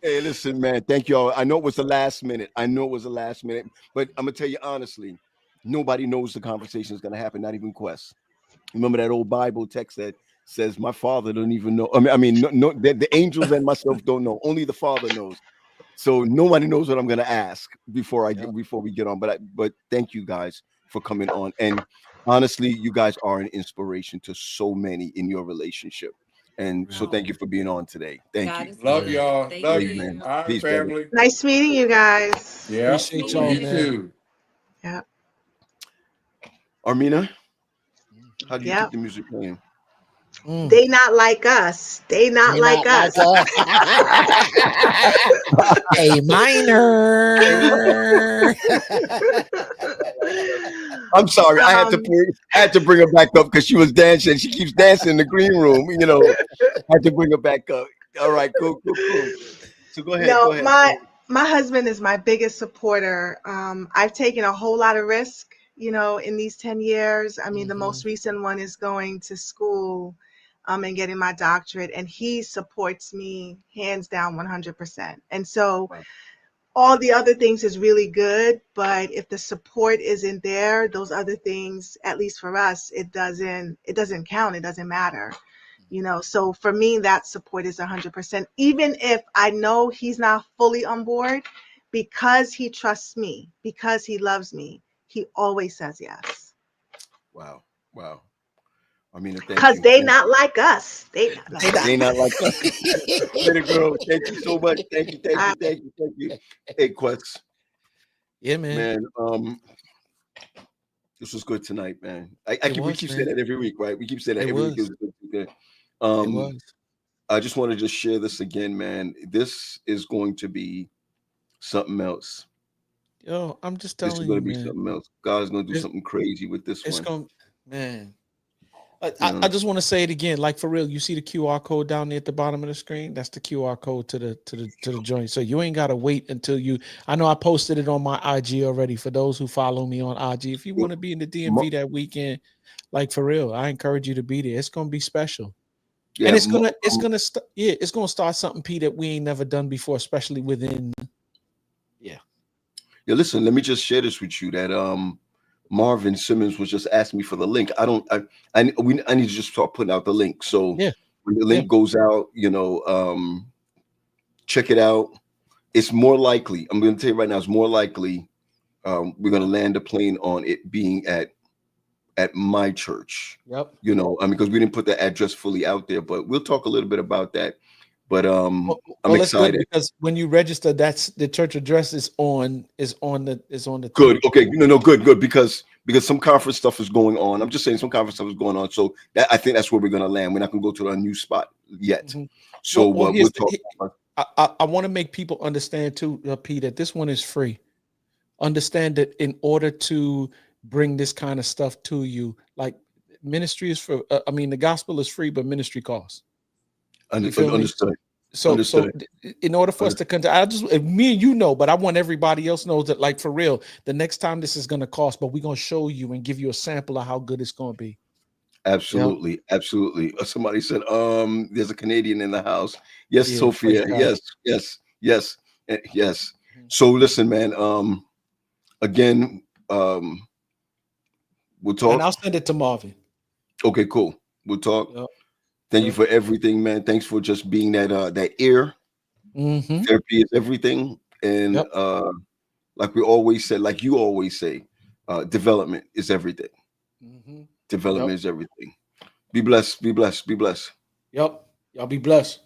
Hey, listen, man. Thank y'all. I know it was the last minute. But I'm gonna tell you honestly, nobody knows the conversation is gonna happen. Not even Quest. Remember that old Bible text that says, "My Father don't even know." The angels and myself don't know. Only the Father knows. So nobody knows what I'm gonna ask before we get on. But thank you guys for coming on. And honestly, you guys are an inspiration to so many in your relationship. And so thank you for being on today. Thank you. Love y'all. Love you, you. man. All right, Peace, family. Nice meeting you guys. Yeah. Appreciate y'all, You man. too. Yeah. Armina, how do you keep the music playing? They not like us. They not like us. A minor. I'm sorry, I had to bring her back up because she was dancing. She keeps dancing in the green room. You know, I had to bring her back up. All right, cool. So go ahead. No, go ahead. my husband is my biggest supporter. I've taken a whole lot of risk, you know, in these 10 years. I mean, the most recent one is going to school and getting my doctorate, and he supports me hands down 100%. And so all the other things is really good, but if the support isn't there, those other things, at least for us, it doesn't count. It doesn't matter. You know, so for me, that support is 100%. Even if I know he's not fully on board, because he trusts me, because he loves me, he always says yes. Wow. I mean, because they not like us. They not like us. Little girl, thank you so much. Thank you. Hey, Quest. Yeah, man. This was good tonight, man. We keep saying that every week, right? We keep saying that every week. It was good. It was. I just want to just share this again, man. This is going to be something else. Yo, I'm just telling you, this is going to be man. something else. God's going to do something crazy with this one. It's going, man. I just want to say it again, like for real. You see the QR code down there at the bottom of the screen? That's the QR code to the joint. So you ain't gotta wait until you. I know I posted it on my IG already. For those who follow me on IG, if you want to be in the DMV that weekend, like for real, I encourage you to be there. It's gonna be special, and it's gonna start something, P, that we ain't never done before, especially within. Yeah. Listen, let me just share this with you that Marvin Simmons was just asking me for the link. I need to just start putting out the link. So when the link goes out, check it out. It's more likely, I'm going to tell you right now, it's more likely we're going to land a plane on it being at my church. Yep. Because we didn't put the address fully out there, but we'll talk a little bit about that. But I'm excited because when you register, that's the church address is on the good. Okay, good because some conference stuff is going on. I'm just saying some conference stuff is going on. So I think that's where we're gonna land. We're not gonna go to a new spot yet. So well, we'll talk. I want to make people understand too, P, that this one is free. Understand that in order to bring this kind of stuff to you, like ministry is for, the gospel is free, but ministry costs. Understood. So in order for us to continue, me and you know, but I want everybody else knows that, like, for real, the next time this is going to cost, but we're going to show you and give you a sample of how good it's going to be. Absolutely. Yep. Absolutely. Somebody said, there's a Canadian in the house. Yes, yeah, Sophia. Yes. So listen, man, again, we'll talk. And I'll send it to Marvin. Okay, cool. We'll talk. Yep. Thank you for everything, man. Thanks for just being that ear. Mm-hmm. Therapy is everything. And like we always said, like you always say, development is everything. Mm-hmm. Development is everything. Be blessed. Be blessed. Be blessed. Yep. Y'all be blessed.